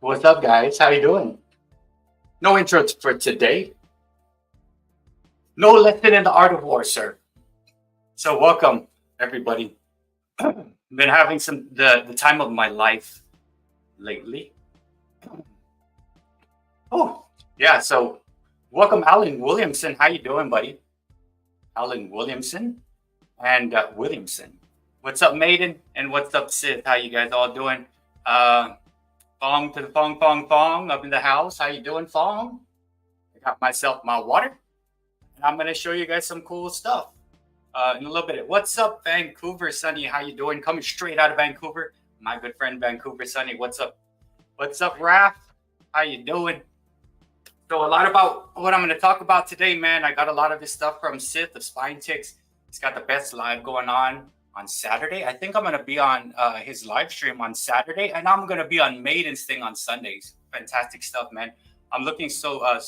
What's up, guys? How you doing? No intro for today. No lesson in the art of war, sir. So welcome, everybody. Been having the time of my life lately. Oh, yeah. So welcome, Alan Williamson. How you doing, buddy? Alan Williamson and Williamson. What's up, Maiden? And what's up, Sith? How you guys all doing? Fong to the Fong up in the house. How you doing, Fong? I got myself my water, and I'm gonna show you guys some cool stuff in a little bit. What's up, Vancouver, Sunny? How you doing? Coming straight out of Vancouver, my good friend Vancouver, Sunny. What's up? What's up, Raph? How you doing? So a lot about what I'm gonna talk about today, man. I got a lot of this stuff from Sith of Spine Ticks. He's got the best live going on Saturday. I think I'm going to be on his live stream on Saturday, and I'm going to be on Maiden's thing on Sundays. Fantastic stuff, man. I'm looking forward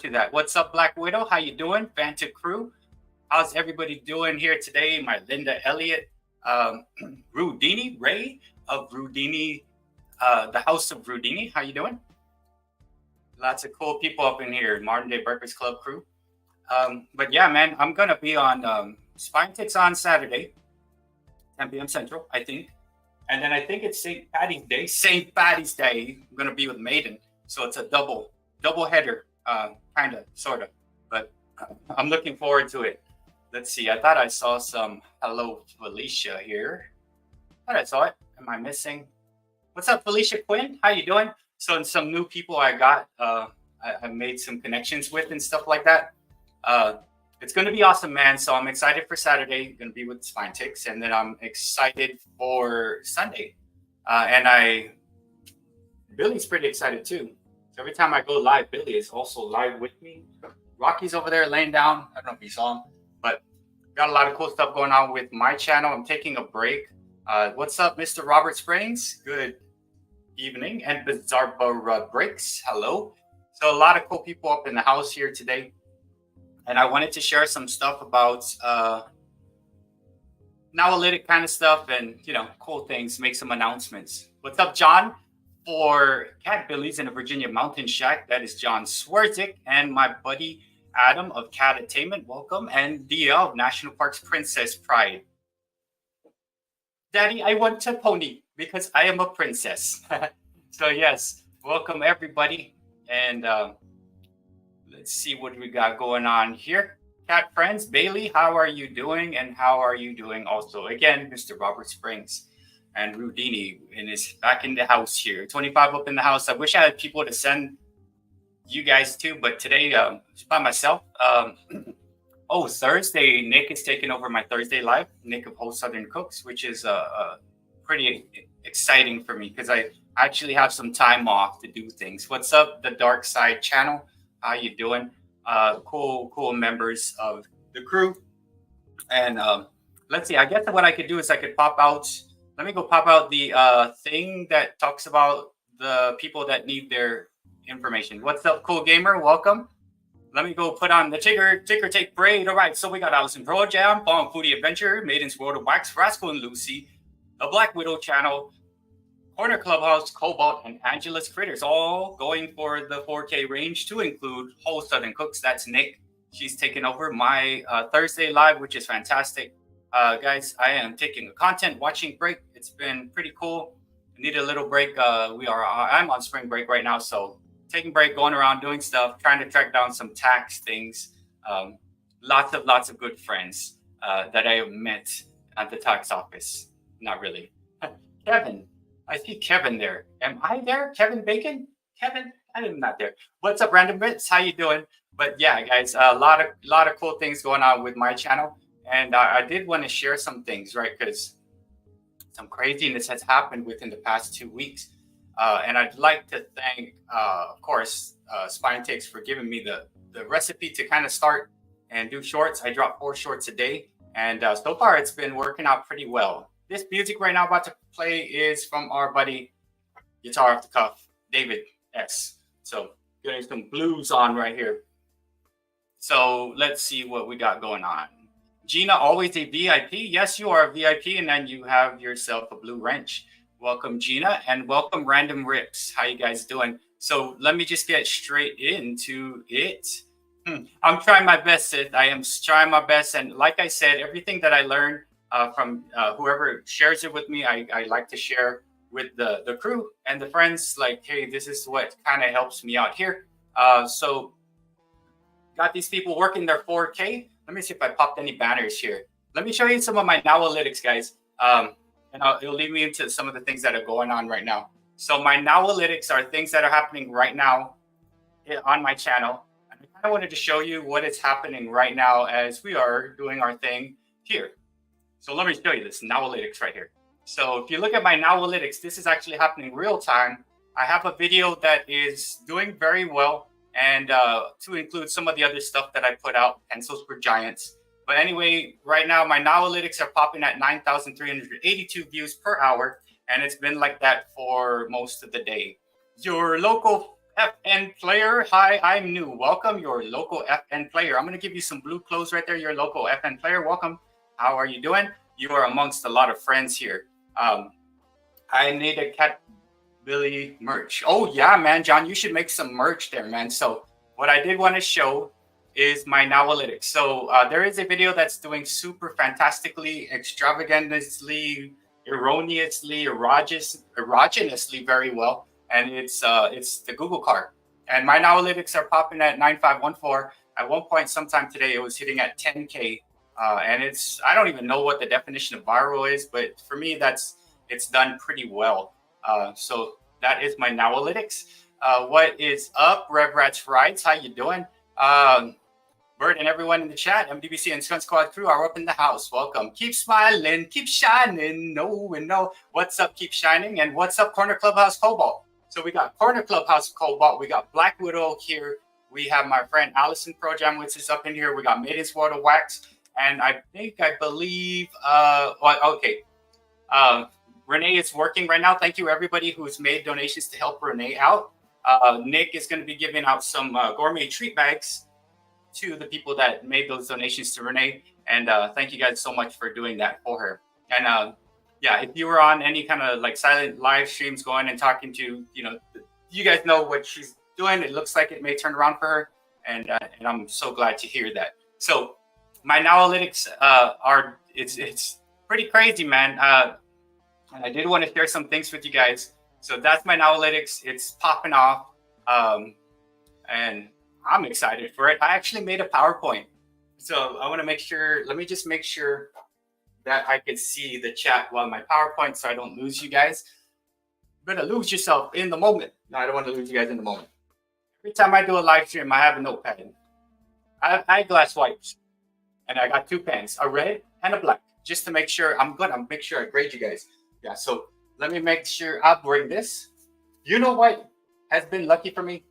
to that. What's up, Black Widow? How you doing? Fanta Crew. How's everybody doing here today? My Linda Elliott, Rudini, Ray of Rudini, the House of Rudini. How you doing? Lots of cool people up in here. Modern Day Breakfast Club crew. But yeah, man, I'm going to be on Spine Ticks on Saturday, 10 p.m. Central, I think. And then I think it's St. Patty's Day. St. Patty's Day, I'm going to be with Maiden. So it's a double header, kind of, sort of. But I'm looking forward to it. Let's see. I thought I saw some hello, Felicia here. I thought I saw it. Am I missing? What's up, Felicia Quinn? How you doing? So some new people I got, I made some connections with and stuff like that. It's going to be awesome, man. So I'm excited for Saturday. Going to be with Spine Ticks, and then I'm excited for Sunday. And Billy's pretty excited too. So every time I go live, Billy is also live with me. Rocky's over there laying down. I don't know if you saw him, but got a lot of cool stuff going on with my channel. I'm taking a break. What's up, Mr. Robert Springs? Good evening. And Bizarre Breaks. Hello. So a lot of cool people up in the house here today. And I wanted to share some stuff about Nowalitic kind of stuff and, cool things, make some announcements. What's up, John? For Cat Billies in a Virginia Mountain Shack, that is John Swerzik. And my buddy Adam of Cat Attainment, welcome. And Dia of National Parks Princess Pride. Daddy, I want to pony because I am a princess. So yes, welcome everybody. And let's see what we got going on here. Cat friends, Bailey, how are you doing? And how are you doing also? Again, Mr. Robert Springs and Rudini is back in the house here. 25 up in the house. I wish I had people to send you guys to, but today just by myself. Thursday, Nick is taking over my Thursday live. Nick of Whole Southern Cooks, which is pretty exciting for me because I actually have some time off to do things. What's up, the Dark Side channel? How you doing? Cool members of the crew. And let's see. I guess what I could do is I could pop out. Let me go pop out the thing that talks about the people that need their information. What's up, Cool Gamer? Welcome. Let me go put on the ticker tape braid. All right. So we got Allison Pro Jam, Bong Foodie Adventure, Maiden's World of Wax, Rascal and Lucy, the Black Widow channel, Corner Clubhouse, Cobalt, and Angela's Critters, all going for the 4K range to include Whole Southern Cooks. That's Nick. She's taking over my Thursday live, which is fantastic. Guys, I am taking a content watching break. It's been pretty cool. I need a little break. I'm on spring break right now, so taking break, going around doing stuff, trying to track down some tax things. Lots of good friends that I have met at the tax office. Not really. Kevin. I see Kevin there. Am I there? Kevin Bacon? Kevin? I'm not there. What's up, Random Bits? How you doing? But yeah, guys, a lot of cool things going on with my channel. And I did want to share some things, right? Because some craziness has happened within the past 2 weeks. And I'd like to thank, of course, Spine Ticks for giving me the recipe to kind of start and do shorts. I drop 4 shorts a day. And so far, it's been working out pretty well. This music right now about to play is from our buddy, Guitar Off the Cuff, David S. So getting some blues on right here. So let's see what we got going on. Gina, always a VIP. Yes, you are a VIP, and then you have yourself a blue wrench. Welcome, Gina, and welcome, Random Rips. How you guys doing? So let me just get straight into it. I'm trying my best, Sith. I am trying my best, and like I said, everything that I learned from whoever shares it with me, I like to share with the crew and the friends. Like, hey, this is what kind of helps me out here. So got these people working their 4K. Let me see if I popped any banners here. Let me show you some of my Nowalitics, guys. And it'll lead me into some of the things that are going on right now. So my Nowalitics are things that are happening right now on my channel. And I kind of wanted to show you what is happening right now as we are doing our thing here. So let me show you this Nowalitics right here. So if you look at my Nowalitics, this is actually happening real time. I have a video that is doing very well, and to include some of the other stuff that I put out, Pencils for Giants. But anyway, right now my Nowalitics are popping at 9,382 views per hour, and it's been like that for most of the day. Your local FN player, hi, I'm new. Welcome, your local FN player. I'm gonna give you some blue clothes right there. Your local FN player, welcome. How are you doing? You are amongst a lot of friends here. I need a Cat Billy merch. Oh yeah, man, John, you should make some merch there, man. So what I did want to show is my Nowalitics. So there is a video that's doing super fantastically, extravaganzaismsly, erroneously, erogenously very well, and it's the Google card. And my Nowalitics are popping at 9514. At one point, sometime today, it was hitting at 10K, and it's, I don't even know what the definition of viral is, but for me, it's done pretty well. So that is my Nowalitics. What is up, Rev Rats Rides? How you doing? Bert and everyone in the chat, MDBC and Skunk Squad crew are up in the house. Welcome. Keep smiling, keep shining. No and no. What's up, keep shining? And what's up, Corner Clubhouse Cobalt? So we got Corner Clubhouse Cobalt. We got Black Widow here. We have my friend Allison Pro Jam, which is up in here. We got Maiden's Water Wax. And I believe, okay. Renee is working right now. Thank you, everybody who's made donations to help Renee out. Nick is going to be giving out some gourmet treat bags to the people that made those donations to Renee. And thank you guys so much for doing that for her. And yeah, if you were on any kind of like silent live streams going and talking to, you guys know what she's doing. It looks like it may turn around for her. And I'm so glad to hear that. So my Nowalitics it's pretty crazy, man. And I did want to share some things with you guys. So that's my Nowalitics. It's popping off. And I'm excited for it. I actually made a PowerPoint. So I want to make sure, let me just make sure that I can see the chat while my PowerPoint so I don't lose you guys. Better lose yourself in the moment. No, I don't want to lose you guys in the moment. Every time I do a live stream, I have a notepad. I have eyeglass wipes. And I got two pens, a red and a black, just to make sure I'm good. I'm make sure I grade you guys. Yeah, so let me make sure I'll bring this. You know what has been lucky for me?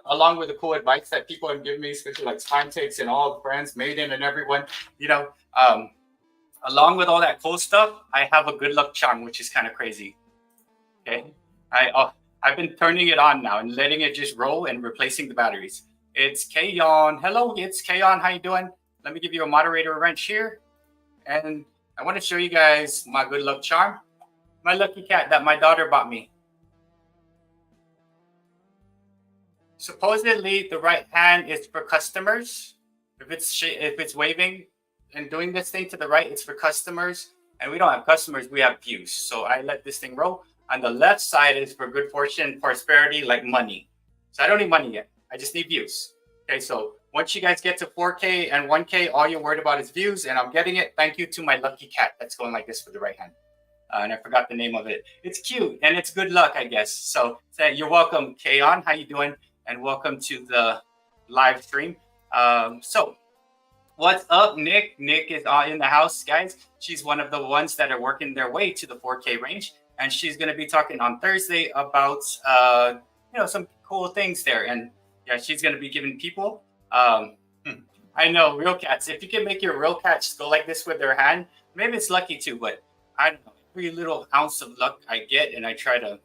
Along with the cool advice that people have given me, especially like Time Takes and all the friends, Maiden and everyone, along with all that cool stuff, I have a good luck charm, which is kind of crazy. Okay, I've been turning it on now and letting it just roll and replacing the batteries. It's Kayon. Hello, it's Kayon. How you doing? Let me give you a moderator wrench here, and I want to show you guys my good luck charm, my lucky cat that my daughter bought me. Supposedly, the right hand is for customers. If it's waving and doing this thing to the right, it's for customers. And we don't have customers, we have views. So I let this thing roll. On the left side is for good fortune, prosperity, like money. So I don't need money yet. I just need views. Okay, so once you guys get to 4K and 1K, all you're worried about is views, and I'm getting it. Thank you to my lucky cat that's going like this for the right hand. And I forgot the name of it. It's cute, and it's good luck, I guess. So you're welcome, Kayon. How you doing? And welcome to the live stream. So what's up, Nick? Nick is in the house, guys. She's one of the ones that are working their way to the 4K range, and she's going to be talking on Thursday about some cool things there. And yeah, she's going to be giving people I know, real cats. If you can make your real cats go like this with their hand, maybe it's lucky too, but I don't know. Every little ounce of luck I get, and I try to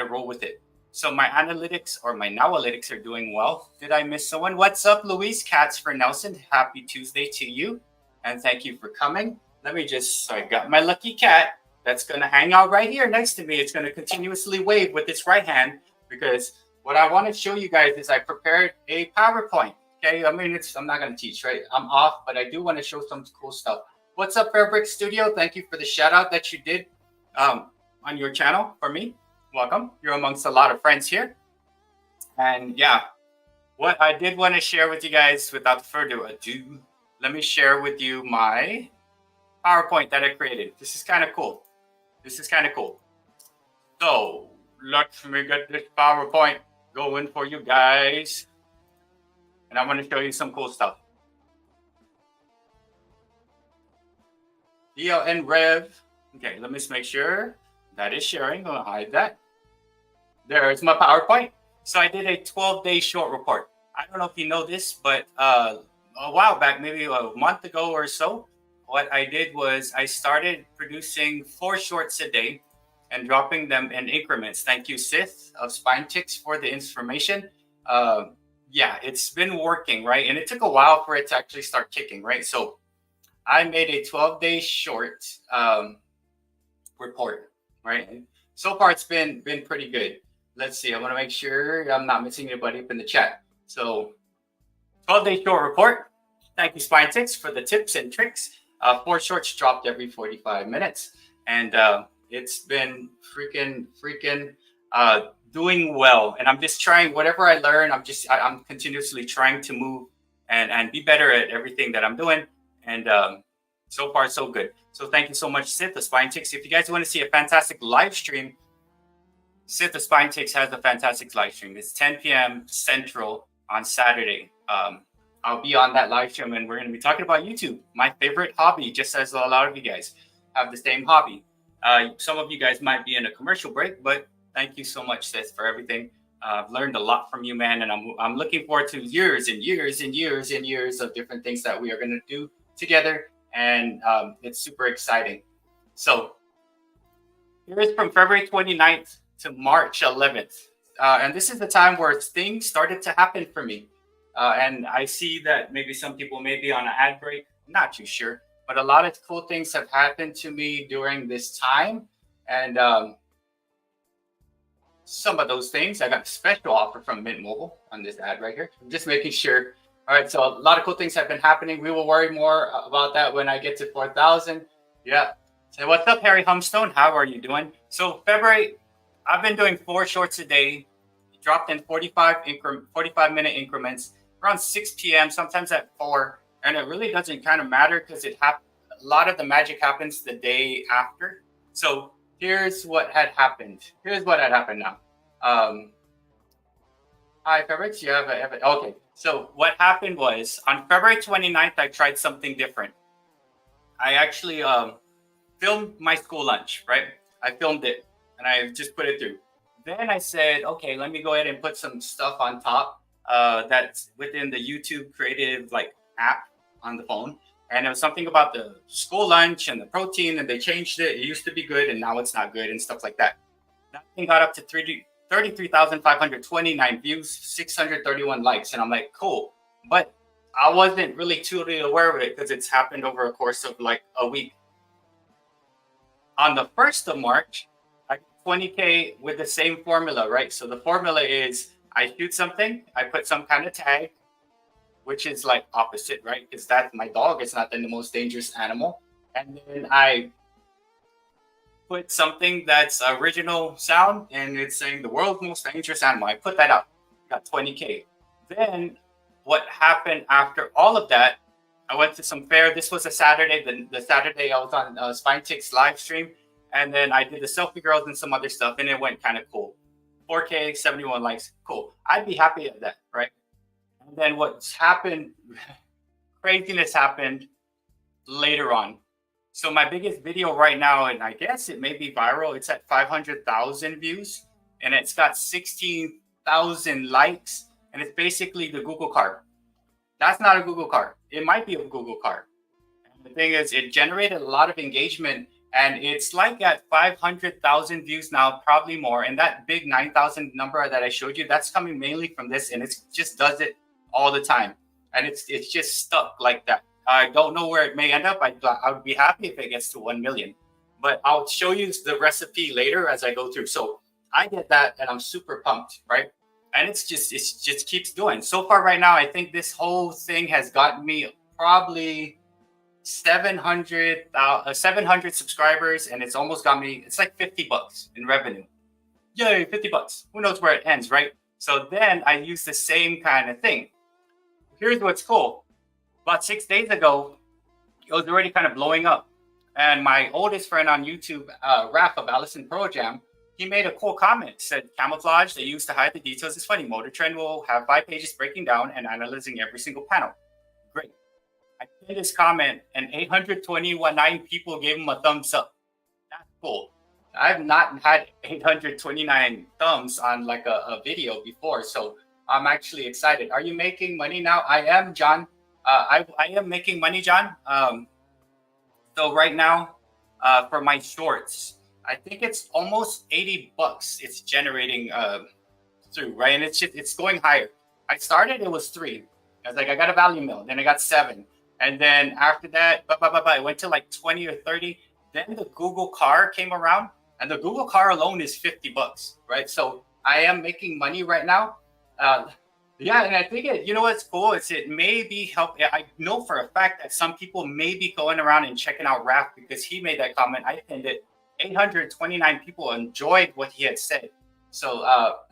roll with it. So my analytics or my Nowalitics are doing well. Did I miss someone? What's up, Louise? Cats for Nelson. Happy Tuesday to you, and thank you for coming. Let me just, so I got my lucky cat. that's going to hang out right here next to me. It's going to continuously wave with its right hand, because what I want to show you guys is I prepared a PowerPoint. Okay, I mean, I'm not going to teach, right? I'm off, but I do want to show some cool stuff. What's up, Fairbrick Studio? Thank you for the shout out that you did on your channel for me. Welcome. You're amongst a lot of friends here. And yeah, what I did want to share with you guys, without further ado, let me share with you my PowerPoint that I created. This is kind of cool. This is kind of cool. So let me get this PowerPoint going for you guys. And I want to show you some cool stuff. DLN Rev. Okay, let me just make sure that is sharing. I'm going to hide that. There's my PowerPoint. So I did a 12-day short report. I don't know if you know this, but a while back, maybe a month ago or so, what I did was I started producing 4 shorts a day and dropping them in increments. Thank you, Sith of Spine Chicks, for the information. Yeah, it's been working, right? And it took a while for it to actually start kicking, right? So I made a 12-day short report, right? And so far, it's been pretty good. Let's see. I want to make sure I'm not missing anybody up in the chat. So 12-day short report. Thank you, Spine Chicks, for the tips and tricks. 4 shorts dropped every 45 minutes. And it's been freaking doing well. And I'm just trying, whatever I learn, I'm continuously trying to move and be better at everything that I'm doing. And so far, so good. So thank you so much, Sith, the Spine Chicks. If you guys want to see a fantastic live stream, Sith, the Spine Chicks has a fantastic live stream. It's 10 p.m. Central on Saturday. I'll be on that live stream, and we're going to be talking about YouTube, my favorite hobby, just as a lot of you guys have the same hobby. Some of you guys might be in a commercial break, but thank you so much, Seth, for everything. I've learned a lot from you, man, and I'm looking forward to years and years and years and years of different things that we are going to do together, and it's super exciting. So here is from February 29th to March 11th, and this is the time where things started to happen for me. And I see that maybe some people may be on an ad break, not too sure, but a lot of cool things have happened to me during this time. And some of those things, I got a special offer from Mint Mobile on this ad right here. I'm just making sure. All right, so a lot of cool things have been happening. We will worry more about that when I get to 4,000. Yeah. So what's up, Harry Humstone? How are you doing? So February, I've been doing 4 shorts a day, dropped in 45-minute increments, around 6 p.m., sometimes at 4. And it really doesn't kind of matter because a lot of the magic happens the day after. So here's what had happened. Here's what had happened now. Hi, Fabrics. You have a okay. So what happened was on February 29th, I tried something different. I actually filmed my school lunch, right? I filmed it and I just put it through. Then I said, okay, let me go ahead and put some stuff on top that's within the YouTube creative app on the phone. And it was something about the school lunch and the protein, and they changed it. It used to be good, and now it's not good, and stuff like that. That thing got up to 33,529 views, 631 likes, and I'm like, cool. But I wasn't really totally aware of it because it's happened over a course of like a week. On the 1st of March, I got 20K with the same formula, right? So the formula is I shoot something, I put some kind of tag, which is like opposite, right? Because that my dog is not the most dangerous animal. And then I put something that's original sound, and it's saying the world's most dangerous animal. I put that up, got 20K. Then what happened after all of that, I went to some fair. This was a Saturday. The Saturday I was on Spine Chicks live stream, and then I did the selfie girls and some other stuff, and it went kind of cool. 4K, 71 likes, cool. I'd be happy at that, right? And then what's happened, craziness happened later on. So my biggest video right now, and I guess it may be viral, it's at 500,000 views, and it's got 16,000 likes, and it's basically the Google card. That's not a Google card. It might be a Google card. And the thing is, it generated a lot of engagement, and it's like at 500,000 views now, probably more. And that big 9,000 number that I showed you, that's coming mainly from this, and it just does it all the time. And it's just stuck like that. I don't know where it may end up. I would be happy if it gets to 1 million. but I'll show you the recipe later as I go through. So I get that, and I'm super pumped, right? And it just keeps going. So far right now, I think this whole thing has gotten me probably 700 subscribers, and it's almost got me, it's like $50 in revenue. Yay, $50. Who knows where it ends, right? So then I use the same kind of thing. Here's what's cool. About 6 days ago, it was already kind of blowing up. And my oldest friend on YouTube, Raph of Allison Pro Jam, he made a cool comment. Said, camouflage they use to hide the details is funny. Motor Trend will have 5 pages breaking down and analyzing every single panel. Great. I did this comment, and 829 people gave him a thumbs up. That's cool. I've not had 829 thumbs on like a video before, so I'm actually excited. Are you making money now? I am, John. I am making money, John. So right now, for my shorts, I think it's almost $80 it's generating through, right? And it's going higher. I started, it was 3. I was like, I got a value mill, then I got 7. And then after that, it went to like 20 or 30. Then the Google car came around, and the Google car alone is $50, right? So I am making money right now. Yeah, and I think you know what's cool? It may be help. I know for a fact that some people may be going around and checking out Raph because he made that comment. I pinned it. 829 people enjoyed what he had said. So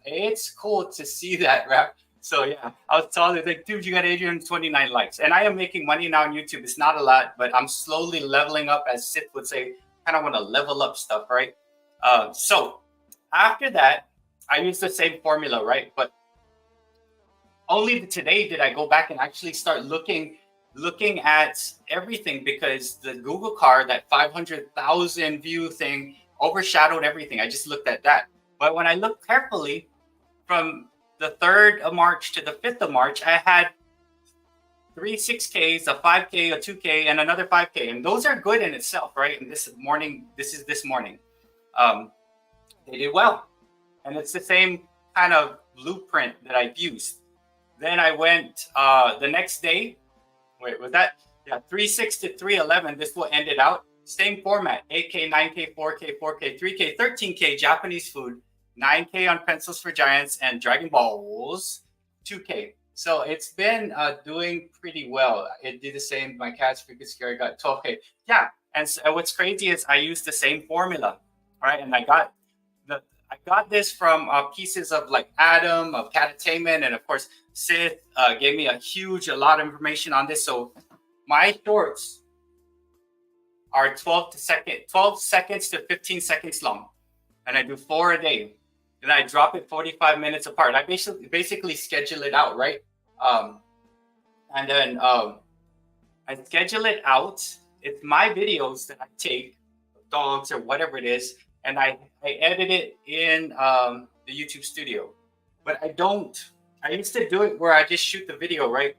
it's cool to see that, Raph. So yeah, I was telling like, dude, you got 829 likes. And I am making money now on YouTube. It's not a lot, but I'm slowly leveling up, as Sith would say. Kind of want to level up stuff, right? So after that, I use the same formula, right? But only today did I go back and actually start looking at everything, because the Google car, that 500,000 view thing, overshadowed everything. I just looked at that. But when I looked carefully, from the 3rd of March to the 5th of March, I had 3 6Ks, a 5K, a 2K, and another 5K. And those are good in itself, right? And this morning. They did well. And it's the same kind of blueprint that I've used. Then I went the next day. Wait, was that? Yeah, 3.6 to 3.11. This will end it out. Same format: 8K, 9K, 4K, 4K, 3K, 13K Japanese food, 9K on Pencils for Giants, and Dragon Balls, 2K. So it's been doing pretty well. It did the same. My cat's freaking scary. Got 12K. Yeah, and so what's crazy is I used the same formula, right? And I got this from pieces of like Adam, of Catatainment, and of course Sith gave me a lot of information on this. So my shorts are 12 seconds to 15 seconds long, and I do 4 a day, and I drop it 45 minutes apart. I basically schedule it out, right? And then I schedule it out. It's my videos that I take, dogs or whatever it is, and I edit it in the YouTube studio. But I used to do it where I just shoot the video, right?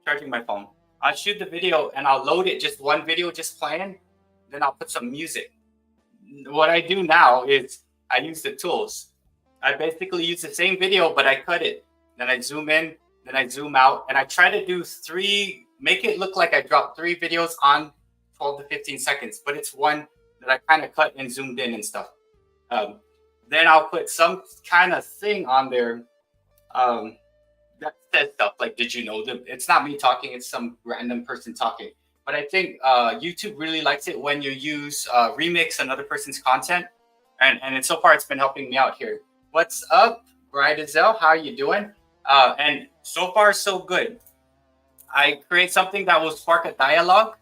Charging my phone. I'll shoot the video and I'll load it, just one video just playing. Then I'll put some music. What I do now is I use the tools. I basically use the same video, but I cut it. Then I zoom in, then I zoom out, and I try to do make it look like I dropped 3 videos on 12 to 15 seconds, but it's one that I kind of cut and zoomed in and stuff. Then I'll put some kind of thing on there that says stuff like, did you know them? It's not me talking, it's some random person talking. But I think YouTube really likes it when you use remix another person's content. And so far, it's been helping me out here. What's up, Bridezel? How are you doing? And so far, so good. I create something that will spark a dialogue,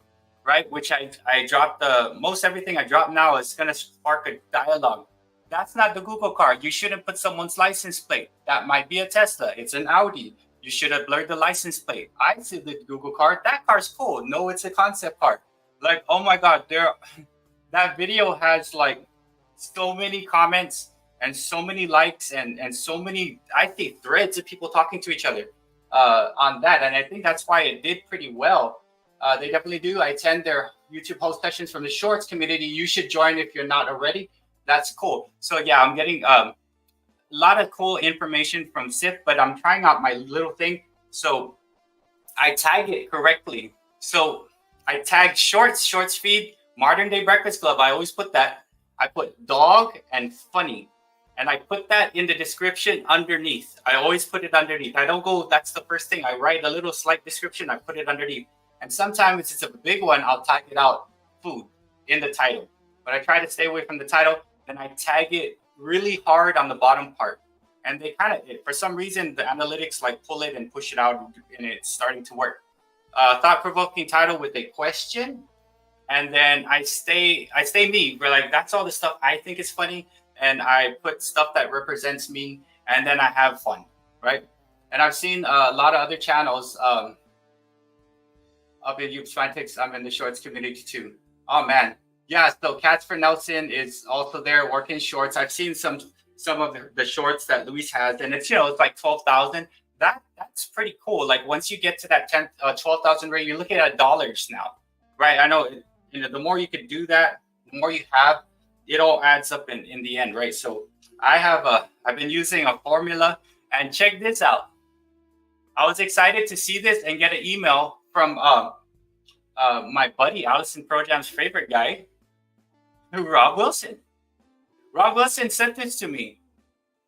right? Which I dropped most everything I drop now is going to spark a dialogue. That's not the Google car. You shouldn't put someone's license plate. That might be a Tesla. It's an Audi. You should have blurred the license plate. I see the Google car. That car's cool. No, it's a concept car. Like, oh my God, that video has like so many comments and so many likes and so many, I think, threads of people talking to each other on that. And I think that's why it did pretty well. They definitely do. I attend their YouTube host sessions from the Shorts community. You should join if you're not already. That's cool. So yeah, I'm getting a lot of cool information from Sith, but I'm trying out my little thing. So I tag it correctly. So I tag shorts feed Modern Day Breakfast Club, I always put that. I put dog and funny. And I put that in the description underneath. I always put it underneath. I don't go, that's the first thing. I write a little slight description. I put it underneath. And sometimes if it's a big one, I'll tag it out, food, in the title. But I try to stay away from the title. Then I tag it really hard on the bottom part. And they kind of, for some reason, the analytics like pull it and push it out, and it's starting to work. Thought-provoking title with a question. And then I stay me. Where like, that's all the stuff I think is funny. And I put stuff that represents me, and then I have fun, right? And I've seen a lot of other channels up in Nowalitics. I'm in the shorts community too. Oh man, yeah. So Cats for Nelson is also there working shorts. I've seen some of the shorts that Luis has, and it's it's like 12,000. That's pretty cool. Like once you get to that 12,000 rate, you're looking at dollars now, right? I know. The more you could do that, the more you have. It all adds up in the end, right? So I've been using a formula, and check this out. I was excited to see this and get an email from my buddy, Allison Projam's favorite guy, Rob Wilson. Rob Wilson sent this to me.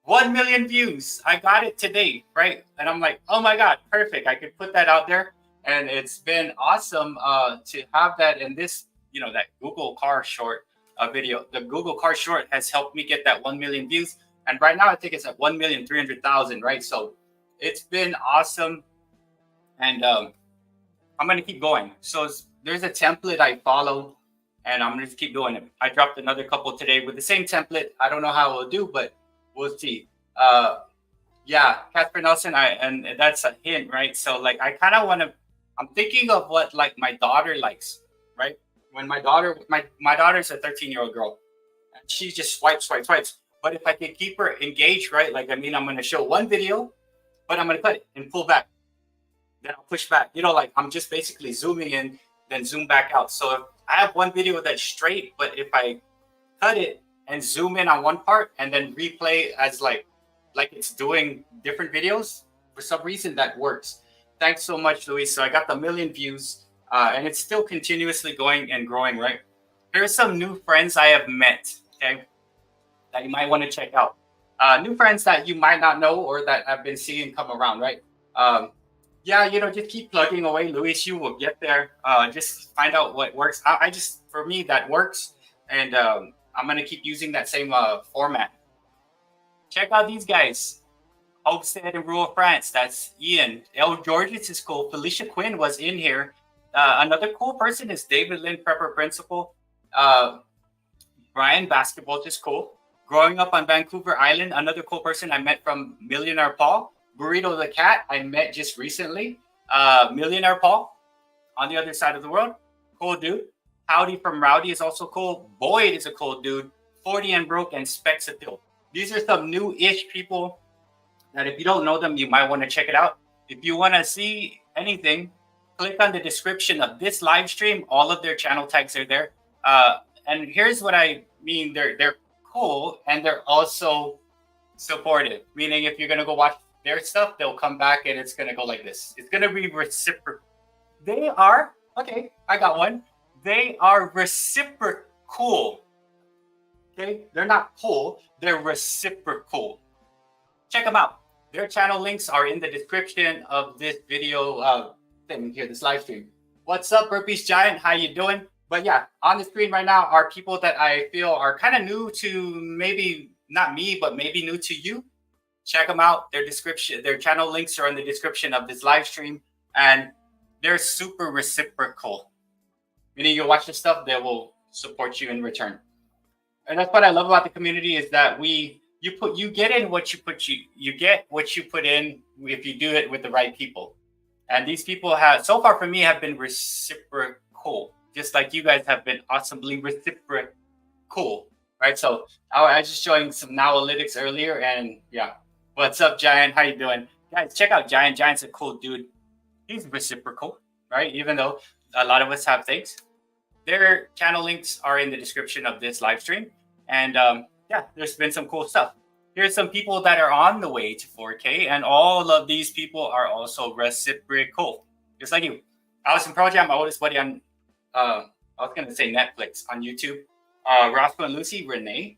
1 million views. I got it today, right? And I'm like, oh my God, perfect. I could put that out there. And it's been awesome to have that in this, that Google car short. Video. The Google car short has helped me get that 1 million views, and right now I think it's at 1,300,000, right? So it's been awesome, and I'm gonna keep going. So there's a template I follow, and I'm gonna just keep doing it. I dropped another couple today with the same template. I don't know how it will do, but we'll see. Yeah, Catherine Nelson, and that's a hint, right? So like I kind of want to. I'm thinking of what like my daughter likes, right? When my daughter's a 13-year-old girl, and she just swipes. But if I can keep her engaged, right? Like, I'm going to show one video, but I'm going to cut it and pull back. Then I'll push back. Like I'm just basically zooming in, then zoom back out. So if I have one video that's straight, but if I cut it and zoom in on one part and then replay as like it's doing different videos, for some reason that works. Thanks so much, Luis. So I got the 1 million views. And it's still continuously going and growing, right? Here's some new friends I have met, okay, that you might want to check out. New friends that you might not know or that I've been seeing come around, right? Yeah, just keep plugging away, Luis. You will get there. Just find out what works. For me, that works. And I'm going to keep using that same format. Check out these guys. Homestead in rural France. That's Ian. El Georges is cool. Felicia Quinn was in here. Another cool person is David Lynn, Prepper Principal. Brian, basketball, just cool. Growing up on Vancouver Island, another cool person I met from Millionaire Paul. Burrito the Cat, I met just recently. Millionaire Paul, on the other side of the world. Cool dude. Howdy from Rowdy is also cool. Boyd is a cool dude. 40 and Broke and Spexatil. These are some new-ish people that if you don't know them, you might want to check it out. If you want to see anything, click on the description of this live stream. All of their channel tags are there. And here's what I mean. They're cool and they're also supportive. Meaning if you're going to go watch their stuff, they'll come back and it's going to go like this. It's going to be reciprocal. They are, okay, I got one. They are reciprocal. Okay, they're not cool. They're reciprocal. Check them out. Their channel links are in the description of this video thing here, this live stream. What's up, Burpees Giant? How you doing? But yeah, on the screen right now are people that I feel are kind of new to, maybe not me, but maybe new to you. Check them out. Their channel links are in the description of this live stream, and they're super reciprocal. Meaning you watch the stuff, they will support you in return. And that's what I love about the community is that you get in what you put you get what you put in if you do it with the right people. And these people have, so far for me, have been reciprocal, just like you guys have been awesomely reciprocal, right? So I was just showing some Nowalitics earlier, and yeah. What's up, Giant? How you doing? Guys, check out Giant. Giant's a cool dude. He's reciprocal, right? Even though a lot of us have things. Their channel links are in the description of this live stream. And yeah, there's been some cool stuff. Here's some people that are on the way to 4K, and all of these people are also reciprocal, just like you. Allison Projam, my oldest buddy on I was gonna say Netflix on YouTube. Roscoe and Lucy, Renee,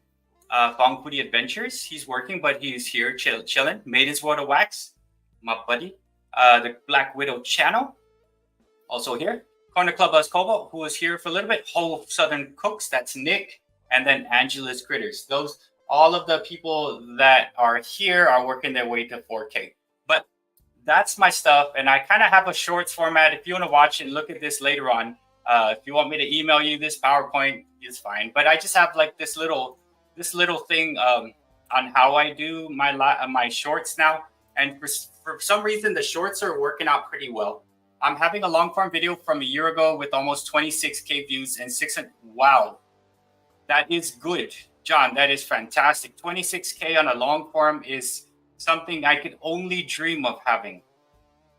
Fong Pudi Adventures. He's working, but he's here chilling. Maiden's World of Wax, my buddy. The Black Widow channel, also here. Corner Club Cobalt, who was here for a little bit. Whole Southern Cooks, that's Nick, and then Angela's Critters. Those, all of the people that are here are working their way to 4K. But that's my stuff, and I kind of have a shorts format. If you want to watch and look at this later on, if you want me to email you this PowerPoint, it's fine. But I just have like this little thing on how I do my shorts now, and for some reason the shorts are working out pretty well. I'm having a long form video from a year ago with almost 26K views and 600. Wow, that is good, John. That is fantastic. 26K on a long form is something I could only dream of having.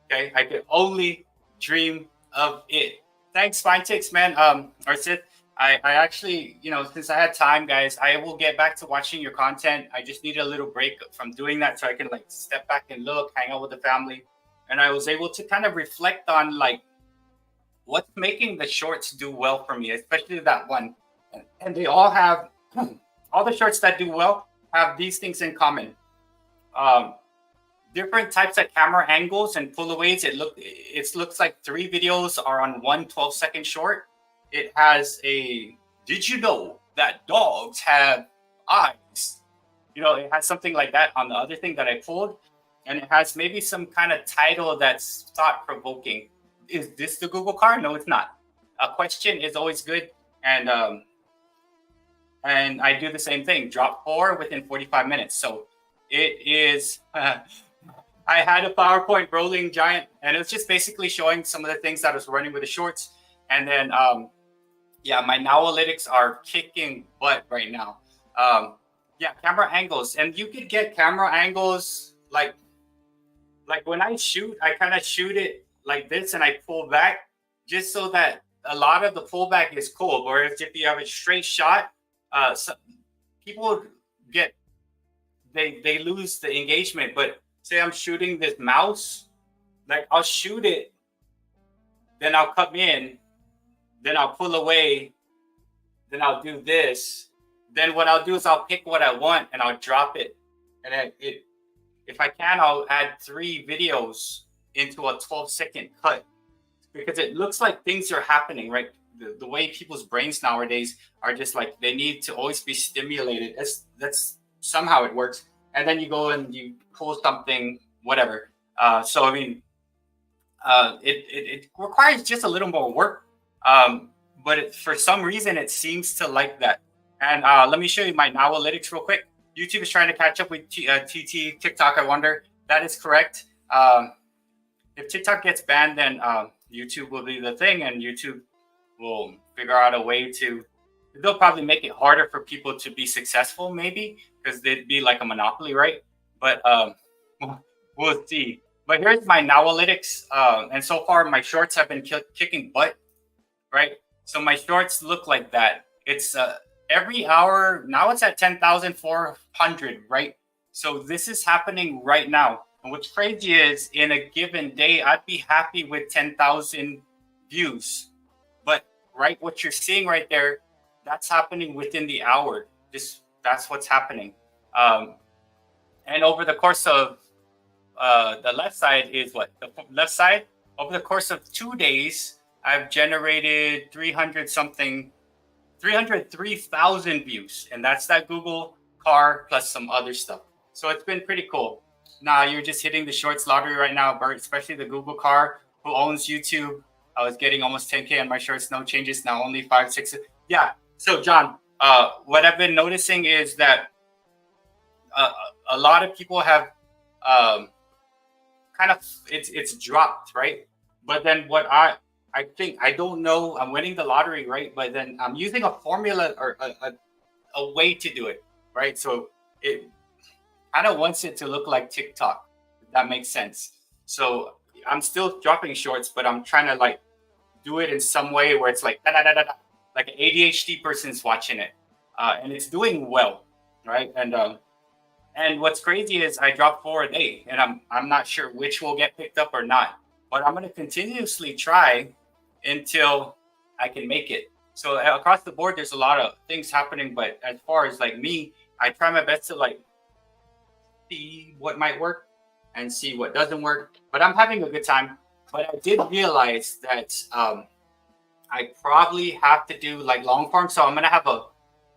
Okay, I could only dream of it. Thanks, Fine Ticks, man. Or Sith. I actually, you know, since I had time, guys, I will get back to watching your content. I just need a little break from doing that so I can like step back and look, hang out with the family. And I was able to kind of reflect on like what's making the shorts do well for me, especially that one. And they all have, all the shorts that do well have these things in common. Different types of camera angles and pullaways. It looks like 3 videos are on one 12-second short. It has a, did you know that dogs have eyes? You know, it has something like that on the other thing that I pulled. And it has maybe some kind of title that's thought-provoking. Is this the Google car? No, it's not. A question is always good. And I do the same thing. Drop 4 within 45 minutes. So it is... I had a PowerPoint rolling giant, and it was just basically showing some of the things that I was running with the shorts. And then, yeah, my Nowalitics are kicking butt right now. Yeah, camera angles. And you could get camera angles like when I shoot, I kind of shoot it like this and I pull back just so that a lot of the pullback is cool. Or if you have a straight shot, people get, they lose the engagement. But say I'm shooting this mouse, like I'll shoot it, then I'll come in, then I'll pull away, then I'll do this. Then what I'll do is I'll pick what I want and I'll drop it. And then if I can, I'll add 3 videos into a 12-second cut because it looks like things are happening, right? The way people's brains nowadays are just like, they need to always be stimulated. That's somehow it works. And then you go and you pull something, whatever. So, I mean, it requires just a little more work. But for some reason, it seems to like that. And let me show you my Nowalitics real quick. YouTube is trying to catch up with TT, TikTok, I wonder. That is correct. If TikTok gets banned, then YouTube will be the thing, and YouTube will figure out a way to, they'll probably make it harder for people to be successful, maybe, because they'd be like a monopoly, right? But we'll see. But here's my Nowalitics. And so far, my shorts have been kicking butt, right? So my shorts look like that. It's every hour. Now it's at 10,400, right? So this is happening right now. And what's crazy is in a given day, I'd be happy with 10,000 views. But right, what you're seeing right there, that's happening within the hour. That's what's happening. And over the course of the left side is what? The left side, over the course of 2 days, I've generated 303,000 views. And that's that Google car plus some other stuff. So it's been pretty cool. Now you're just hitting the shorts lottery right now, Bert, especially the Google car who owns YouTube. I was getting almost 10K on my shorts, no changes, now only 5, 6. Yeah. So John, what I've been noticing is that a lot of people have kind of, it's dropped, right? But then what I think, I don't know, I'm winning the lottery, right? But then I'm using a formula or a way to do it, right? So it kind of wants it to look like TikTok, if that makes sense. So I'm still dropping shorts, but I'm trying to like do it in some way where it's like like an ADHD person's watching it, and it's doing well, right? And what's crazy is I drop 4 a day, and I'm not sure which will get picked up or not, but I'm going to continuously try until I can make it. So across the board, there's a lot of things happening. But as far as like me, I try my best to like see what might work and see what doesn't work. But I'm having a good time. But I did realize that I probably have to do like long form. So I'm gonna have a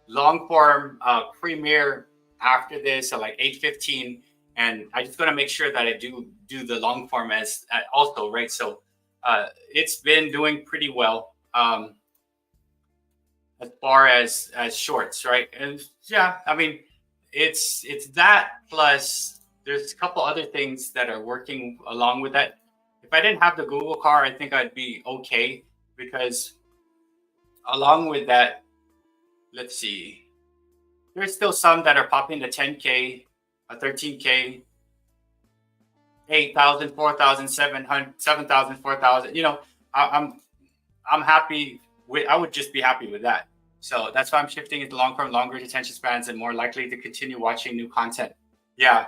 long form premiere after this at like 8:15, and I just gonna make sure that I do the long form as also, right? So it's been doing pretty well as far as shorts, right? And yeah, I mean, it's that plus there's a couple other things that are working along with that. If I didn't have the Google car, I think I'd be okay, because along with that, let's see, there's still some that are popping to 10K, 13K, 8,000, 4,000, 7,000, 4,000. You know, I'm happy with, I would just be happy with that. So that's why I'm shifting into long form, longer attention spans, and more likely to continue watching new content. Yeah.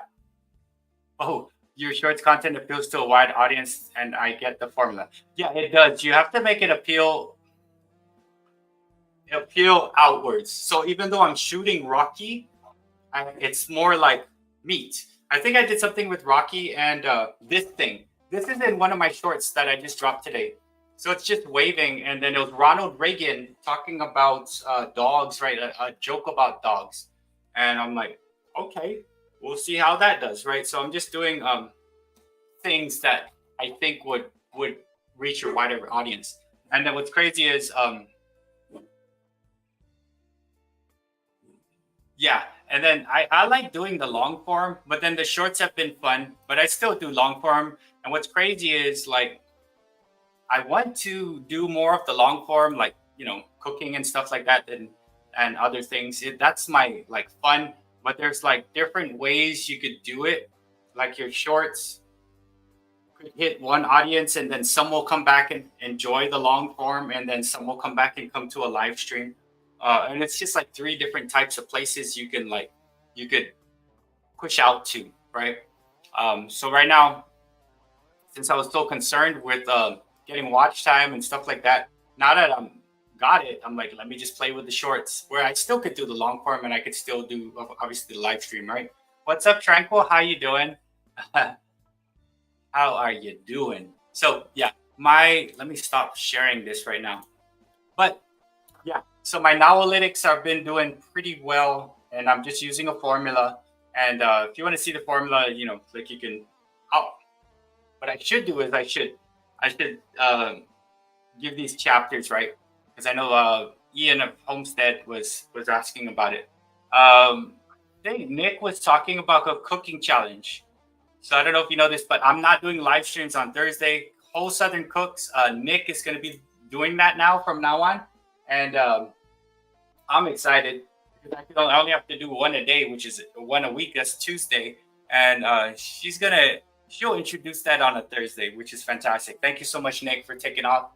Oh, your shorts content appeals to a wide audience, and I get the formula. Yeah, it does. You have to make it appeal outwards. So even though I'm shooting Rocky, it's more like meat. I think I did something with Rocky and this thing. This is in one of my shorts that I just dropped today. So it's just waving, and then it was Ronald Reagan talking about dogs, right? A joke about dogs, and I'm like, okay, we'll see how that does, right? So I'm just doing things that I think would reach a wider audience. And then what's crazy is yeah, and then I like doing the long form, but then the shorts have been fun, but I still do long form. And what's crazy is like I want to do more of the long form, like, you know, cooking and stuff like that, and other things. That's my like fun, but there's like different ways you could do it. Like your shorts could hit one audience, and then some will come back and enjoy the long form, and then some will come back and come to a live stream. And it's just like 3 different types of places you could push out to, right? So right now, since I was so concerned with getting watch time and stuff like that, now that got it, I'm like, let me just play with the shorts, where I still could do the long form and I could still do obviously the live stream, right? What's up, Tranquil? How you doing? How are you doing? So yeah, let me stop sharing this right now. But yeah, so my Nowalitics have been doing pretty well, and I'm just using a formula. And if you want to see the formula, you know, like you can. Oh, what I should do is I should give these chapters, right? Because I know Ian of Homestead was asking about it. I think Nick was talking about a cooking challenge. So I don't know if you know this, but I'm not doing live streams on Thursday. Whole Southern Cooks, Nick is going to be doing that now from now on, and I'm excited because I only have to do one a day, which is one a week. That's Tuesday, and she'll introduce that on a Thursday, which is fantastic. Thank you so much, Nick, for taking off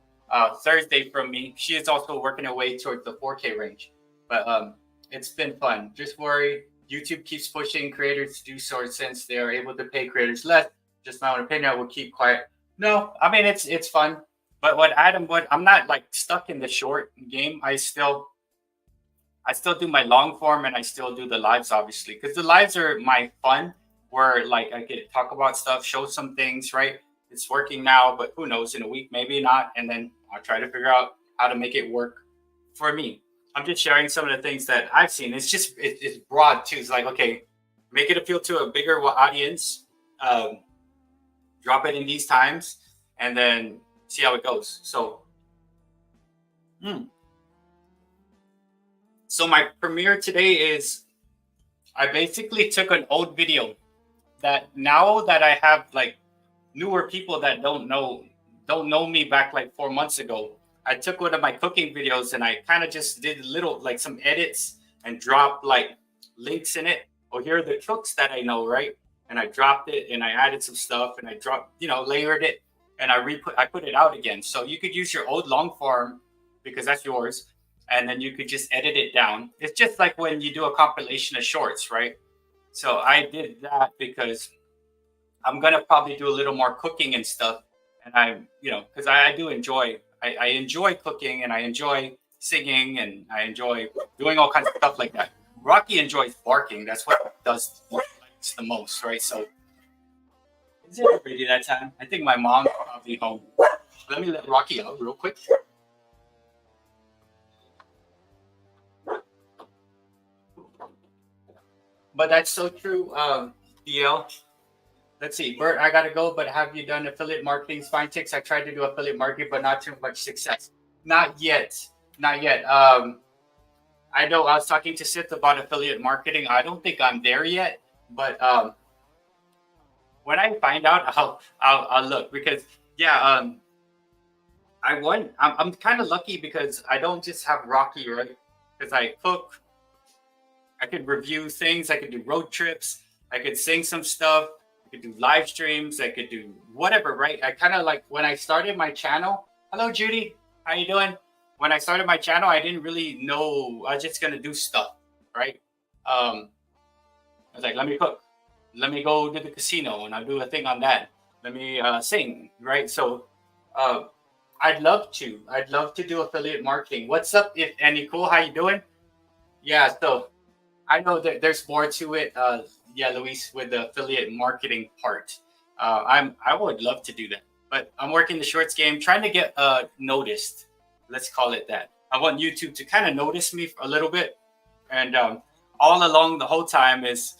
Thursday from me. She is also working her way towards the 4K range, but it's been fun. Just worry. YouTube keeps pushing creators to do so since they are able to pay creators less. Just my own opinion, I will keep quiet. No, I mean, it's fun. But I'm not like stuck in the short game. I still do my long form, and I still do the lives, obviously, because the lives are my fun, where like I could talk about stuff, show some things, right? It's working now, but who knows, in a week, maybe not. And then I'll try to figure out how to make it work for me. I'm just sharing some of the things that I've seen. It's just, it's broad too. It's like, okay, make it appeal to a bigger audience, drop it in these times, and then see how it goes. So, so my premiere today is, I basically took an old video that now that I have like newer people that don't know me back like 4 months ago, I took one of my cooking videos and I kind of just did little, like some edits and dropped like links in it. Oh, here are the cooks that I know, right? And I dropped it and I added some stuff and I dropped, layered it, and I put it out again. So you could use your old long form because that's yours. And then you could just edit it down. It's just like when you do a compilation of shorts, right? So I did that because I'm going to probably do a little more cooking and stuff. And because I do enjoy, I enjoy cooking and I enjoy singing, and I enjoy doing all kinds of stuff like that. Rocky enjoys barking. That's what he does the most, right? So is it ready that time? I think my mom's probably home. Let me let Rocky out real quick. But that's so true, DL. Let's see, Bert, I gotta go, but have you done affiliate marketing? Fine ticks. I tried to do affiliate marketing, but not too much success. Not yet. Not yet. I know I was talking to Sith about affiliate marketing. I don't think I'm there yet, but when I find out, I'll look, because yeah, I'm kind of lucky because I don't just have Rocky, right? Because I cook, I could review things, I could do road trips, I could sing some stuff, I could do live streams, I could do whatever, right? I kind of like when I started my channel. Hello, Judy. How you doing? When I started my channel, I didn't really know. I was just gonna do stuff, right? I was like, let me cook, let me go to the casino, and I'll do a thing on that. Let me sing, right? So I'd love to do affiliate marketing. What's up, if Annie? Cool. How you doing? Yeah. So I know that there's more to it. Yeah, Luis, with the affiliate marketing part. I would love to do that, but I'm working the shorts game, trying to get noticed. Let's call it that. I want YouTube to kind of notice me a little bit, and all along the whole time is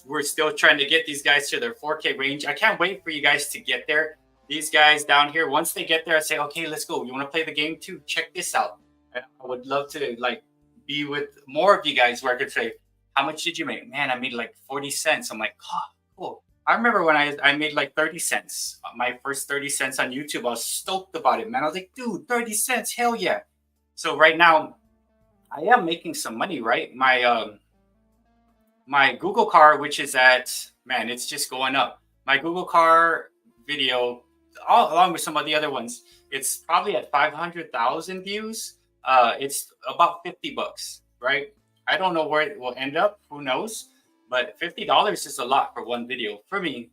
we're still trying to get these guys to their 4K range. I can't wait for you guys to get there. These guys down here, once they get there, I say, okay, let's go. You want to play the game too? Check this out. I would love to like be with more of you guys where I could say, how much did you make? Man, I made like 40 cents. I'm like, oh, cool. I remember when I made like 30 cents. My first 30 cents on YouTube, I was stoked about it, man. I was like, dude, 30 cents, hell yeah. So right now, I am making some money, right? My Google car, which is at, man, it's just going up. My Google car video, along with some of the other ones, it's probably at 500,000 views. It's about $50, right? I don't know where it will end up. Who knows? But $50 is a lot for one video, for me,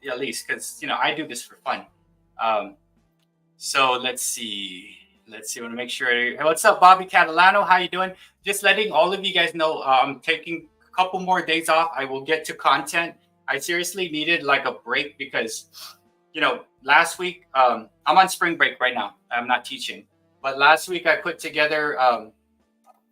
at least, because I do this for fun. So let's see. I want to make sure. Hey, what's up, Bobby Catalano? How you doing? Just letting all of you guys know, I'm taking a couple more days off. I will get to content. I seriously needed like a break because, last week, I'm on spring break right now. I'm not teaching. But last week I put together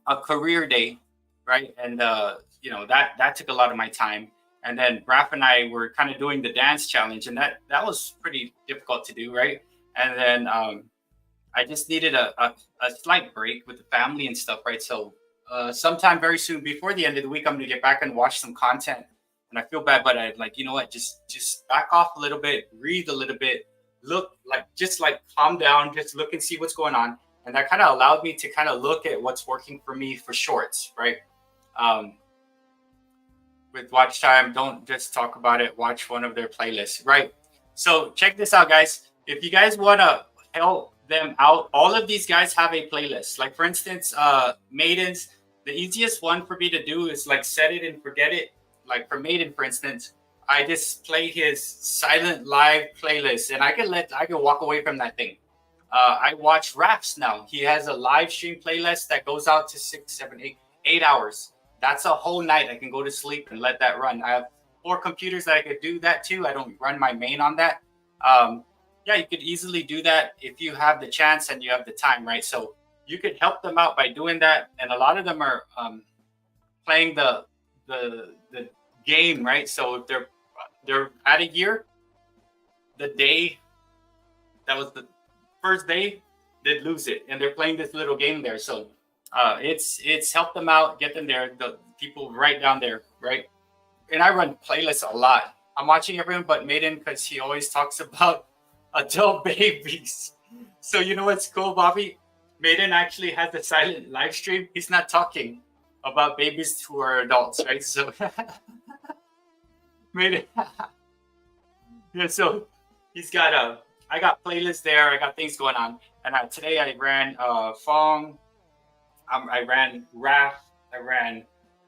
a career day, right? And, that took a lot of my time. And then Raph and I were kind of doing the dance challenge, and that was pretty difficult to do, right? And then I just needed a slight break with the family and stuff, right? So sometime very soon, before the end of the week, I'm going to get back and watch some content. And I feel bad, but I'd like, you know what, just back off a little bit, breathe a little bit, look, just calm down, just look and see what's going on. And that kind of allowed me to kind of look at what's working for me for shorts, right? With watch time, don't just talk about it, watch one of their playlists, right? So check this out, guys. If you guys want to help them out, all of these guys have a playlist. Like, for instance, Maidens, the easiest one for me to do is like set it and forget it. Like for Maiden, for instance, I just play his silent live playlist, and I can walk away from that thing. I watch Raps now. He has a live stream playlist that goes out to 6, 7, 8 hours. That's a whole night. I can go to sleep and let that run. I have 4 computers that I could do that too. I don't run my main on that. Yeah, you could easily do that if you have the chance and you have the time, right? So you could help them out by doing that. And a lot of them are playing the game, right? So if they're at a year, the day that was the first day, they'd lose it, and they're playing this little game there. So it's helped them out, get them there. The people right down there, right? And I run playlists a lot. I'm watching everyone but Maiden because he always talks about adult babies. So you know what's cool, Bobby? Maiden actually has a silent live stream. He's not talking about babies who are adults, right? So Maiden, yeah. So he's got I got playlists there. I got things going on. And today I ran Fong. I ran Raph. I ran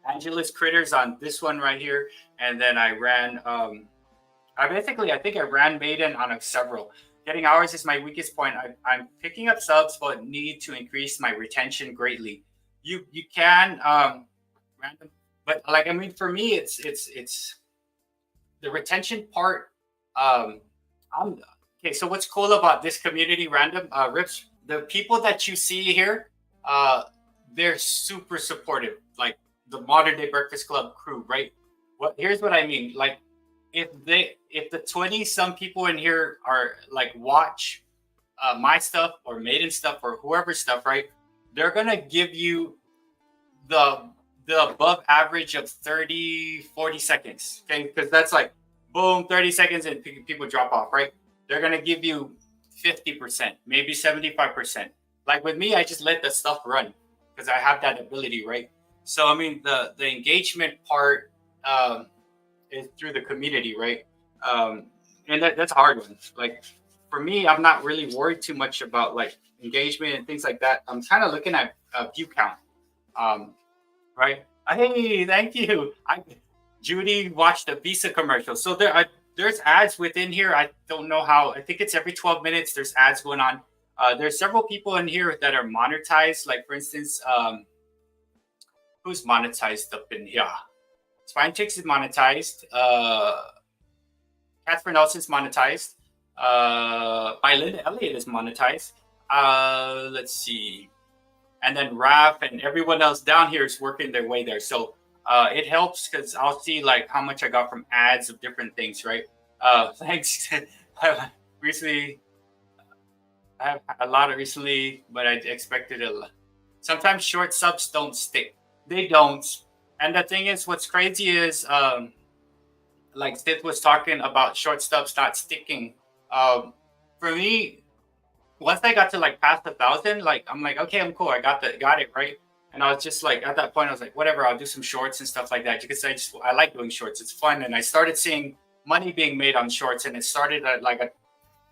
Angelus Critters on this one right here. And then I ran, I think I ran Maiden on several. getting hours is my weakest point. I'm picking up subs, but need to increase my retention greatly. You can random, but like I mean, for me, it's the retention part. I'm okay. So what's cool about this community, random Rips? The people that you see here, they're super supportive. Like the modern day Breakfast Club crew, right? Here's what I mean. Like if the 20 some people in here are like watch my stuff or Maiden stuff or whoever stuff, right? They're gonna give you the above average of 30-40 seconds, okay? Because that's like boom, 30 seconds and people drop off, right? They're gonna give you 50%, maybe 75%. Like with me, I just let the stuff run because I have that ability, right? So I mean, the engagement part is through the community, right? And that's a hard one. Like for me, I'm not really worried too much about like engagement and things like that. I'm kind of looking at view count, right? Hey, thank you. Judy watched a Visa commercial, so there's ads within here. I don't know how. I think it's every 12 minutes. There's ads going on. There's several people in here that are monetized. Like for instance, who's monetized up in here? Spine Chicks is monetized. Catherine Nelson's monetized. By Linda Elliott is monetized. Let's see. And then Raph and everyone else down here is working their way there. So it helps because I'll see like how much I got from ads of different things, right? Thanks. Recently, I have a lot of recently, but I expected a lot. Sometimes short subs don't stick. They don't. And the thing is, what's crazy is, like Sith was talking about short subs not sticking. For me, once I got to like past 1,000, like I'm like, okay, I'm cool. I got it right. And I was just like, at that point, I was like, whatever, I'll do some shorts and stuff like that because I like doing shorts. It's fun, and I started seeing money being made on shorts, and it started at like a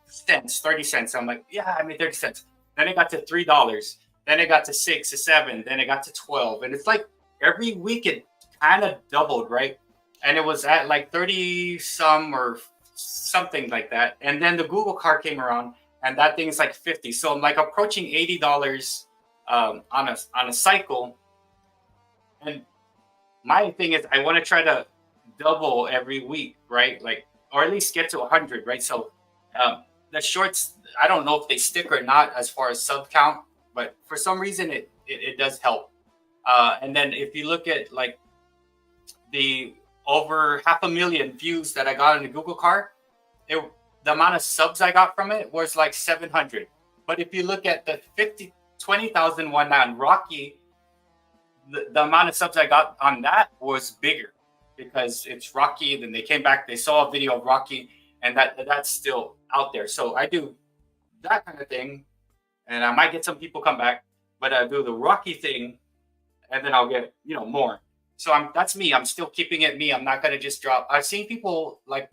cents, 30 cents. I'm like, yeah, I made 30 cents. Then it got to $3. Then it got to 6 or 7. Then it got to 12, and it's like every week it kind of doubled, right? And it was at like 30 some or something like that. And then the Google card came around, and that thing is like 50. So I'm like approaching $80 on a cycle. And my thing is, I want to try to double every week, right? Like, or at least get to 100, right? So the shorts, I don't know if they stick or not as far as sub count, but for some reason it does help. And then if you look at like the over 500,000 views that I got on the Google card, the amount of subs I got from it was like 700. But if you look at the 20,000 one on Rocky, the amount of subs I got on that was bigger because it's Rocky. Then they came back, they saw a video of Rocky, and that's still out there. So I do that kind of thing, and I might get some people come back, but I do the Rocky thing, and then I'll get more. So that's me. I'm still keeping it me. I'm not gonna just drop. I've seen people like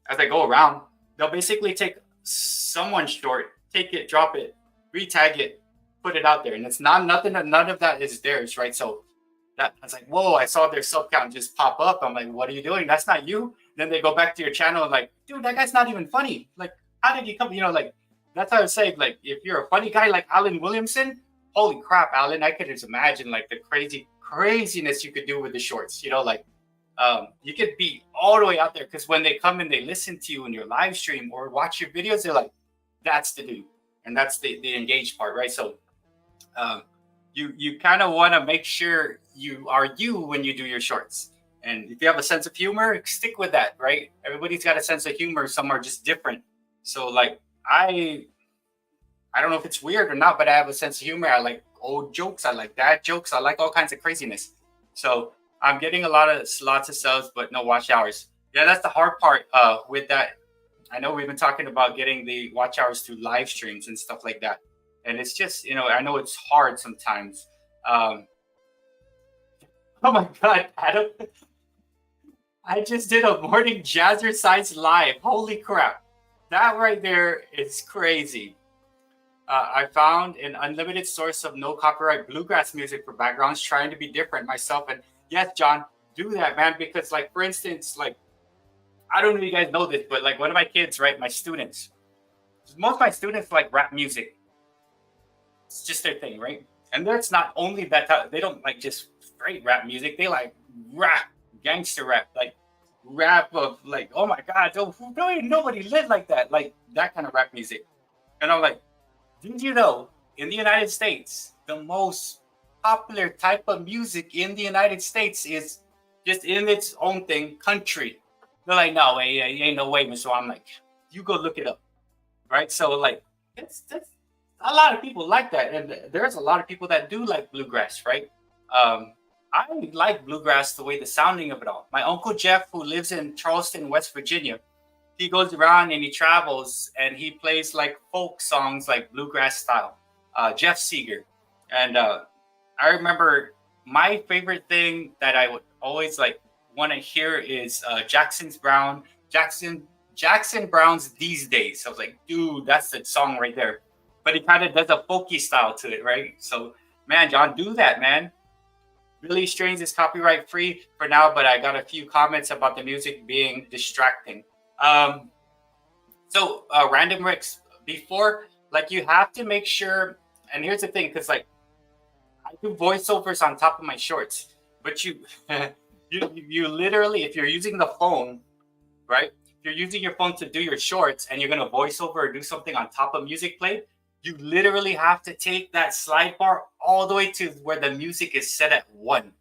as I go around, they'll basically take someone's short, take it, drop it, retag it, put it out there, and it's none of that is theirs, right? So I was like, whoa, I saw their sub count just pop up. I'm like, what are you doing? That's not you. Then they go back to your channel and like, dude, that guy's not even funny. Like, how did you come? Like that's how I was saying. Like, if you're a funny guy like Alan Williamson, holy crap, Alan, I could just imagine like the craziness you could do with the shorts. Like you could be all the way out there because when they come and they listen to you in your live stream or watch your videos, they're like, that's the dude, and that's the engaged part, right? So you kind of want to make sure you are you when you do your shorts. And if you have a sense of humor, stick with that, right? Everybody's got a sense of humor. Some are just different. So like I don't know if it's weird or not, but I have a sense of humor. I like old jokes. I like dad jokes. I like all kinds of craziness. So I'm getting lots of subs, but no watch hours. Yeah, that's the hard part with that. I know we've been talking about getting the watch hours through live streams and stuff like that. And it's just, I know it's hard sometimes. Oh my God, Adam. I just did a morning jazzercise live. Holy crap. That right there is crazy. I found an unlimited source of no copyright bluegrass music for backgrounds, trying to be different myself. And yes, John, do that, man. Because like, for instance, like, I don't know if you guys know this, but like one of my kids, right, my students, most of my students like rap music. It's just their thing, right? And that's not only that they don't like just straight rap music. They like rap, gangster rap, like rap of like, oh my god, nobody lived like that, like that kind of rap music. And I'm like, did you know in the United States, the most popular type of music in the United States is just in its own thing, country. They're like, no way, ain't no way, Mr. I'm like, you go look it up, right? So like, it's a lot of people like that, and there's a lot of people that do like bluegrass, right? I like bluegrass the way the sounding of it all. My uncle Jeff, who lives in Charleston, West Virginia, he goes around and he travels and he plays like folk songs, like bluegrass style. Jeff Seeger, and I remember my favorite thing that I would always like want to hear is Jackson Brown's These Days. I was like, dude, that's the song right there. But he kind of does a folky style to it, right? So, man, John, do that, man. Billy Strings is copyright free for now, but I got a few comments about the music being distracting. So Random Ricks, before, like, you have to make sure, and here's the thing, because like I do voiceovers on top of my shorts, but you you literally, if you're using the phone, right? If you're using your phone to do your shorts and you're gonna voice over or do something on top of music play, you literally have to take that slide bar all the way to where the music is set at 1.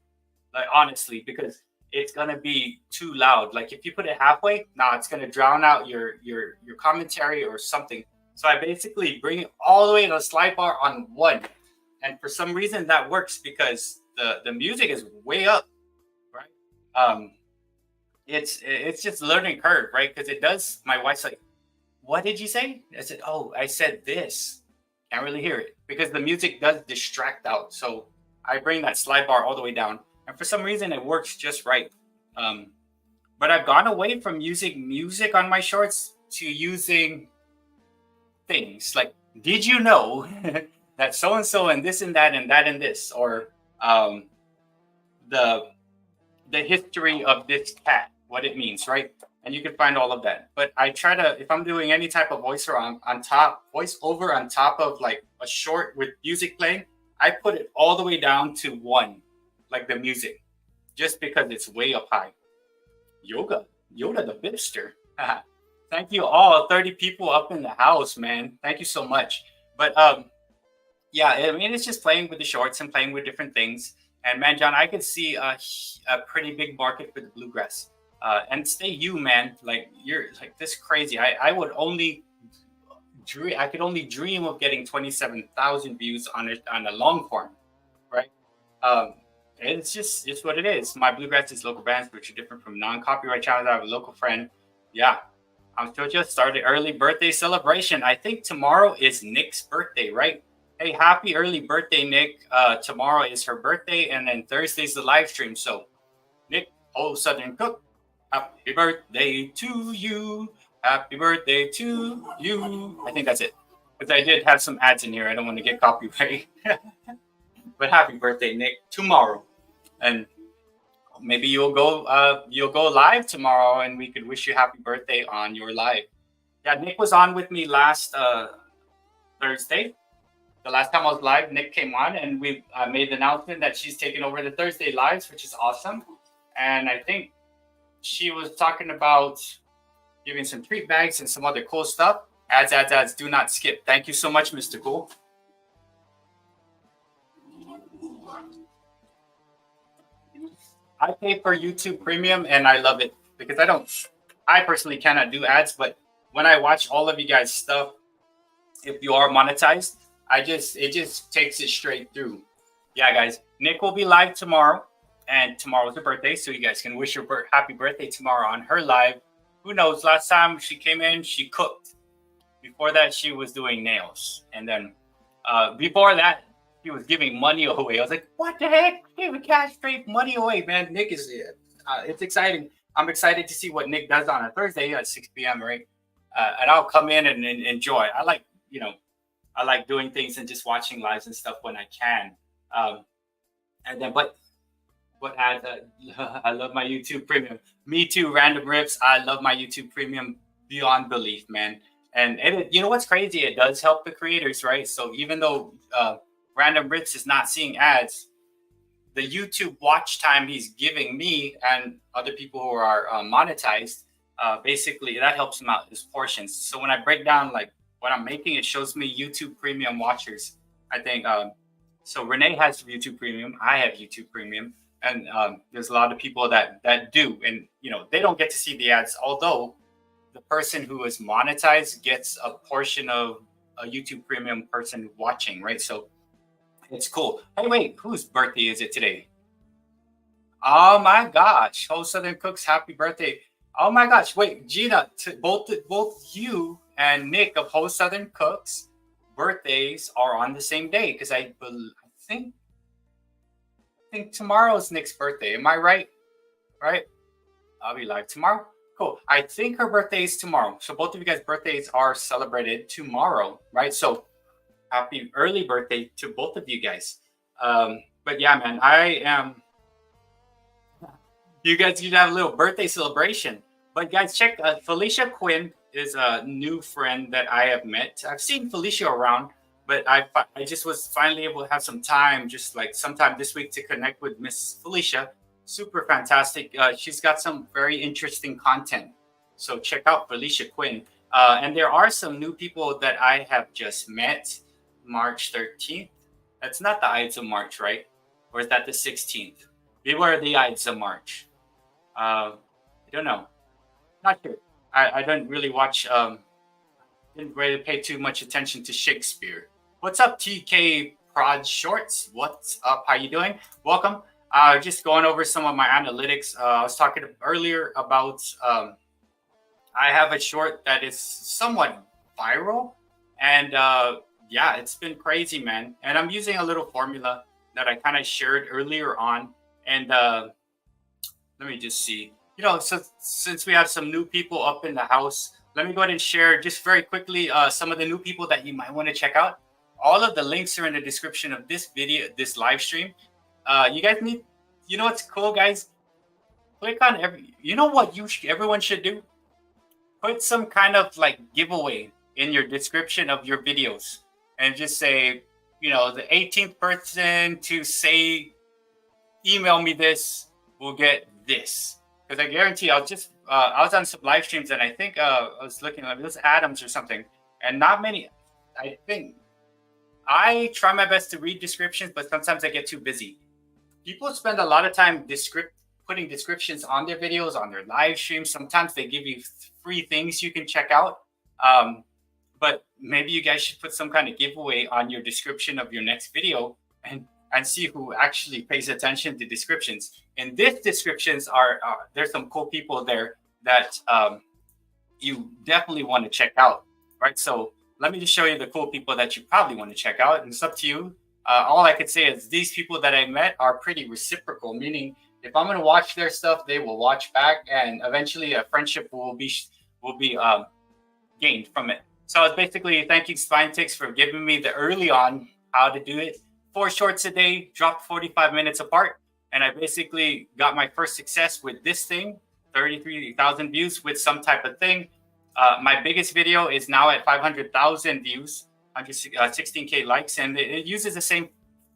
Like, honestly, because it's gonna be too loud. Like if you put it halfway, it's gonna drown out your commentary or something. So I basically bring it all the way to the slide bar on 1. And for some reason that works because the music is way up, right? It's just learning curve, right? Because it does. My wife's like, "What did you say?" I said, "Oh, I said this." Can't really hear it because the music does distract out. So I bring that slide bar all the way down, and for some reason it works just right. But I've gone away from using music on my shorts to using things like, "Did you know that so and so and this and that and that and this," or the history of this cat, what it means, right? And you can find all of that. But I try to, if I'm doing any type of voiceover on top of like a short with music playing, I put it all the way down to 1, like the music, just because it's way up high. Yoda the Bipster. Thank you all, 30 people up in the house, man. Thank you so much. But yeah, I mean, it's just playing with the shorts and playing with different things. And man, John, I could see a pretty big market for the bluegrass. And stay you, man. Like, you're like this crazy. I could only dream of getting 27,000 views on a long form, right? It's what it is. My bluegrass is local bands, which are different from non-copyright channels. I have a local friend. Yeah, I'm still just started early birthday celebration. I think tomorrow is Nick's birthday, right? Hey, happy early birthday, Nick. Tomorrow is her birthday, and then Thursday's the live stream. So, Nick, old Southern Cook, happy birthday to you. Happy birthday to you. I think that's it. Because I did have some ads in here. I don't want to get copyright. But happy birthday, Nick, tomorrow. And maybe you'll go live tomorrow, and we could wish you happy birthday on your live. Yeah, Nick was on with me last Thursday. The last time I was live, Nick came on, and we made the announcement that she's taking over the Thursday lives, which is awesome. And I think she was talking about giving some treat bags and some other cool stuff. Ads, do not skip. Thank you so much, Mr. Cool. I pay for YouTube Premium, and I love it because I personally cannot do ads, but when I watch all of you guys' stuff, if you are monetized, it just takes it straight through. Yeah, guys, Nick will be live tomorrow, and tomorrow's her birthday, so you guys can wish her happy birthday tomorrow on her live. Who knows? Last time she came in, she cooked. Before that, she was doing nails, and then before that, she was giving money away. I was like, "What the heck? Giving cash straight money away, man!" Nick is it's exciting. I'm excited to see what Nick does on a Thursday at 6 p.m. Right, and I'll come in and enjoy. I like doing things and just watching lives and stuff when I can. And then, but ads, I love my YouTube Premium. Me too, Random Rips. I love my YouTube Premium beyond belief, man. And you know what's crazy? It does help the creators, right? So even though Random Ritz is not seeing ads, the YouTube watch time he's giving me and other people who are monetized, basically that helps him out his portions. So when I break down like what I'm making, it shows me YouTube Premium watchers. I think so. Renee has YouTube Premium. I have YouTube Premium, and there's a lot of people that do, and you know they don't get to see the ads. Although the person who is monetized gets a portion of a YouTube Premium person watching, right? So it's cool. Hey, wait, whose birthday is it today? Oh my gosh, Whole Southern Cooks, happy birthday! Oh my gosh, wait, Gina, both you and Nick of Whole Southern Cooks birthdays are on the same day because I think tomorrow's Nick's birthday. Am I right? Right? I'll be live tomorrow. Cool. I think her birthday is tomorrow. So both of you guys' birthdays are celebrated tomorrow, right? So happy early birthday to both of you guys. But yeah, man, I am. You guys can have a little birthday celebration. But guys, check Felicia Quinn is a new friend that I have met. I've seen Felicia around, but I just was finally able to have some time, just like sometime this week, to connect with Miss Felicia. Super fantastic. She's got some very interesting content. So check out Felicia Quinn. And there are some new people that I have just met. March 13th. That's not the Ides of March, right? Or is that the 16th? Beware the Ides of March. I don't know. Not sure. I don't really watch. Didn't really pay too much attention to Shakespeare. What's up, TK Prod Shorts? What's up? How you doing? Welcome. Just going over some of my analytics. I was talking earlier about I have a short that is somewhat viral, and yeah, it's been crazy, man. And I'm using a little formula that I kind of shared earlier on. And let me just see. You know, so since we have some new people up in the house, let me go ahead and share just very quickly some of the new people that you might want to check out. All of the links are in the description of this video, this live stream. You guys need, you know what's cool, guys? Click on you know what everyone should do? Put some kind of like giveaway in your description of your videos and just say, you know, the 18th person to say, email me this, will get this. Because I guarantee I was on some live streams and I think I was looking at this Adams or something, and not many. I think I try my best to read descriptions, but sometimes I get too busy. People spend a lot of time putting descriptions on their videos, on their live streams. Sometimes they give you free things you can check out. But maybe you guys should put some kind of giveaway on your description of your next video and see who actually pays attention to descriptions. And these descriptions there's some cool people there that you definitely want to check out, right? So let me just show you the cool people that you probably want to check out. And it's up to you. All I could say is these people that I met are pretty reciprocal, meaning if I'm going to watch their stuff, they will watch back, and eventually a friendship will be gained from it. So it's basically thank you, Spinetix, for giving me the early on how to do it. 4 shorts a day, dropped 45 minutes apart. And I basically got my first success with this thing, 33,000 views with some type of thing. My biggest video is now at 500,000 views, 16K likes, and it uses the same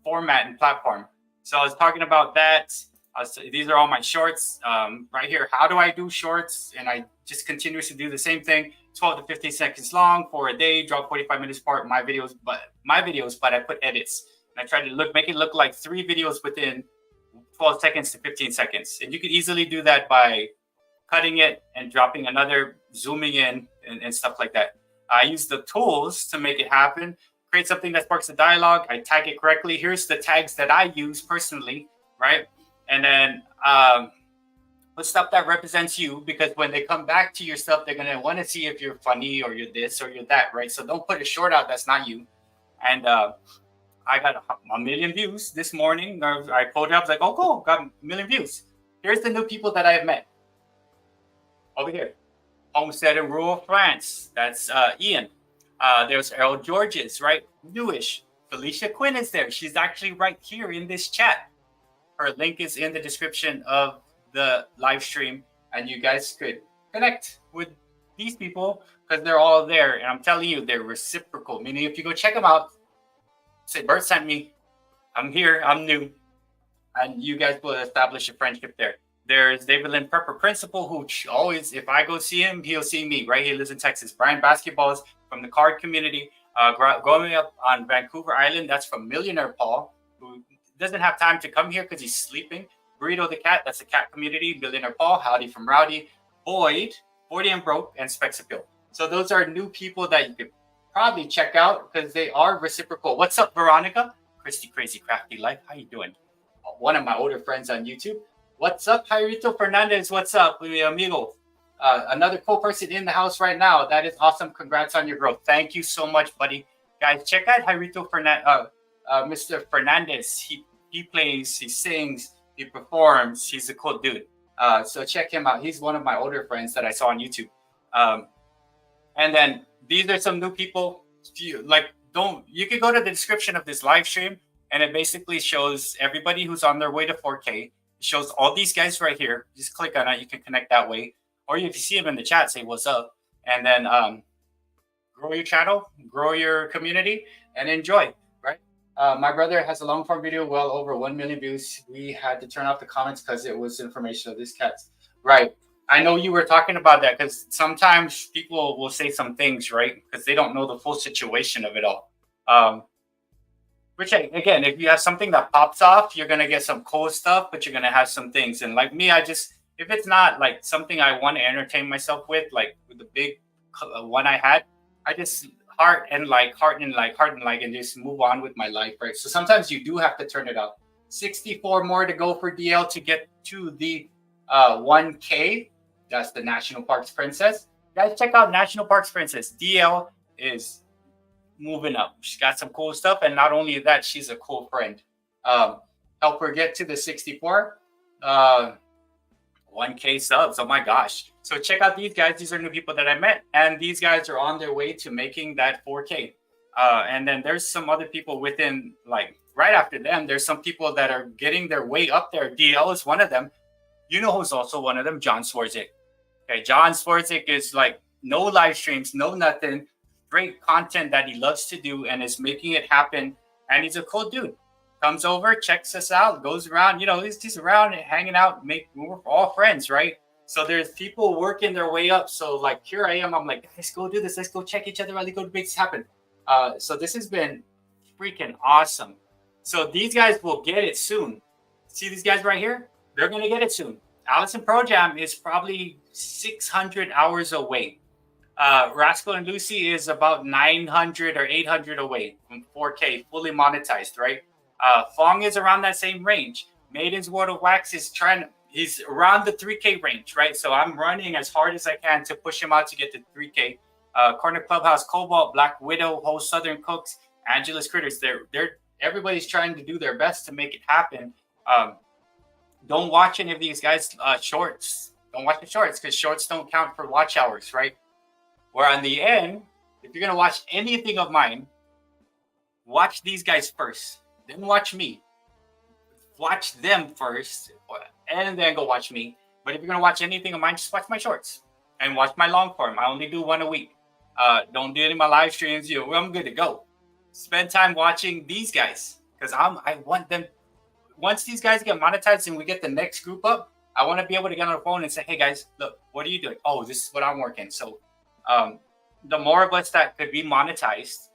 format and platform. So I was talking about that. These are all my shorts right here. How do I do shorts? And I just continuously do the same thing, 12 to 15 seconds long for a day, drop 45 minutes apart. My videos, but I put edits. And I try to make it look like 3 videos within 12 seconds to 15 seconds. And you could easily do that by cutting it and dropping another, zooming in, and stuff like that. I use the tools to make it happen. Create something that sparks a dialogue. I tag it correctly. Here's the tags that I use personally, right? And then put stuff that represents you, because when they come back to your stuff, they're going to want to see if you're funny or you're this or you're that, right? So don't put a short out that's not you. And I got 1 million views this morning. I pulled it up, like, oh, cool, got 1 million views. Here's the new people that I have met. Over here. Homestead in rural France. That's Ian. There's Earl Georges, right? Newish. Felicia Quinn is there. She's actually right here in this chat. Her link is in the description of the live stream, and you guys could connect with these people because they're all there, and I'm telling you, they're reciprocal. Meaning, if you go check them out, say Bert sent me. I'm here. I'm new, and you guys will establish a friendship there. There's David Lynn Prepper Principal, who always, if I go see him, he'll see me, right? He lives in Texas. Brian Basketball is from the card community. Growing up on Vancouver Island, that's from Millionaire Paul, who doesn't have time to come here because he's sleeping. Burrito the Cat, that's the cat community. Millionaire Paul, Howdy from Rowdy. Boyd, 40 and Broke, and Specs Appeal. So those are new people that you could probably check out because they are reciprocal. What's up, Veronica? Christy Crazy Crafty Life, how you doing? One of my older friends on YouTube. What's up, Jairito Fernandez? What's up, mi amigo? Another cool person in the house right now. That is awesome. Congrats on your growth. Thank you so much, buddy. Guys, check out Jairito Mr. Fernandez. He plays, he sings, he performs. He's a cool dude. So check him out. He's one of my older friends that I saw on YouTube. And then these are some new people. You can go to the description of this live stream, and it basically shows everybody who's on their way to 4K. It shows all these guys right here. Just click on it. You can connect that way. Or if you see them in the chat, say what's up. And then grow your channel, grow your community, and enjoy, right? My brother has a long form video, well over 1 million views. We had to turn off the comments because it was information of these cats. Right. I know you were talking about that because sometimes people will say some things, right? Because they don't know the full situation of it all. Which, again, if you have something that pops off, you're going to get some cool stuff, but you're going to have some things. And like me, if it's not like something I want to entertain myself with, like with the big one I had, I just heart and like, and just move on with my life, right? So sometimes you do have to turn it off. 64 more to go for DL to get to the 1K. That's the National Parks Princess. Guys, check out National Parks Princess. DL is moving up. She's got some cool stuff. And not only that, she's a cool friend. Help her get to the 64. 1K subs. Oh my gosh. So check out these guys. These are new people that I met. And these guys are on their way to making that 4K. And then there's some other people within, like, right after them. There's some people that are getting their way up there. DL is one of them. You know who's also one of them? John Swarzik. Okay, John Swarzik is like no live streams, no nothing. Great content that he loves to do and is making it happen. And he's a cool dude. Comes over, checks us out, goes around. You know, he's just around and hanging out. We're all friends, right? So there's people working their way up. So like here I am. I'm like, let's go do this. Let's go check each other out. Let's go make this happen. So this has been freaking awesome. So these guys will get it soon. See these guys right here? They're going to get it soon. Allison Pro Jam is probably 600 hours away. Rascal and Lucy is about 900 or 800 away from 4K, fully monetized, right? Fong is around that same range. Maiden's World of Wax he's around the 3K range, right? So I'm running as hard as I can to push him out to get to 3K. Corner Clubhouse, Cobalt, Black Widow, Whole Southern Cooks, Angela's Critters. Everybody's trying to do their best to make it happen. Don't watch any of these guys' shorts. Don't watch the shorts because shorts don't count for watch hours, right? Where on the end, if you're going to watch anything of mine, watch these guys first. Then watch me. Watch them first and then go watch me. But if you're going to watch anything of mine, just watch my shorts and watch my long form. I only do one a week. Don't do any of my live streams. I'm good to go. Spend time watching these guys because I want them. Once these guys get monetized and we get the next group up, I want to be able to get on the phone and say, hey guys, look, what are you doing? Oh, this is what I'm working. So the more of us that could be monetized,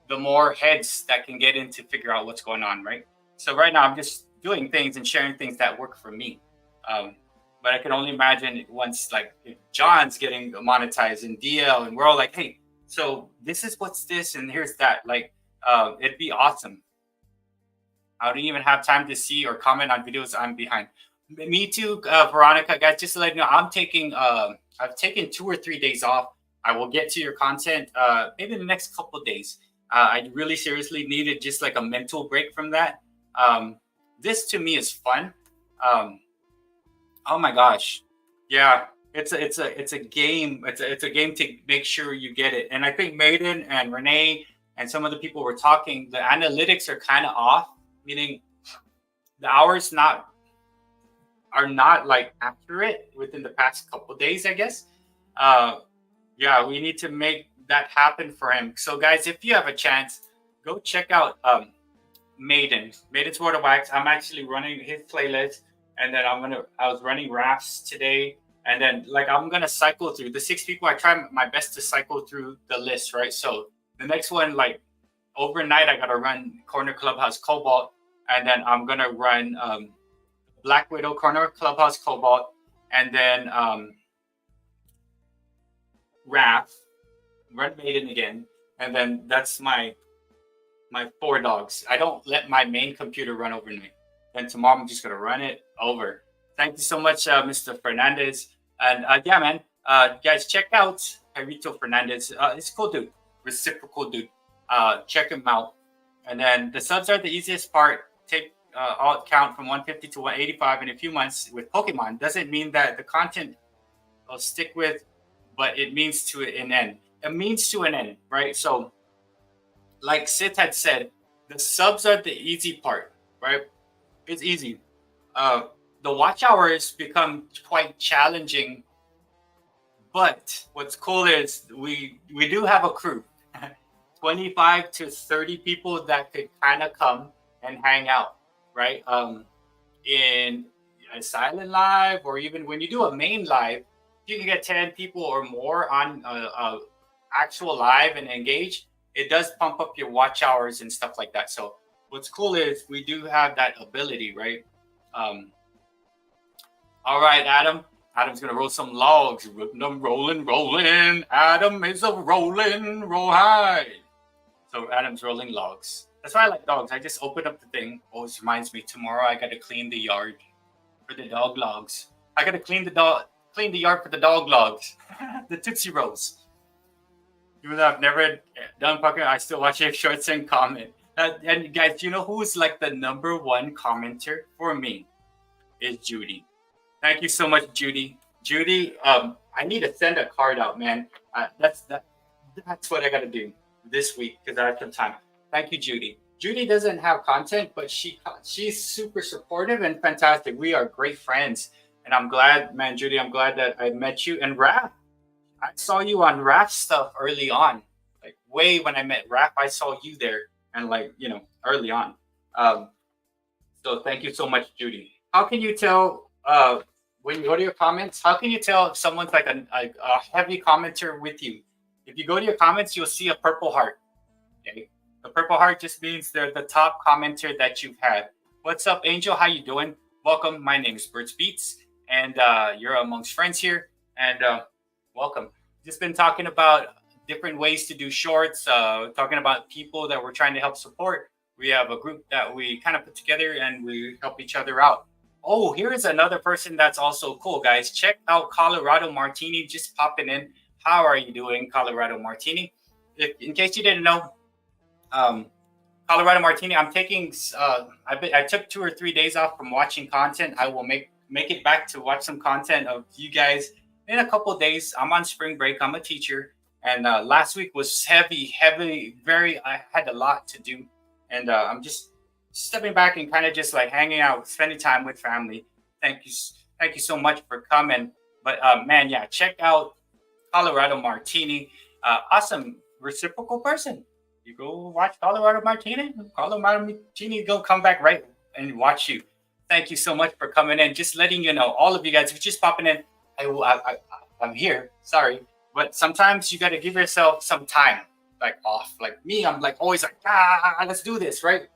the more heads that can get in to figure out what's going on, right? So right now I'm just doing things and sharing things that work for me. But I can only imagine once, like, if John's getting monetized and DL and we're all like, hey, so this is what's this and here's that. Like, it'd be awesome. I don't even have time to see or comment on videos I'm behind. Me too, Veronica. Guys, just to let you know, I've taken 2 or 3 days off. I will get to your content maybe in the next couple of days. I really seriously needed just like a mental break from that. This to me is fun. Oh my gosh, yeah, it's a game. It's a game to make sure you get it. And I think Maiden and Renee and some of the people were talking. The analytics are kind of off, meaning the hours are not like accurate within the past couple of days, I guess. Yeah, we need to make that happen for him. So, guys, if you have a chance, go check out Maiden's Water Wax. I'm actually running his playlist, and then I was running rafts today, and then like I'm gonna cycle through the 6 people. I try my best to cycle through the list, right? So the next one, like overnight, I gotta run Corner Clubhouse Cobalt, and then I'm gonna run Black Widow Corner Clubhouse Cobalt, and then Raph, run Maiden again, and then that's my 4 dogs. I don't let my main computer run overnight. Then tomorrow I'm just gonna run it over. Thank you so much, Mr. Fernandez. And yeah, man, guys, check out Jairito Fernandez. He's a cool dude, reciprocal dude. Check him out. And then the subs are the easiest part. Take all count from 150 to 185 in a few months with Pokemon. Doesn't mean that the content will stick with, but it means to an end. It means to an end, right? So, like Sith had said, the subs are the easy part, right? It's easy. The watch hours become quite challenging, but what's cool is we do have a crew, 25 to 30 people that could kind of come and hang out, right? In a silent live, or even when you do a main live, you can get 10 people or more on a actual live and engage. It does pump up your watch hours and stuff like that. So what's cool is we do have that ability, right? All right, Adam. Adam's gonna roll some logs. Rolling. Adam is a roll high. So Adam's rolling logs. That's why I like dogs. I just opened up the thing. Always reminds me, tomorrow I gotta clean the yard for the dog logs. I gotta clean the yard for the dog logs. The Tootsie Rolls. Even though I've never done Pokemon, I still watch your shorts and comment. And guys, you know who's like the #1 commenter for me? Is Judy. Thank you so much, Judy. Judy, I need to send a card out, man. That's what I got to do this week because I have some time. Thank you, Judy. Judy doesn't have content, but she's super supportive and fantastic. We are great friends, and I'm glad, man, Judy. I'm glad that I met you. And Raph, I saw you on Raph stuff early on, like way when I met Raph. I saw you there, and like early on. So thank you so much, Judy. How can you tell when you go to your comments? How can you tell if someone's like a heavy commenter with you? If you go to your comments, you'll see a purple heart. Okay, the purple heart just means they're the top commenter that you've had. What's up, Angel? How you doing? Welcome. My name is BertsBEATS, and you're amongst friends here. And welcome. Just been talking about different ways to do shorts, talking about people that we're trying to help support. We have a group that we kind of put together and we help each other out. Oh, here's another person that's also cool, guys. Check out Colorado Martini, just popping in. How are you doing, Colorado Martini? In case you didn't know, Colorado Martini, I'm taking, I took 2 or 3 days off from watching content. I will make it back to watch some content of you guys in a couple of days. I'm on spring break. I'm a teacher. And last week was heavy, I had a lot to do. And I'm just stepping back and kind of just like hanging out, spending time with family. Thank you so much for coming. But man, yeah, check out Colorado Martini. Awesome reciprocal person. You go watch Colorado Martini. Colorado Martini go come back right and watch you. Thank you so much for coming in. Just letting you know, all of you guys, if you're just popping in, I'm here. Sorry. But sometimes you got to give yourself some time, like off. Like me, I'm like always like, let's do this, right?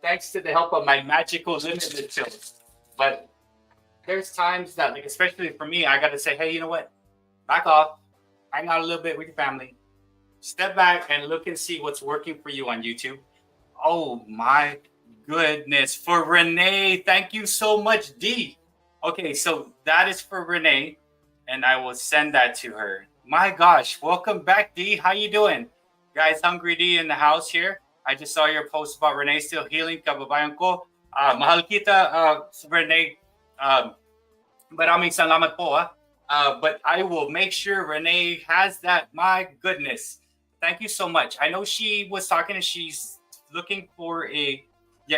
Thanks to the help of my magical limited pills. But there's times that, like, especially for me, I got to say, hey, you know what? Back off. Hang out a little bit with your family. Step back and look and see what's working for you on YouTube. Oh, my goodness. For Renee, thank you so much, D. Okay, so that is for Renee, and I will send that to her. My gosh, welcome back, D. How you doing? Guys, Hungry D in the house here. I just saw your post about Renee still healing. Kababayan ko. Mahal kita, Renee. Maraming salamat po. But I will make sure Renee has that. My goodness. Thank you so much. I know she was talking and she's looking for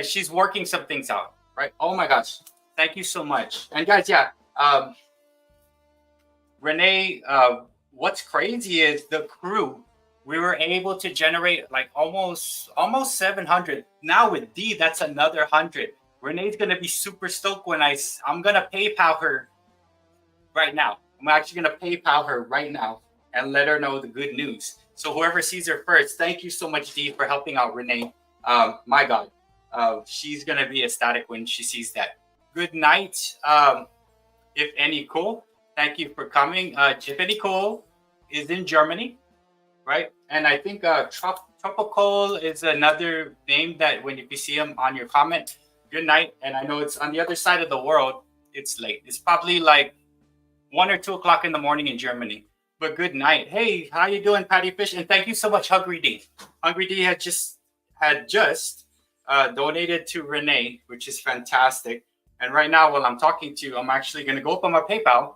she's working some things out, right? Oh my gosh. Thank you so much. And guys, yeah, Renee what's crazy is the crew. We were able to generate like almost 700. Now with D, that's another 100. Renee's gonna be super stoked when I'm gonna PayPal her right now. I'm actually gonna PayPal her right now and let her know the good news. So whoever sees her first, thank you so much, D, for helping out Renee. My God, she's gonna be ecstatic when she sees that. Good night, if any cool. Thank you for coming. If any cool is in Germany, right? And I think Tropical is another name that when if you see him on your comment, good night. And I know it's on the other side of the world. It's late. It's probably like 1 or 2 o'clock in the morning in Germany. But good night. Hey, how you doing, Patty Fish? And thank you so much, Hungry D. Hungry D had just donated to Renee, which is fantastic. And right now, while I'm talking to you, I'm actually going to go up on my PayPal.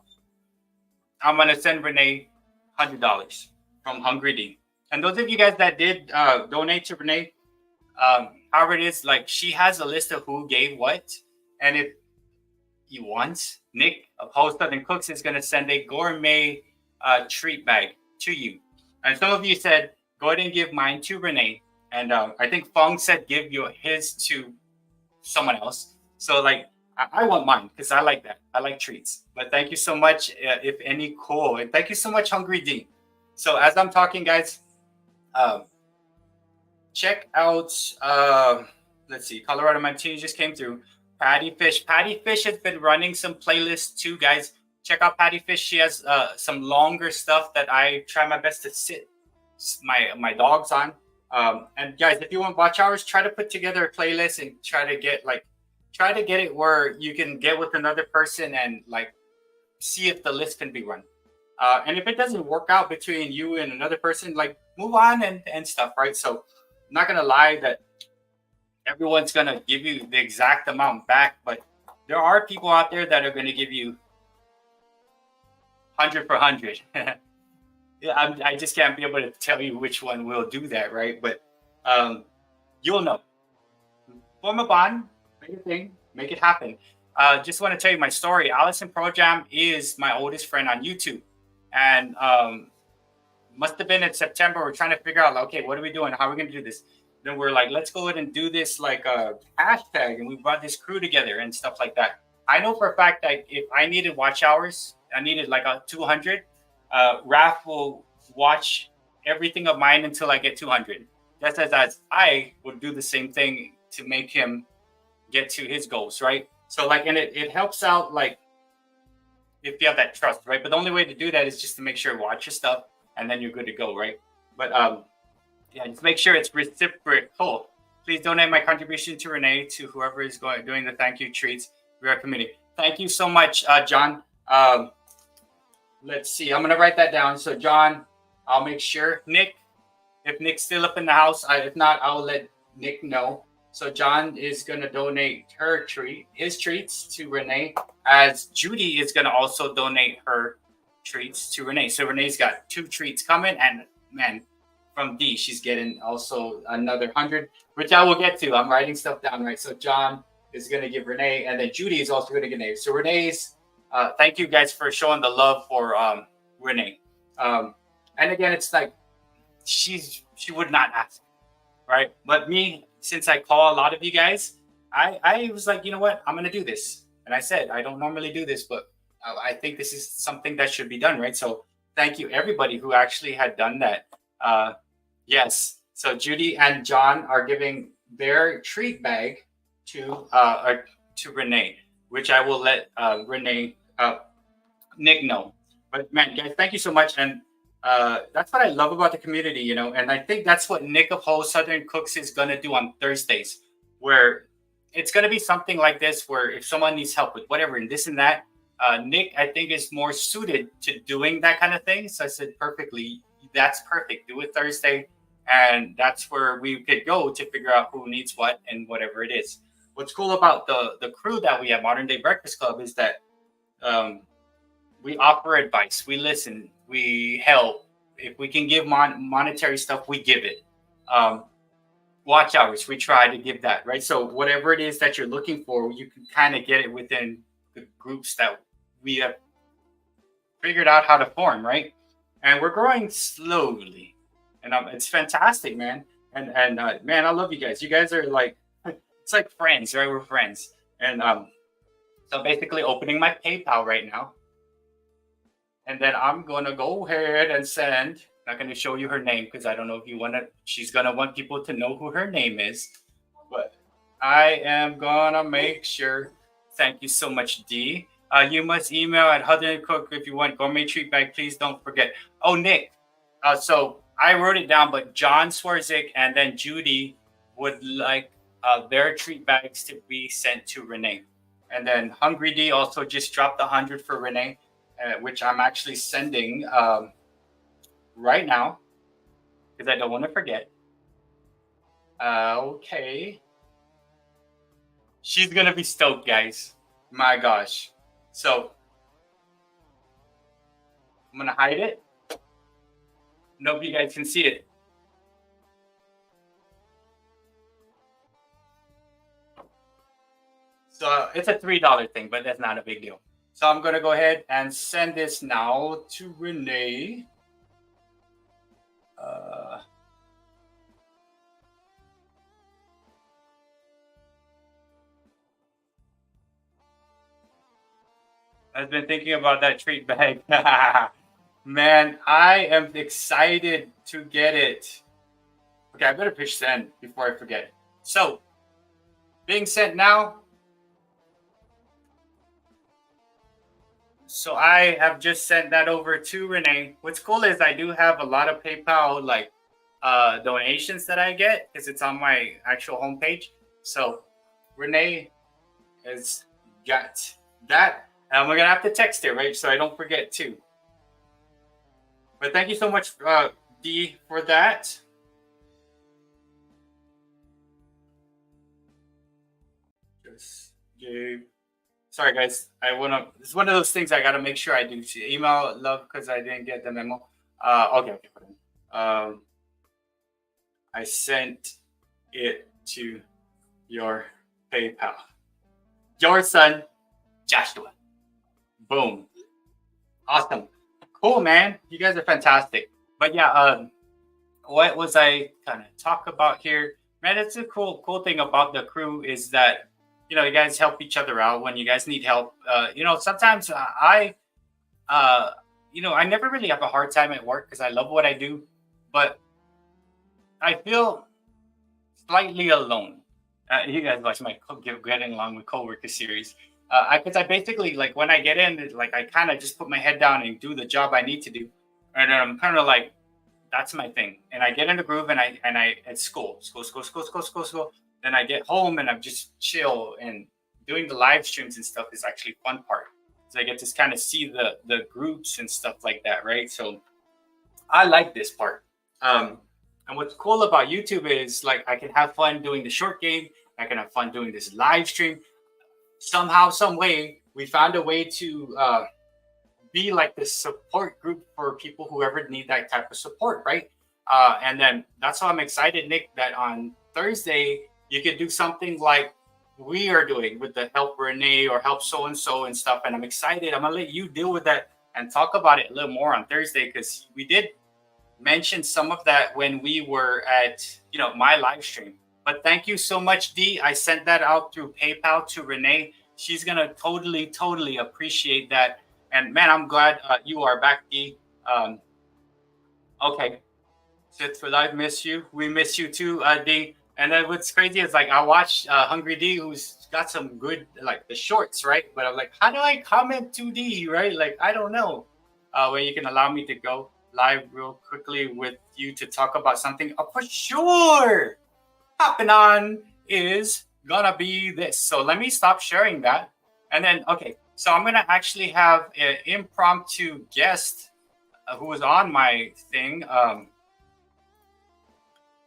I'm going to send Renee $100 from Hungry D. And those of you guys that did donate to Renee, however it is, like she has a list of who gave what. And if you want, Nick of Whole Southern Cooks is going to send a gourmet treat bag to you. And some of you said, go ahead and give mine to Renee. And I think Fong said, give his to someone else. So like, I want mine because I like that. I like treats. But thank you so much, if any cool. And thank you so much, Hungry D. So as I'm talking, guys, check out, let's see, Colorado Martini just came through. Patty Fish. Patty Fish has been running some playlists too, guys. Check out Patty Fish. She has some longer stuff that I try my best to sit my dogs on. And guys, if you want watch hours, try to put together a playlist and try to get it where you can get with another person and like see if the list can be run. And if it doesn't work out between you and another person, like move on and stuff, right? So I'm not gonna lie that everyone's gonna give you the exact amount back, but there are people out there that are gonna give you 100 for 100. Yeah, I just can't be able to tell you which one will do that, right? But you'll know. Form a bond, make a thing, make it happen. Just want to tell you my story. Allison Pro Jam is my oldest friend on YouTube, and must have been in September. We're trying to figure out, like, okay, what are we doing? How are we gonna do this? Then we're like, let's go ahead and do this like a hashtag, and we brought this crew together and stuff like that. I know for a fact that if I needed watch hours, I needed like a 200. Raph will watch everything of mine until I get 200. Just as I would do the same thing to make him get to his goals, right? So like, and it helps out like if you have that trust, right? But the only way to do that is just to make sure watch your stuff, and then you're good to go, right? But yeah, just make sure it's reciprocal. Please donate my contribution to Renee, to whoever is doing the thank you treats. We are committed. Thank you so much, John. Let's see. I'm gonna write that down. So John, I'll make sure. Nick, if Nick's still up in the house, if not, I'll let Nick know. So John is gonna donate his treats to Renee, as Judy is gonna also donate her treats to Renee. So Renee's got 2 treats coming, and man, from D, she's getting also another 100, which I will get to. I'm writing stuff down, right? So John is gonna give Renee, and then Judy is also gonna give Renee. So Renee's. Thank you guys for showing the love for Renee. And again, it's like she would not ask, right? But me, since I call a lot of you guys, I was like, you know what? I'm gonna do this. And I said, I don't normally do this, but I think this is something that should be done, right? So thank you everybody who actually had done that. Yes. So Judy and John are giving their treat bag to Renee, which I will let Renee. Nick know. But man, guys, thank you so much. And that's what I love about the community, you know. And I think that's what Nick of Whole Southern Cooks is gonna do on Thursdays, where it's gonna be something like this, where if someone needs help with whatever and this and that, Nick, I think, is more suited to doing that kind of thing. So I said, perfectly, that's perfect. Do it Thursday, and that's where we could go to figure out who needs what and whatever it is. What's cool about the crew that we have, Modern Day Breakfast Club, is that we offer advice, we listen, we help. If we can give monetary stuff, we give it. Watch hours, we try to give that, right? So whatever it is that you're looking for, you can kind of get it within the groups that we have figured out how to form, right? and we're growing slowly, and it's fantastic, man. And man, I love you guys. You guys are like, it's like friends, right? We're friends, and so basically opening my PayPal right now, and then I'm gonna go ahead and send. Not gonna show you her name because I don't know if you want to. She's gonna want people to know who her name is, but I am gonna make sure. Thank you so much, D. You must email at Hudden Cook if you want gourmet treat bag. Please don't forget. Oh, Nick. So I wrote it down, but John Swarzik and then Judy would like their treat bags to be sent to Renee. And then Hungry D also just dropped 100 for Renee, which I'm actually sending right now because I don't want to forget. Okay. She's going to be stoked, guys. My gosh. So I'm going to hide it. Nobody you guys can see it. So it's a $3 thing, but that's not a big deal. So I'm going to go ahead and send this now to Renee. I've been thinking about that treat bag. Man, I am excited to get it. Okay, I better push send before I forget. So, being sent now. So I have just sent that over to Renee. What's cool is I do have a lot of PayPal like donations that I get because it's on my actual homepage. So Renee has got that. And we're gonna have to text her, right? So I don't forget too. But thank you so much, D, for that. Just Gabe. Sorry, guys. It's one of those things I gotta make sure I do. Email love because I didn't get the memo. Okay. I sent it to your PayPal. Your son, Joshua. Boom. Awesome. Cool, man. You guys are fantastic. But yeah, what was I kind of talk about here? Man, it's a cool thing about the crew is that, you know, you guys help each other out when you guys need help. You know, sometimes I never really have a hard time at work because I love what I do, but I feel slightly alone. You guys watch my Getting Along with Coworkers series. Because I basically, like, when I get in, like, I kind of just put my head down and do the job I need to do. And I'm kind of like, that's my thing. And I get in the groove and I it's school. Then I get home and I'm just chill, and doing the live streams and stuff is actually fun part. So I get to kind of see the groups and stuff like that, right? So I like this part. And what's cool about YouTube is like I can have fun doing the short game. I can have fun doing this live stream. Somehow, some way, we found a way to be like this support group for people who ever need that type of support, right? And then that's why I'm excited, Nick, that on Thursday you could do something like we are doing with the help Renee or help so-and-so and stuff. And I'm excited. I'm gonna let you deal with that and talk about it a little more on Thursday, because we did mention some of that when we were at, you know, my live stream. But thank you so much, D. I sent that out through PayPal to Renee. She's gonna totally appreciate that. And man, I'm glad you are back, D. Okay, Sith for life, miss you. We miss you too, D. And then what's crazy is like I watched Hungry D, who's got some good like the shorts, right? But I'm like, how do I comment to D, right? Like I don't know. When you can allow me to go live real quickly with you to talk about something for sure. Hopping on is gonna be this. So let me stop sharing that. And then, okay, so I'm gonna actually have an impromptu guest who was on my thing.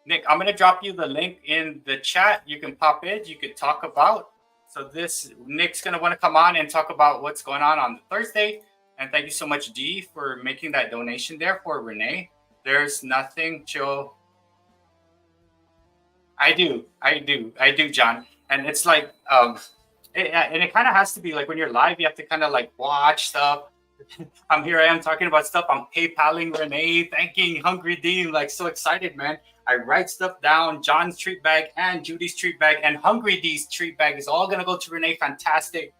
Nick, I'm gonna drop you the link in the chat. You can pop in, you can talk about. So this, Nick's gonna wanna come on and talk about what's going on Thursday. And thank you so much, D, for making that donation there for Renee. There's nothing, Joe. I do, John. And it's like, and it kind of has to be like when you're live, you have to kind of like watch stuff. here I am talking about stuff. I'm PayPaling Renee, thanking Hungry D. Like, so excited, man. I write stuff down. John's treat bag and Judy's treat bag and Hungry D's treat bag is all gonna go to Renee. Fantastic.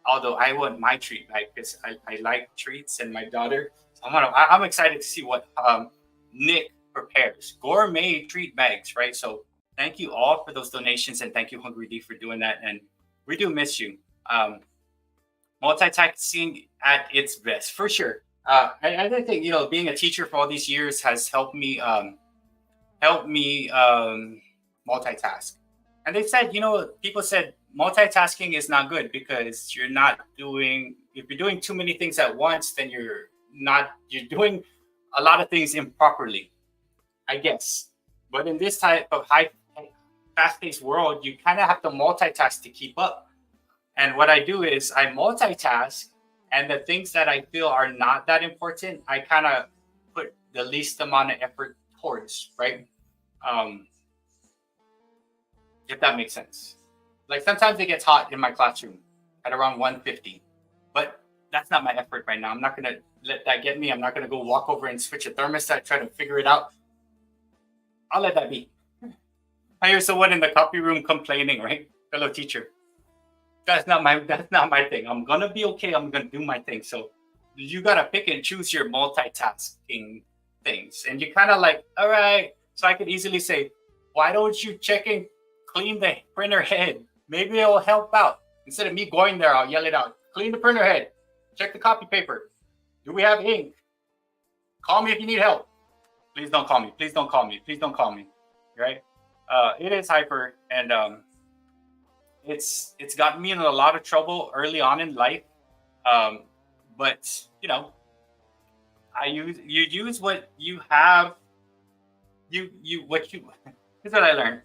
Although I want my treat bag because I like treats and my daughter. So I'm excited to see what Nick prepares. Gourmet treat bags, right? So thank you all for those donations and thank you, Hungry D, for doing that. And we do miss you. Multitasking at its best, for sure. I think, you know, being a teacher for all these years has helped me multitask. And they said, you know, people said multitasking is not good because you're not doing, if you're doing too many things at once, then you're doing a lot of things improperly, I guess. But in this type of fast-paced world, you kind of have to multitask to keep up. And what I do is I multitask, and the things that I feel are not that important, I kind of put the least amount of effort towards, right? If that makes sense. Like sometimes it gets hot in my classroom at around 150, but that's not my effort right now. I'm not gonna let that get me. I'm not gonna go walk over and switch a thermostat, try to figure it out. I'll let that be. I hear someone in the copy room complaining, right? Fellow teacher. That's not my thing. I'm gonna be okay. I'm gonna do my thing. So you gotta pick and choose your multitasking things. And you kind of like, all right. So I could easily say, why don't you check and clean the printer head? Maybe it'll help out. Instead of me going there, I'll yell it out. Clean the printer head. Check the copy paper. Do we have ink? Call me if you need help. Please don't call me. Please don't call me. Please don't call me. Right? It is hyper, and it's gotten me in a lot of trouble early on in life. But you know, you use what you have. Here's what I learned.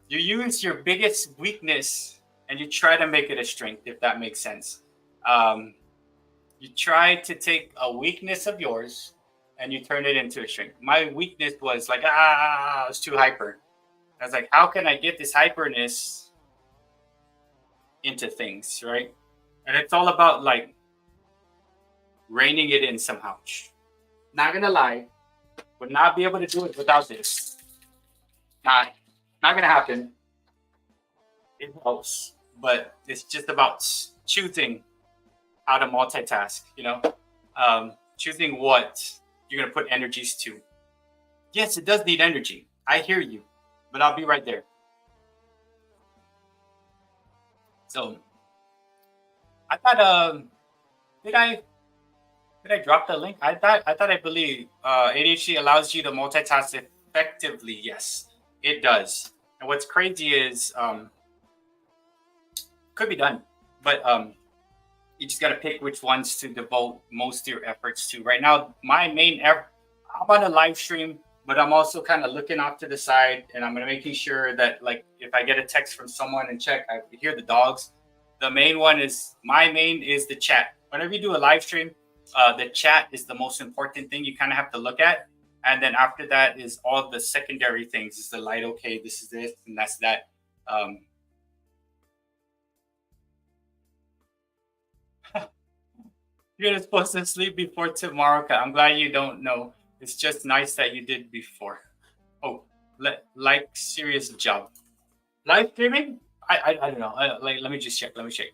You use your biggest weakness and you try to make it a strength, if that makes sense. You try to take a weakness of yours and you turn it into a strength. My weakness was like, I was too hyper. I was like, how can I get this hyperness into things, right? And it's all about like reining it in somehow. Not gonna lie, would not be able to do it without this. Not gonna happen. It helps, but it's just about choosing how to multitask. You know, choosing what you're gonna put energies to. Yes, it does need energy. I hear you, but I'll be right there. So, I thought, did I drop the link? I believe ADHD allows you to multitask effectively. Yes, it does. And what's crazy is could be done, but you just got to pick which ones to devote most of your efforts to. Right now, my main effort, I'm on a live stream, but I'm also kind of looking off to the side, and I'm making sure that, like, if I get a text from someone and check, I hear the dogs. The main one is, my main is the chat. Whenever you do a live stream, the chat is the most important thing you kind of have to look at. And then after that is all the secondary things. Is the light okay? This is this and that's that. You're supposed to sleep before tomorrow. I'm glad you don't know. It's just nice that you did before. Oh, like serious job. Live streaming? I don't know. Let me just check. Let me check.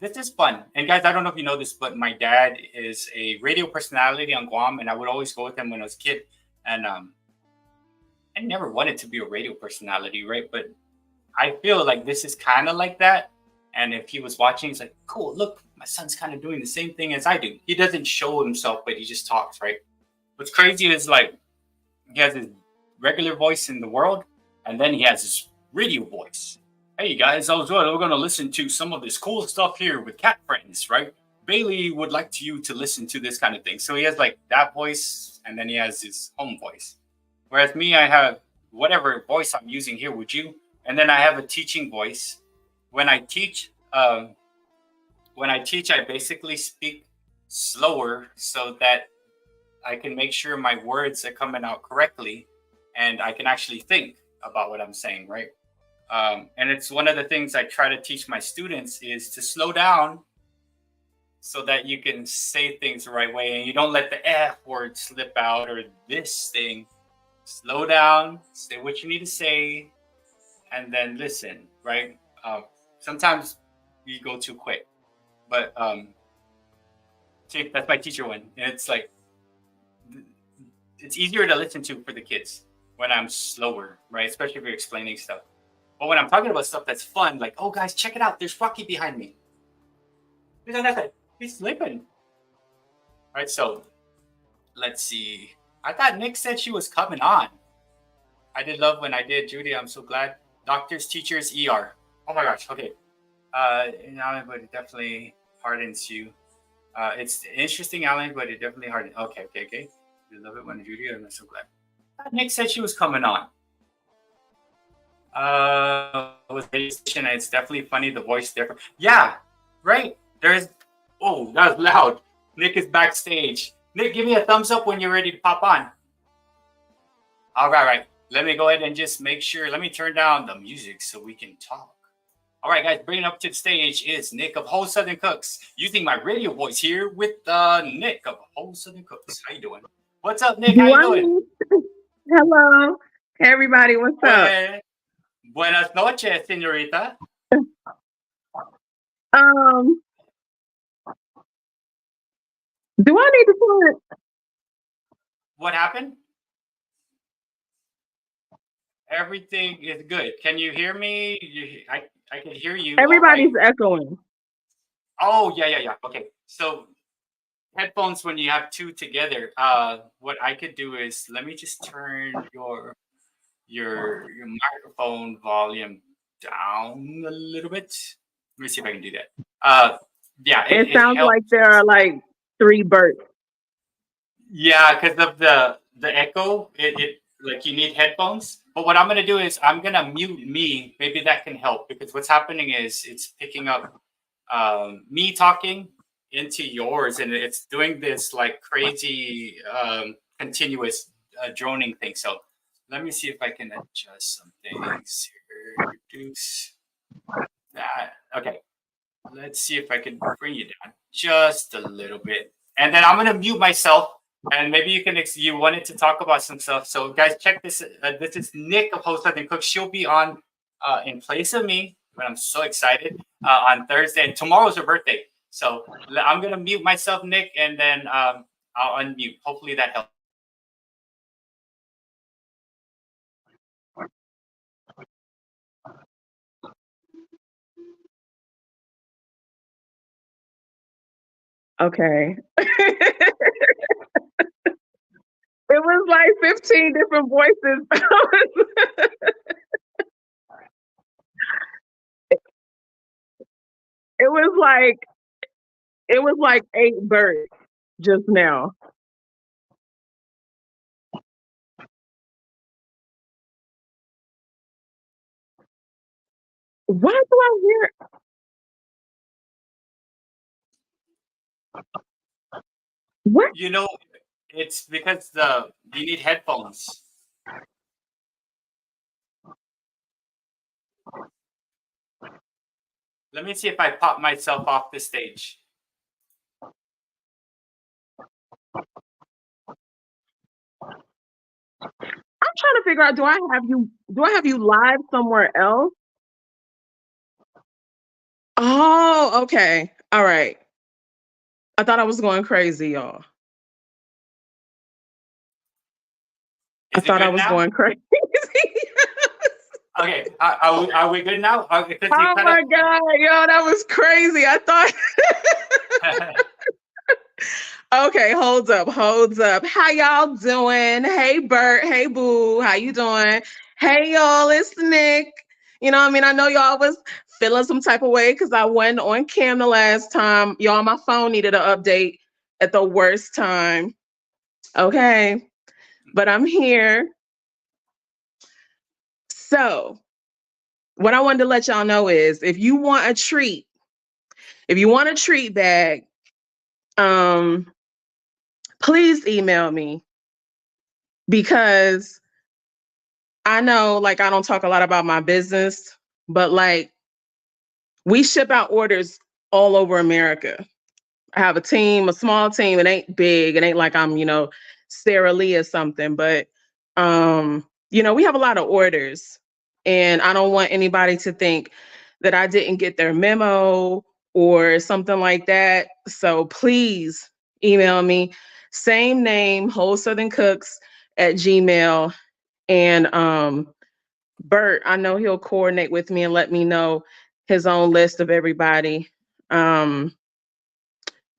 This is fun. And guys, I don't know if you know this, but my dad is a radio personality on Guam, and I would always go with him when I was a kid. And I never wanted to be a radio personality, right? But I feel like this is kind of like that. And if he was watching, he's like, cool, look, my son's kind of doing the same thing as I do. He doesn't show himself, but he just talks, right? What's crazy is, like, he has his regular voice in the world, and then he has his radio voice. Hey guys, we're going to listen to some of this cool stuff here with cat friends, right? Bailey would like you to listen to this kind of thing. So he has like that voice, and then he has his home voice. Whereas me, I have whatever voice I'm using here with you, and then I have a teaching voice. When I teach, I basically speak slower so that I can make sure my words are coming out correctly, and I can actually think about what I'm saying, right? And it's one of the things I try to teach my students is to slow down so that you can say things the right way and you don't let the F word slip out or this thing. Slow down, say what you need to say, and then listen, right? Sometimes you go too quick, but see, that's my teacher one. And it's like, it's easier to listen to for the kids when I'm slower, right? Especially if you're explaining stuff. But when I'm talking about stuff that's fun, like, oh guys, check it out. There's Rocky behind me. He's on that side. He's sleeping. Right, so let's see. I thought Nick said she was coming on. I did love when I did. Judy, I'm so glad. Doctors, teachers, ER. Oh my gosh, okay. Alan, but it definitely hardens you. It's interesting, Alan, but it definitely hardens. Okay. I love it when Judy, I'm so glad. Nick said she was coming on. It's definitely funny, the voice different. Yeah, right. Oh, that was loud. Nick is backstage. Nick, give me a thumbs up when you're ready to pop on. All right. Let me go ahead and just make sure. Let me turn down the music so we can talk. All right, guys, bringing up to the stage is Nick of Whole Southern Cooks. Using my radio voice here with Nick of Whole Southern Cooks. How you doing? What's up, Nick? How you doing? Hello. Hey, everybody. What's up? Buenas noches, señorita. Do I need to put? What happened? Everything is good. Can you hear me? I can hear you. Everybody's echoing. Oh, yeah. Okay. So headphones, when you have two together, what I could do is, let me just turn your microphone volume down a little bit. Let me see if I can do that. Yeah. It sounds like there are like 3 Berts. Yeah, because of the echo, it like you need headphones. But what I'm gonna do is I'm gonna mute me. Maybe that can help, because what's happening is it's picking up me talking into yours, and it's doing this like crazy continuous droning thing. So let me see if I can adjust some things here. Reduce that. Okay. Let's see if I can bring you down just a little bit. And then I'm gonna mute myself. And maybe you wanted to talk about some stuff. So guys, check this. This is Nick of Whole Southern Cooks. She'll be on in place of me, but I'm so excited, on Thursday. And tomorrow's her birthday. So I'm going to mute myself, Nick, and then I'll unmute. Hopefully that helps. Okay. It was like 15 different voices. It was like 8 Berts just now. Why do I hear? What? You know, it's because you need headphones. Let me see if I pop myself off the stage. I'm trying to figure out, do I have you live somewhere else? Oh, okay. All right. I thought I was going crazy, y'all. I thought I was going crazy. Okay, are we good now? Oh my God, yo, that was crazy. I thought. Okay, hold up. How y'all doing? Hey, Bert. Hey, Boo. How you doing? Hey, y'all. It's Nick. You know what I mean? I know y'all was feeling some type of way because I went on cam the last time. Y'all, my phone needed an update at the worst time. Okay, but I'm here. So what I wanted to let y'all know is, if you want a treat bag, please email me, because I know, like, I don't talk a lot about my business, but like, we ship out orders all over America. I have a team, a small team. It ain't big. It ain't like I'm, Sarah Lee or something, but we have a lot of orders, and I don't want anybody to think that I didn't get their memo or something like that. So please email me, same name, Whole Southern Cooks at Gmail. And Bert, I know he'll coordinate with me and let me know his own list of everybody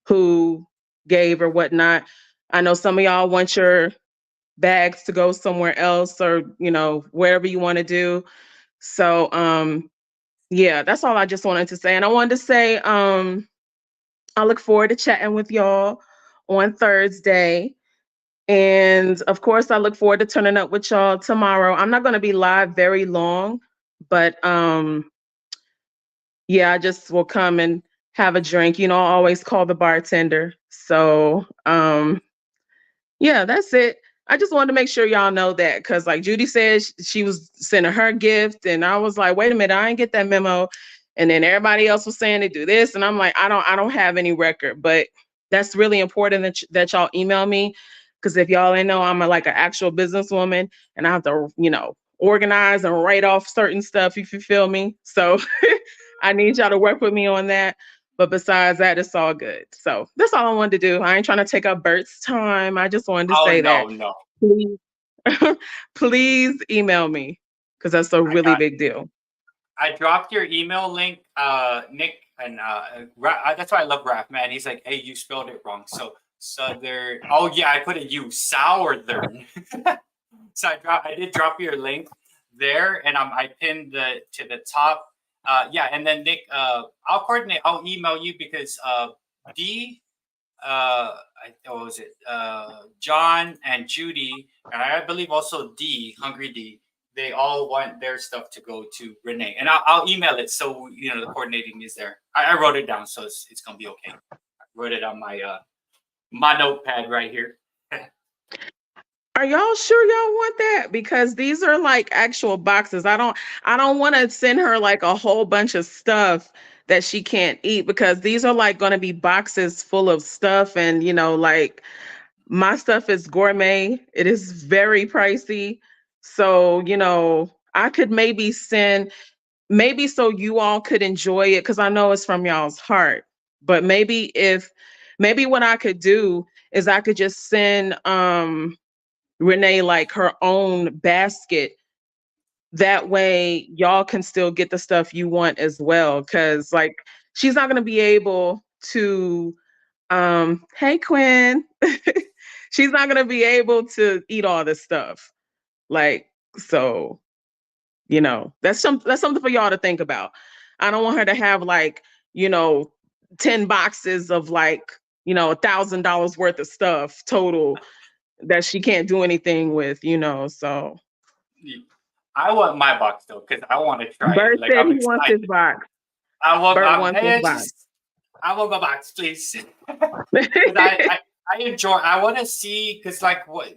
who gave or whatnot. I know some of y'all want your bags to go somewhere else, or wherever you want to do. So yeah, that's all I just wanted to say. And I wanted to say I look forward to chatting with y'all on Thursday. And of course, I look forward to turning up with y'all tomorrow. I'm not going to be live very long, but yeah, I just will come and have a drink. I always call the bartender. So yeah, that's it. I just wanted to make sure y'all know that, because like Judy said, she was sending her gift, and I was like, wait a minute, I didn't get that memo. And then everybody else was saying to do this, and I'm like, I don't have any record. But that's really important that y'all email me, because if y'all ain't know, I'm like an actual businesswoman, and I have to organize and write off certain stuff, if you feel me. So I need y'all to work with me on that. But besides that, it's all good. So that's all I wanted to do. I ain't trying to take up Bert's time. I just wanted to Oh say that. no. Please, please email me, because that's a really big deal. I dropped your email link, Nick, and that's why I love Raph, man. He's like, hey, you spelled it wrong. So Southern. Oh yeah, I put a U, Southern. So I did drop your link there, and I pinned to the top. Yeah, and then Nick, I'll coordinate. I'll email you because D, what was it? John and Judy, and I believe also D, Hungry D. They all want their stuff to go to Renee, and I'll email it so the coordinating is there. I wrote it down, so it's gonna be okay. I wrote it on my notepad right here. Are y'all sure y'all want that? Because these are like actual boxes. I don't want to send her like a whole bunch of stuff that she can't eat, because these are like going to be boxes full of stuff, and like my stuff is gourmet. It is very pricey. So, I could maybe send, maybe so you all could enjoy it, because I know it's from y'all's heart. But maybe what I could do is I could just send Renee like her own basket. That way y'all can still get the stuff you want as well. Cause like she's not gonna be able to hey Quinn. She's not gonna be able to eat all this stuff. Like, so, that's something for y'all to think about. I don't want her to have like, 10 boxes of like, $1,000 worth of stuff total that she can't do anything with, so. I want my box though, because I want to try Bert it. Like, said I'm he wants his excited. box. I want Bert wants his box. I want my box, please. I enjoy. I want to see, because like what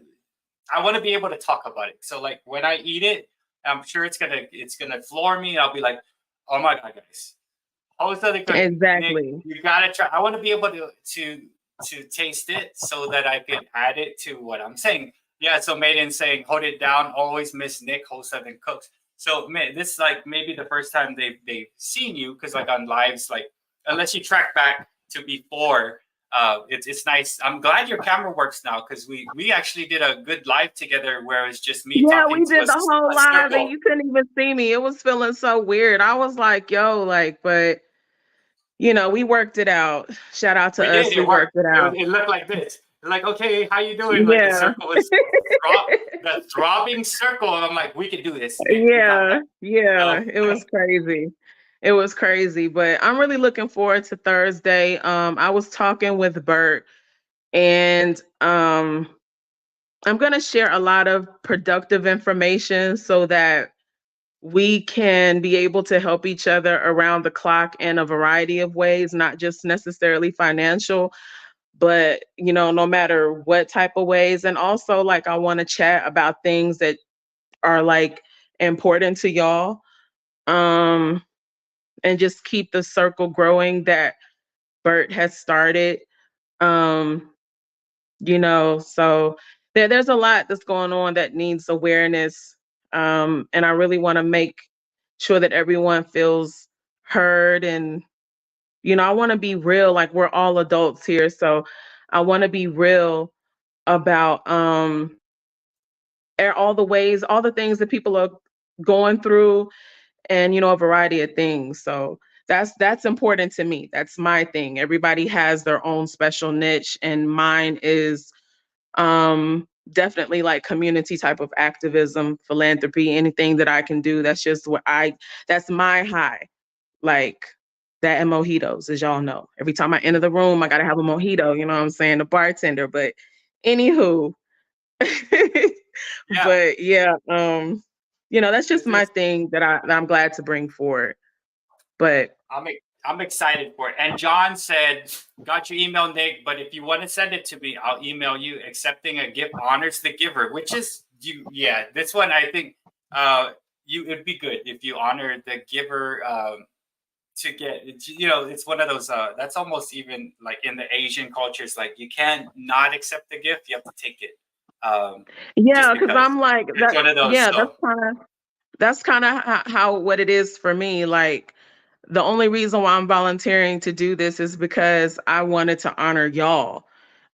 I want to be able to talk about it. So like when I eat it, I'm sure it's gonna floor me. I'll be like, oh my god, guys, how is that good? Exactly. Nick, you gotta try. I want to be able to taste it so that I can add it to what I'm saying. Yeah, so Maiden saying, hold it down, always miss Nick, Whole Southern Cooks. So man, this is like maybe the first time they've seen you, because like on lives, like unless you track back to before, it's nice. I'm glad your camera works now, because we actually did a good live together where it was just me talking. Yeah, we did the whole live circle. and you couldn't even see me. It was feeling so weird. I was like, yo, like, but we worked it out. Shout out to us. We worked it out. It looked like this. Like, okay, how you doing? Yeah. Like the circle was the throbbing circle. And I'm like, we can do this. Yeah. It was crazy. It was crazy. But I'm really looking forward to Thursday. I was talking with Bert, and I'm gonna share a lot of productive information so that we can be able to help each other around the clock in a variety of ways, not just necessarily financial, but no matter what type of ways. And also, like, I want to chat about things that are like important to y'all, and just keep the circle growing that Bert has started. You know, so there's a lot that's going on that needs awareness. And I really want to make sure that everyone feels heard. And, you know, I want to be real, like we're all adults here. So I want to be real about all the ways, all the things that people are going through, and you know, a variety of things. So that's important to me. That's my thing. Everybody has their own special niche, and mine is definitely like community type of activism, philanthropy, anything that I can do. That's just what that's my high. Like that and mojitos, as y'all know. Every time I enter the room, I gotta have a mojito, you know what I'm saying? The bartender. But anywho, Yeah, but yeah, you know, that's just this my is thing that I'm glad to bring forward. But I'm excited for it. And John said, "Got your email, Nick. But if you want to send it to me, I'll email you. Accepting a gift honors the giver, which is you. Yeah, this one I think it'd be good if you honor the giver. To get, you know, it's one of those that's almost even like in the Asian cultures, like you can't not accept the gift, you have to take it, just yeah, because because I'm like it's that. one of those. Yeah, So that's kind of how what it is for me. Like the only reason why I'm volunteering to do this is because I wanted to honor y'all.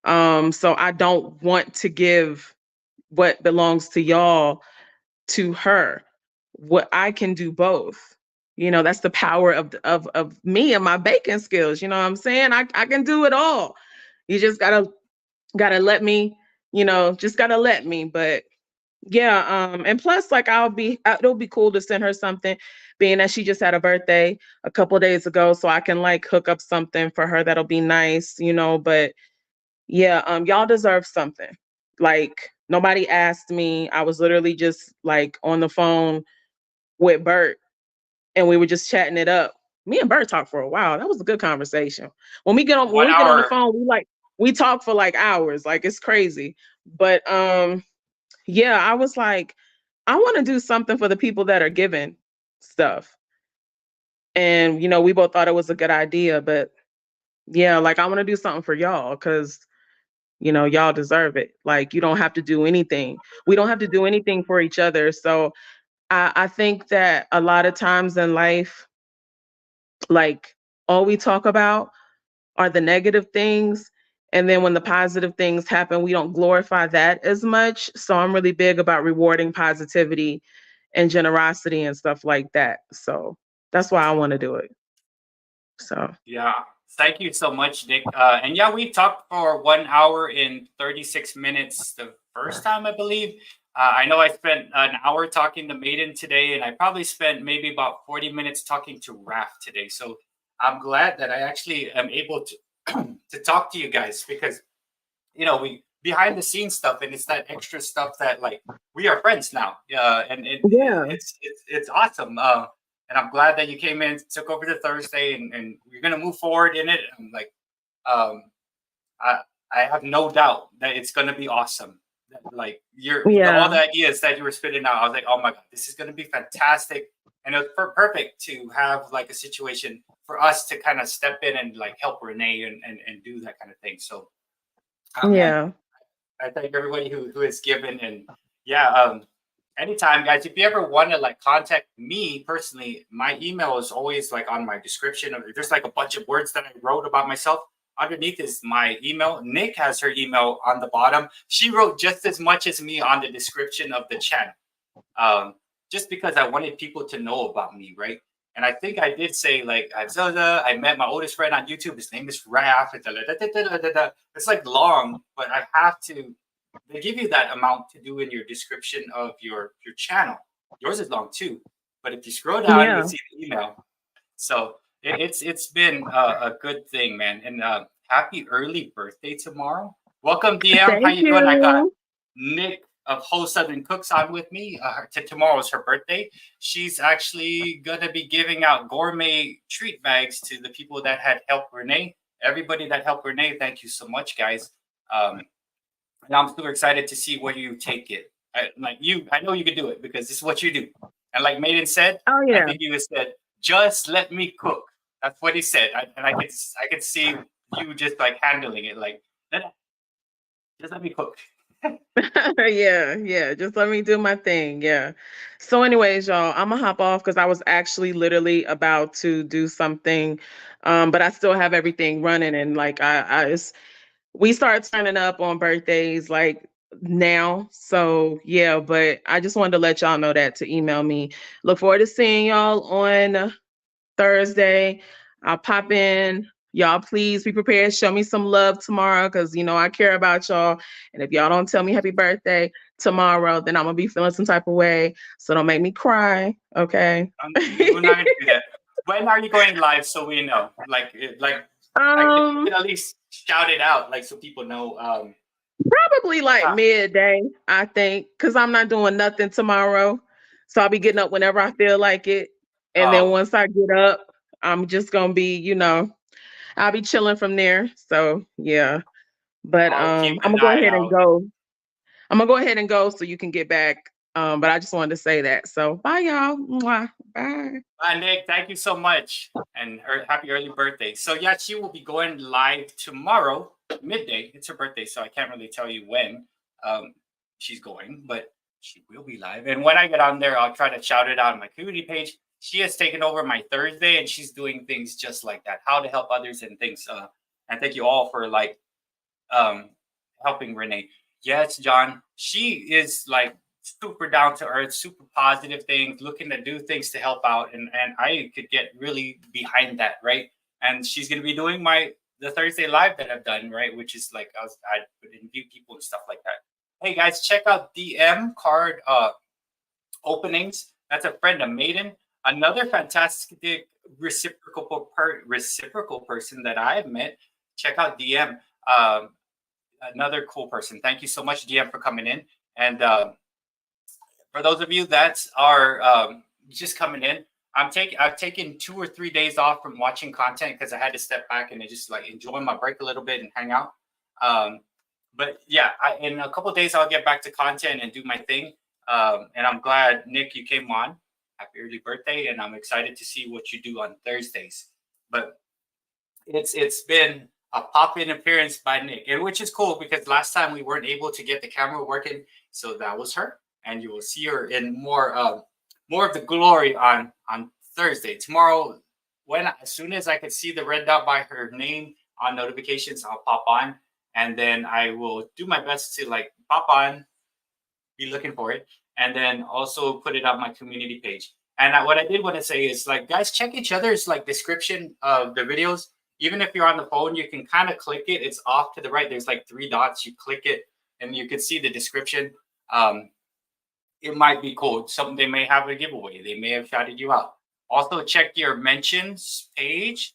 So I don't want to give what belongs to y'all to her. What I can do both. You know, that's the power of me and my baking skills. You know what I'm saying? I can do it all. You just gotta let me, you know, just gotta let me. But yeah, and plus, like it'll be cool to send her something, being that she just had a birthday a couple days ago, so I can like hook up something for her that'll be nice, you know. But yeah, y'all deserve something. Like nobody asked me. I was literally just like on the phone with Bert, and we were just chatting it up. Me and Bert talked for a while. That was a good conversation. When one we get on the hour, phone, we talk for like hours. Like it's crazy. But yeah, I was like, I want to do something for the people that are giving stuff. And you know, we both thought it was a good idea, but yeah, like I want to do something for y'all because you know, y'all deserve it. Like you don't have to do anything. We don't have to do anything for each other. So I think that a lot of times in life, like all we talk about are the negative things. And then when the positive things happen, we don't glorify that as much. So I'm really big about rewarding positivity and generosity and stuff like that. So that's why I want to do it. So yeah. Thank you so much, Nick. And yeah, we talked for 1 hour and 36 minutes the first time, I believe. I know I spent an hour talking to Maiden today, and I probably spent maybe about 40 minutes talking to Raph today. So I'm glad that I actually am able to to talk to you guys, because you know, we behind the scenes stuff, and it's that extra stuff that like we are friends now. And yeah, it's awesome. And I'm glad that you came in, took over the Thursday, and we're gonna move forward in it. I'm like, um, I I have no doubt that it's gonna be awesome. Like all yeah, the ideas that you were spitting out, I was like, oh my god, this is gonna be fantastic. And it was perfect to have like a situation for us to kind of step in and like help Renee and do that kind of thing. So man, yeah. I thank everybody who has given. And yeah, anytime guys, if you ever want to like contact me personally, my email is always like on my description. There's like a bunch of words that I wrote about myself. Underneath is my email. Nick has her email on the bottom. She wrote just as much as me on the description of the channel, um, just because I wanted people to know about me, right? And I think I did say like I met my oldest friend on YouTube. His name is Raph. It's like long, but I have to. They give you that amount to do in your description of your channel. Yours is long too, but if you scroll down, you Yeah. can see the email. So it's been a good thing, man. And happy early birthday tomorrow. Welcome, DM. How Thank you doing? I got you. Nick of Whole Southern Cooks on with me. Tomorrow's her birthday. She's actually gonna be giving out gourmet treat bags to the people that had helped Renee. Everybody that helped Renee, thank you so much, guys. Um, and I'm super excited to see where you take it. I know you can do it because this is what you do. And like Maiden said, Oh I yeah. think you said, "Just let me cook." That's what he said, and I could see you just like handling it, like just let me cook. Yeah, just let me do my thing. Yeah. So, anyways, y'all, I'm gonna hop off because I was actually literally about to do something, but I still have everything running, and like we start turning up on birthdays like now. So yeah, but I just wanted to let y'all know that to email me. Look forward to seeing y'all on Thursday. I'll pop in. Y'all, please be prepared. Show me some love tomorrow because, I care about y'all. And if y'all don't tell me happy birthday tomorrow, then I'm going to be feeling some type of way. So don't make me cry. Okay. We're not gonna do that. When are you going live so we know? I think we um, can at least shout it out, like so people know. Probably like midday, I think, because I'm not doing nothing tomorrow. So I'll be getting up whenever I feel like it. And then Oh, once I get up, I'm just going to be, I'll be chilling from there. So yeah. But I'll keep I'm gonna an go eye ahead and out. go. I'm gonna go ahead and go so you can get back. But I just wanted to say that. So bye y'all. Mwah. Bye. Nick, thank you so much, and happy early birthday. So yeah, she will be going live tomorrow midday. It's her birthday, so I can't really tell you when she's going, but she will be live. And when I get on there, I'll try to shout it out on my community page. She has taken over my Thursday, and she's doing things just like that, how to help others and things. And thank you all for um, helping Renee. Yes, John, she is like super down to earth, super positive things, looking to do things to help out, and I could get really behind that, right? And she's gonna be doing the Thursday live that I've done, right? Which is like I put in view people and stuff like that. Hey guys, check out DM card openings. That's a friend of Maiden, another fantastic reciprocal person that I've met. Check out DM. Another cool person. Thank you so much, DM, for coming in. And for those of you that are just coming in, I've taken 2 or 3 days off from watching content because I had to step back and just like enjoy my break a little bit and hang out. But yeah, in a couple of days I'll get back to content and do my thing. And I'm glad, Nick, you came on. Happy early birthday, and I'm excited to see what you do on Thursdays. But it's been a pop-in appearance by Nick, and which is cool because last time we weren't able to get the camera working, so that was her, and you will see her in more of the glory on Thursday. Tomorrow, as soon as I can see the red dot by her name on notifications, I'll pop on, and then I will do my best to like pop on, be looking for it, and then also put it on my community page. And what I did want to say is like, guys, check each other's like description of the videos. Even if you're on the phone, you can kind of click it. It's off to the right. There's like 3 dots. You click it, and you can see the description. It might be cool. They may have a giveaway. They may have shouted you out. Also, check your mentions page.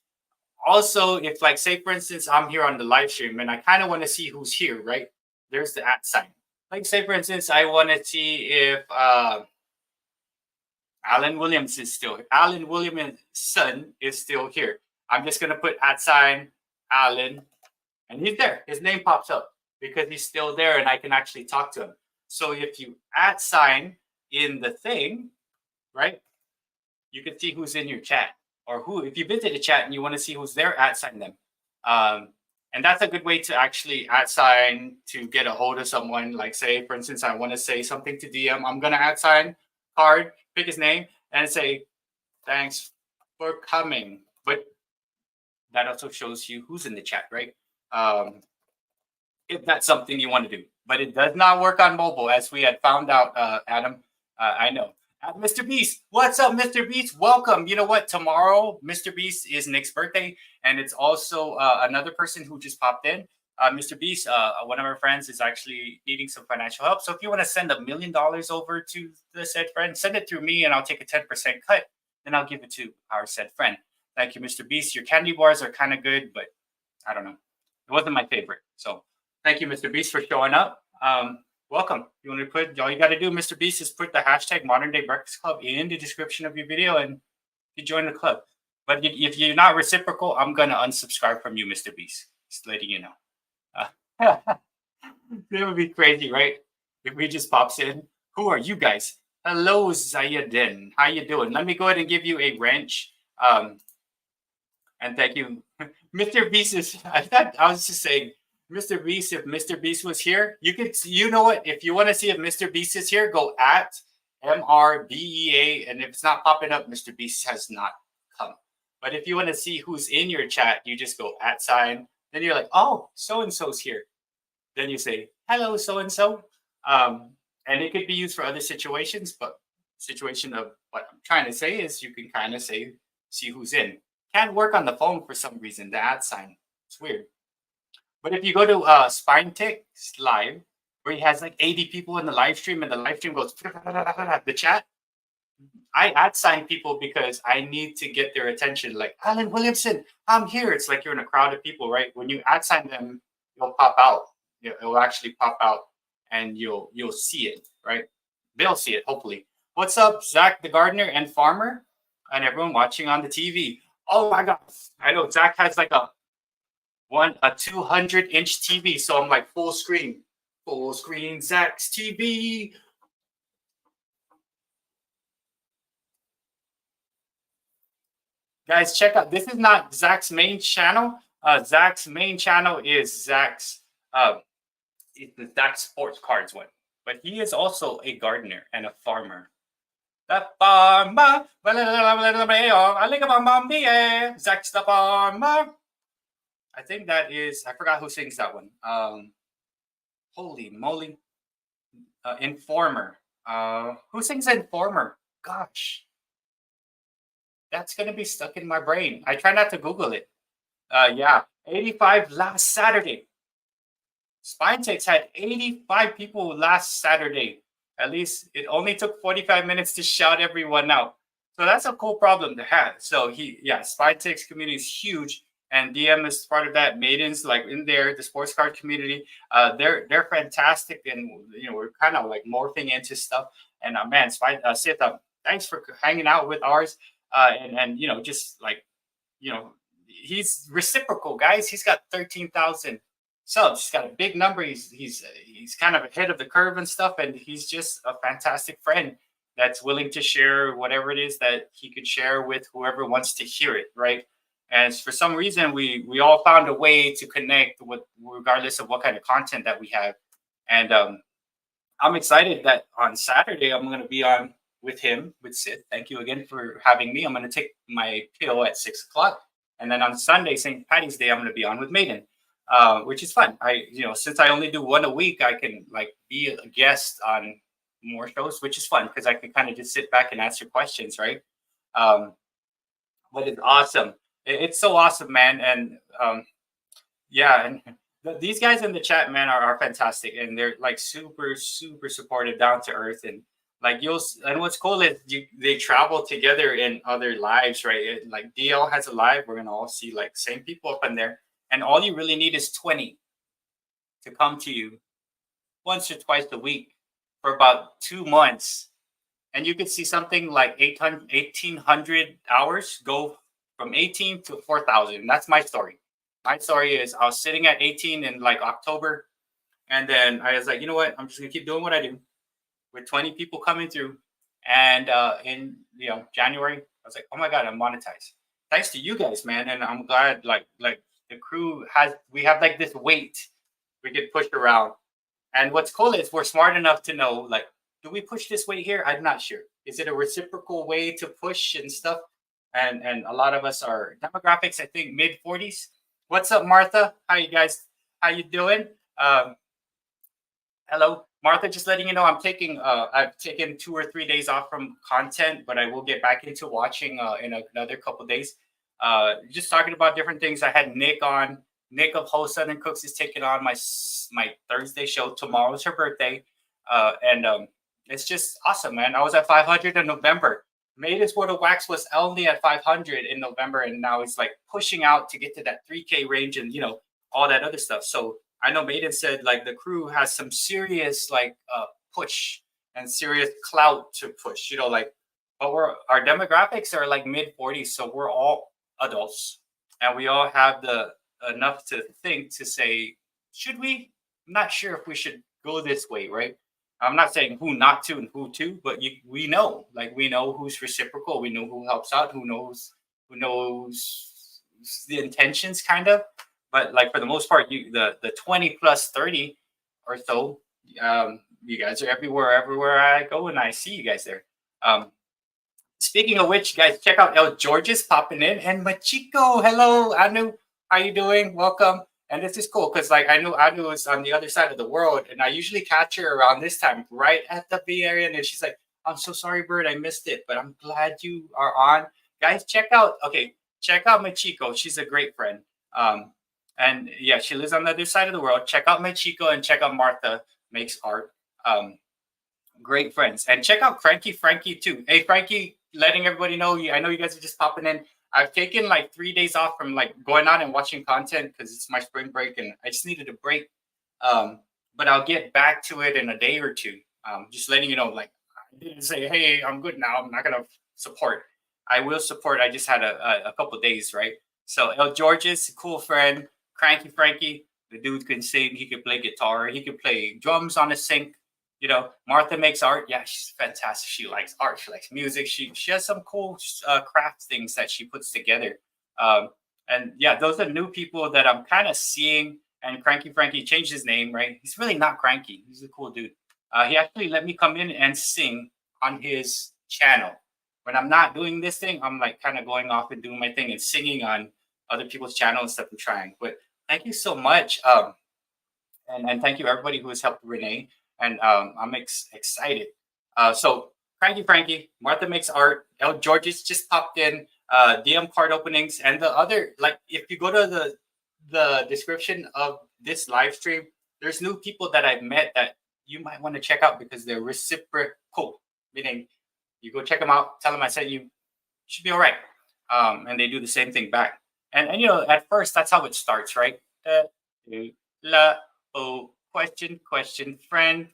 Also, if like, say for instance, I'm here on the live stream and I kind of want to see who's here, right? There's the @ sign. Like say for instance, I want to see if Alan Williamson's son is still here. I'm just going to put @ sign Alan, and he's there. His name pops up because he's still there and I can actually talk to him. So if you @ sign in the thing, right, you can see who's in your chat, or if you visit a chat and you want to see who's there, @ sign them. And that's a good way to actually @ sign to get a hold of someone. Like say, for instance, I want to say something to DM. I'm going to @ sign Card, pick his name, and say, thanks for coming. But that also shows you who's in the chat, right? If that's something you want to do. But it does not work on mobile, as we had found out, Adam. I know. Mr. Beast, what's up, Mr. Beast? Welcome. You know what? Tomorrow, Mr. Beast is Nick's birthday, and it's also another person who just popped in. Mr. Beast, one of our friends, is actually needing some financial help. So if you want to send $1 million over to the said friend, send it through me, and I'll take a 10% cut. Then I'll give it to our said friend. Thank you, Mr. Beast. Your candy bars are kind of good, but I don't know. It wasn't my favorite. So thank you, Mr. Beast, for showing up. Welcome. You want to put, all you got to do, Mr. Beast, is put the hashtag Modern Day Breakfast Club in the description of your video and you join the club. But if you're not reciprocal, I'm going to unsubscribe from you, Mr. Beast. Just letting you know. It would be crazy, right? If we just pops in. Who are you guys? Hello, Zayadin. How you doing? Let me go ahead and give you a wrench. And thank you, Mr. Beast. I was just saying, Mr. Beast. If Mr. Beast was here, you could. You know what? If you want to see if Mr. Beast is here, go at MRBEA, and if it's not popping up, Mr. Beast has not come. But if you want to see who's in your chat, you just go @ sign. Then you're like, oh, so and so's here. Then you say, hello, so and so. And it could be used for other situations, but situation of what I'm trying to say is you can kind of say, see who's in. Can't work on the phone for some reason, the @ sign. It's weird. But if you go to Spinetics Live, where he has like 80 people in the live stream, and the live stream goes the chat, I @ sign people because I need to get their attention. Like, Alan Williamson, I'm here. It's like you're in a crowd of people, right? When you @ sign them, it'll pop out. It'll actually pop out, and you'll see it, right? They'll see it, hopefully. What's up, Zach the gardener and farmer, and everyone watching on the TV? Oh my God, I know Zach has like a 200-inch TV, so I'm like full screen Zach's TV. Guys, check out. This is not Zach's main channel. Zach's main channel is Zach's the Zach Sports Cards one, but he is also a gardener and a farmer. The farmer, Zach's the farmer. I think that is. I forgot who sings that one. Holy moly, Informer. Who sings Informer? Gosh. That's going to be stuck in my brain. I try not to Google it. Yeah, 85 last Saturday. Spinetics had 85 people last Saturday. At least it only took 45 minutes to shout everyone out. So that's a cool problem to have. So Spinetics community is huge. And DM is part of that. Maiden's like in there, the sports card community. They're fantastic. And, we're kind of like morphing into stuff. And man, Sith, thanks for hanging out with ours. And just like, he's reciprocal, guys. He's got 13,000 subs. He's got a big number. He's kind of ahead of the curve and stuff. And he's just a fantastic friend that's willing to share whatever it is that he could share with whoever wants to hear it, right? And for some reason, we all found a way to connect with, regardless of what kind of content that we have. And I'm excited that on Saturday I'm going to be on with him, with Sith. Thank you again for having me. I'm going to take my pill at 6 o'clock. And then on Sunday, St. Patty's Day, I'm going to be on with Maiden, which is fun. Since I only do one a week, I can like be a guest on more shows, which is fun because I can kind of just sit back and answer questions, right? But it's awesome. It's so awesome, man. And these guys in the chat, man, are fantastic. And they're like super, super supportive, down to earth. And like and what's cool is they travel together in other lives, right? Like DL has a live. We're going to all see like same people up in there. And all you really need is 20 to come to you once or twice a week for about 2 months. And you could see something like 1,800 hours go from 18 to 4,000. That's my story. My story is I was sitting at 18 in like October. And then I was like, you know what? I'm just going to keep doing what I do with 20 people coming through. And in January, I was like, oh my God, I'm monetized. Thanks to you guys, man. And I'm glad like the crew we have like this weight we get pushed around. And what's cool is we're smart enough to know, like, do we push this weight here? I'm not sure. Is it a reciprocal way to push and stuff? And a lot of us are demographics, I think mid 40s. What's up, Martha? How you doing? Hello, Martha, just letting you know I've taken 2 or 3 days off from content, but I will get back into watching in another couple days. Just talking about different things. I had Nick on. Nick of Whole Southern Cooks is taking on my Thursday show. Tomorrow's her birthday. And it's just awesome, man. I was at 500 in November. Maiden's World of Wax was only at 500 in November, and now it's like pushing out to get to that 3K range and all that other stuff. So I know Maiden said like the crew has some serious like push and serious clout to push, but our demographics are like mid 40s, so we're all adults and we all have the enough to think to say, should we? I'm not sure if we should go this way, right? I'm not saying who not to and who to, but we know who's reciprocal. We know who helps out, who knows the intentions kind of, but like for the most part, the 20 plus 30 or so, you guys are everywhere I go, and I see you guys there. Speaking of which, guys, check out El George's popping in, and Machiko. Hello, Anu. How you doing? Welcome. And this is cool because like I know Anu is on the other side of the world, and I usually catch her around this time, right at the Bay Area, and she's like, "I'm so sorry, Bird, I missed it, but I'm glad you are on." Guys, check out Machiko. She's a great friend. And yeah, she lives on the other side of the world. Check out Machiko and check out Martha Makes Art. Great friends. And check out Frankie too. Hey, Frankie, letting everybody know, I know you guys are just popping in. I've taken like 3 days off from like going out and watching content because it's my spring break and I just needed a break. But I'll get back to it in a day or two. Just letting you know, like, I didn't say, hey, I'm good now. I'm not going to support. I will support. I just had a couple days, right? So El George's a cool friend. Cranky Frankie, the dude can sing. He can play guitar. He can play drums on a sync. You know, Martha Makes Art. Yeah, she's fantastic. She likes art. She likes music. She has some cool craft things that she puts together. And yeah, those are new people that I'm kind of seeing. And Cranky Frankie changed his name, right? He's really not cranky. He's a cool dude. He actually let me come in and sing on his channel. When I'm not doing this thing, I'm like kind of going off and doing my thing and singing on other people's channels and stuff. I'm trying. But thank you so much. And thank you everybody who has helped Renee. And I'm excited. So Cranky Frankie, Martha Makes Art, El George's just popped in, DM card openings, and the other, like if you go to the description of this live stream, there's new people that I've met that you might want to check out because they're reciprocal. Meaning you go check them out, tell them I said you should be all right. And they do the same thing back. And you know, at first that's how it starts, right? Question, friend,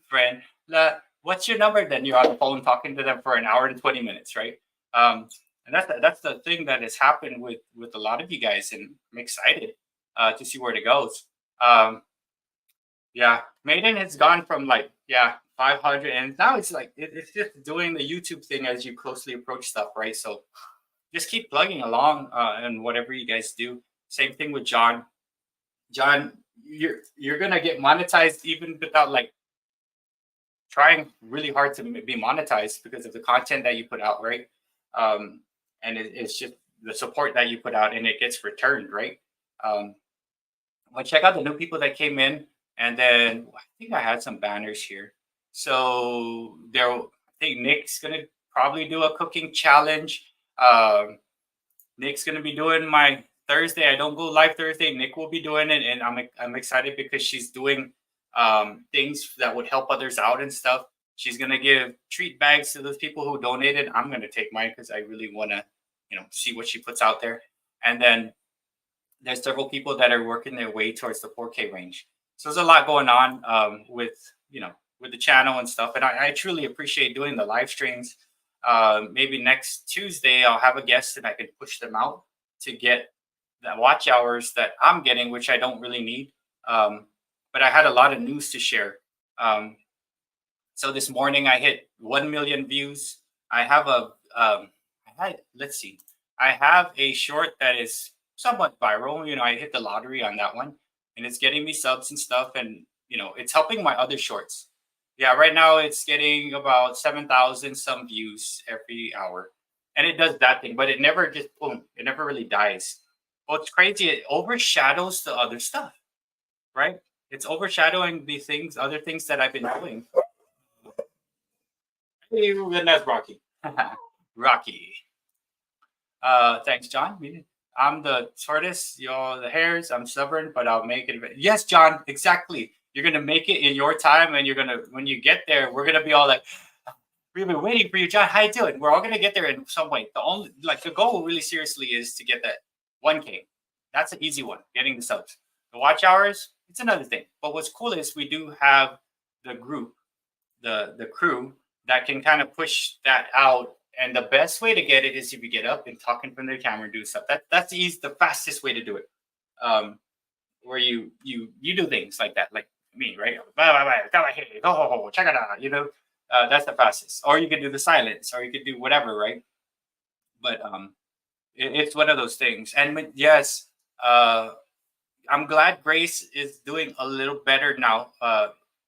what's your number? Then you're on the phone talking to them for an hour and 20 minutes, right? And that's the thing that has happened with a lot of you guys, and I'm excited to see where it goes. Yeah, Maiden has gone from like 500, and now it's like it's just doing the YouTube thing as you closely approach stuff, right? So just keep plugging along and whatever you guys do. Same thing with John. John, you're gonna get monetized even without like trying really hard to be monetized because of the content that you put out, right? And it's just the support that you put out and it gets returned, right? Well, check out the new people that came in, and then I think I had some banners here. So I think Nick's gonna probably do a cooking challenge. Nick's gonna be doing my Thursday. I don't go live Thursday. Nick will be doing it, and I'm excited because she's doing things that would help others out and stuff. She's gonna give treat bags to those people who donated. I'm gonna take mine because I really want to, see what she puts out there. And then there's several people that are working their way towards the 4K range. So there's a lot going on with the channel and stuff. And I truly appreciate doing the live streams. Maybe next Tuesday I'll have a guest and I can push them out to get the watch hours that I'm getting, which I don't really need. But I had a lot of news to share. So this morning I hit 1 million views. I have I have a short that is somewhat viral. I hit the lottery on that one, and it's getting me subs and stuff, and it's helping my other shorts. Yeah, right now it's getting about 7,000 some views every hour, and it does that thing, but it never just boom. It never really dies. Well, it's crazy. It overshadows the other stuff, right? It's overshadowing the other things that I've been doing. Hey, that's Rocky. Rocky. Thanks, John. I'm the tortoise, y'all the hares. I'm stubborn, but I'll make it. Yes, John, exactly. You're gonna make it in your time, and when you get there, we're gonna be all like, we've been waiting for you, John. How you doing? We're all gonna get there in some way. The goal really seriously is to get that 1K. That's an easy one, getting the subs. The watch hours, it's another thing. But what's cool is we do have the group, the crew that can kind of push that out. And the best way to get it is if you get up and talk in front of the camera and do stuff. That's the fastest way to do it. Where you do things like that, like me, right? Go, check it out. That's the fastest. Or you could do the silence, or you could do whatever, right? But it's one of those things. And yes, I'm glad Grace is doing a little better now.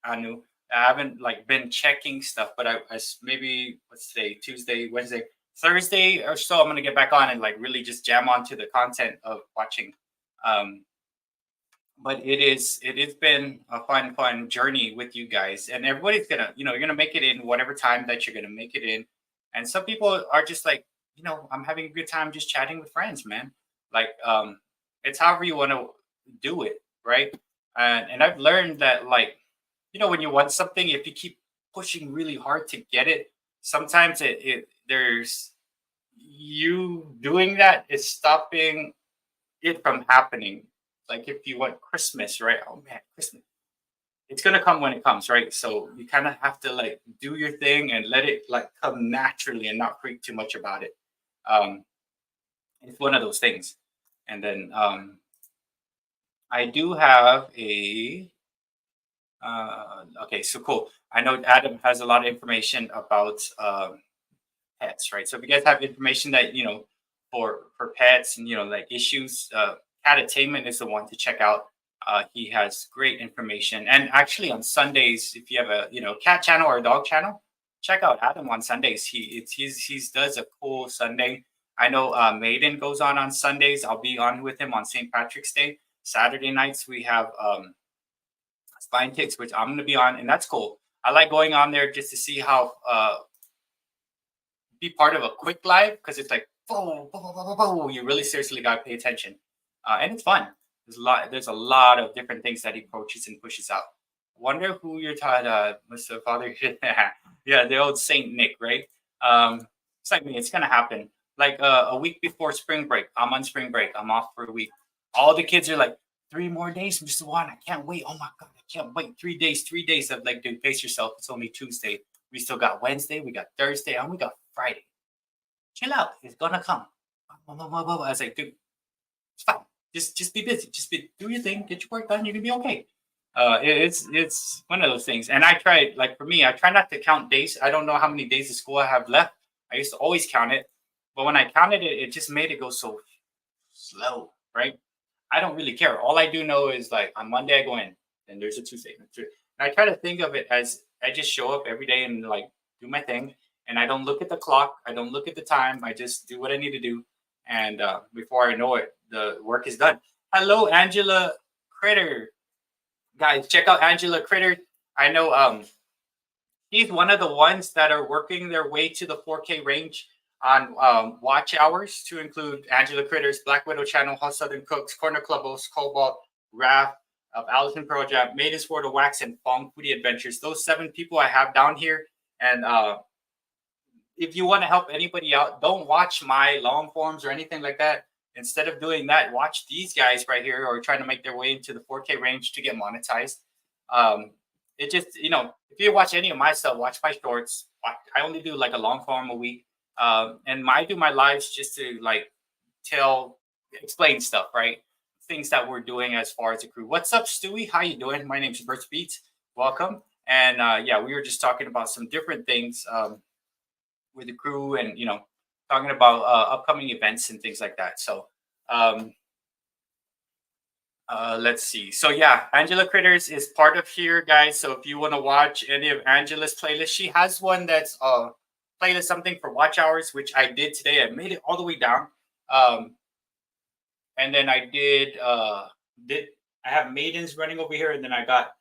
Anu, I haven't like been checking stuff, but I maybe let's say Tuesday, Wednesday, Thursday or so, I'm gonna get back on and like really just jam onto the content of watching. Um, but it has been a fun journey with you guys, and everybody's gonna you're gonna make it in whatever time that you're gonna make it in. And some people are just like, I'm having a good time just chatting with friends, man. Like it's however you want to do it, right? And I've learned that, like, when you want something, if you keep pushing really hard to get it, sometimes it there's you doing that is stopping it from happening. Like if you want Christmas, right? Oh man, Christmas. It's gonna come when it comes, right? So you kind of have to like do your thing and let it like come naturally and not freak too much about it. Um, it's one of those things. And then I do have a okay, so cool. I know Adam has a lot of information about pets, right? So if you guys have information that for pets and like issues, Catattainment is the one to check out. He has great information, and actually on Sundays, if you have a cat channel or a dog channel, check out Adam on Sundays. He's does a cool Sunday. I know Maiden goes on Sundays. I'll be on with him on St. Patrick's Day. Saturday nights we have Spine Ticks, which I'm going to be on, and that's cool. I like going on there just to see how be part of a quick live, because it's like boom, boom, boom, boom, boom. You really seriously got to pay attention, and it's fun. There's a lot of different things that he approaches and pushes out. Wonder who you're taught, Mr. Father. Yeah, the old Saint Nick, right? It's like me. It's gonna happen. Like a week before spring break, I'm on spring break. I'm off for a week. All the kids are like, 3 more days, Mr. Juan. I can't wait. Oh my God, I can't wait. 3 days, 3 days. I'm like, dude, pace yourself. It's only Tuesday. We still got Wednesday. We got Thursday, and we got Friday. Chill out. It's gonna come. I was like, dude, it's fine. Just be busy. Do your thing. Get your work done. You're gonna be okay. It's one of those things. And I try, like for me, I try not to count days. I don't know how many days of school I have left. I used to always count it, but when I counted it, it just made it go so slow, right? I don't really care. All I do know is like on Monday I go in, and there's a Tuesday. And I try to think of it as I just show up every day and like do my thing, and I don't look at the clock. I don't look at the time. I just do what I need to do, and before I know it, the work is done. Hello, Angela Critter. Guys, check out Angela Critter. I know she's one of the ones that are working their way to the 4K range on watch hours, to include Angela Critter's Black Widow channel, Hot Southern Cooks, Corner Clubhouse, Cobalt, Raph, of Allison Pearl Jam, Maiden's Sword of Wax, and Fong Foodie Adventures. Those 7 people I have down here. And if you want to help anybody out, don't watch my long forms or anything like that. Instead of doing that, watch these guys right here, or trying to make their way into the 4K range to get monetized. It just, if you watch any of my stuff, watch my shorts. I only do like a long form a week. And I do my lives just to like explain stuff, right? Things that we're doing as far as a crew. What's up, Stewie? How you doing? My name's BertsBEATS. Welcome. And yeah, we were just talking about some different things with the crew, and talking about upcoming events and things like that. So let's see. So yeah, Angela Critters is part of here, guys. So if you want to watch any of Angela's playlists, she has one that's playlist something for watch hours, which I did today. I made it all the way down. And then I I have Maidens running over here, and then I got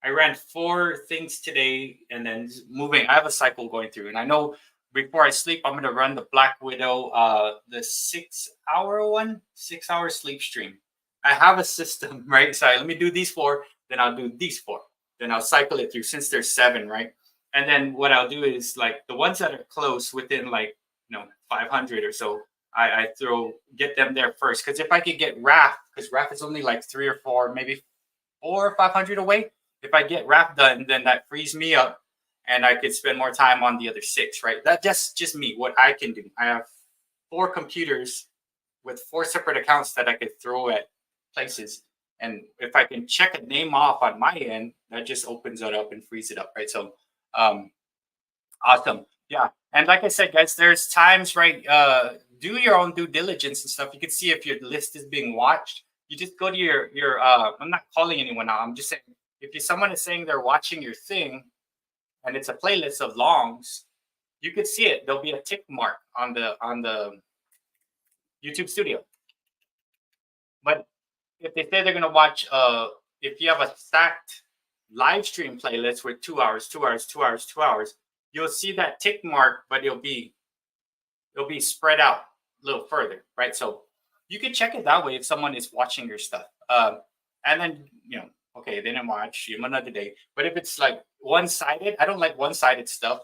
I ran 4 things today, and then moving. I have a cycle going through, and I know before I sleep, I'm gonna run the Black Widow, the 6-hour sleep stream. I have a system, right? So let me do these 4, then I'll do these 4, then I'll cycle it through, since there's 7, right? And then what I'll do is like the ones that are close within like 500 or so, I get them there first. Because if I could get Raph, because Raph is only like 3 or 4, maybe 400 or 500 away. If I get Raph done, then that frees me up, and I could spend more time on the other 6, right? That's just me, what I can do. I have 4 computers with 4 separate accounts that I could throw at places. And if I can check a name off on my end, that just opens it up and frees it up, right? So awesome. Yeah. And like I said, guys, there's times, right? Do your own due diligence and stuff. You can see if your list is being watched. You just go to your. I'm not calling anyone out. I'm just saying if someone is saying they're watching your thing, and it's a playlist of longs, you could see it. There'll be a tick mark on the YouTube Studio. But if they say they're gonna watch, if you have a stacked live stream playlist with 2 hours, 2 hours, 2 hours, 2 hours, you'll see that tick mark, but it'll be spread out a little further, right? So you can check it that way if someone is watching your stuff. And then okay, they didn't watch another day. But if it's like one-sided, I don't like one-sided stuff.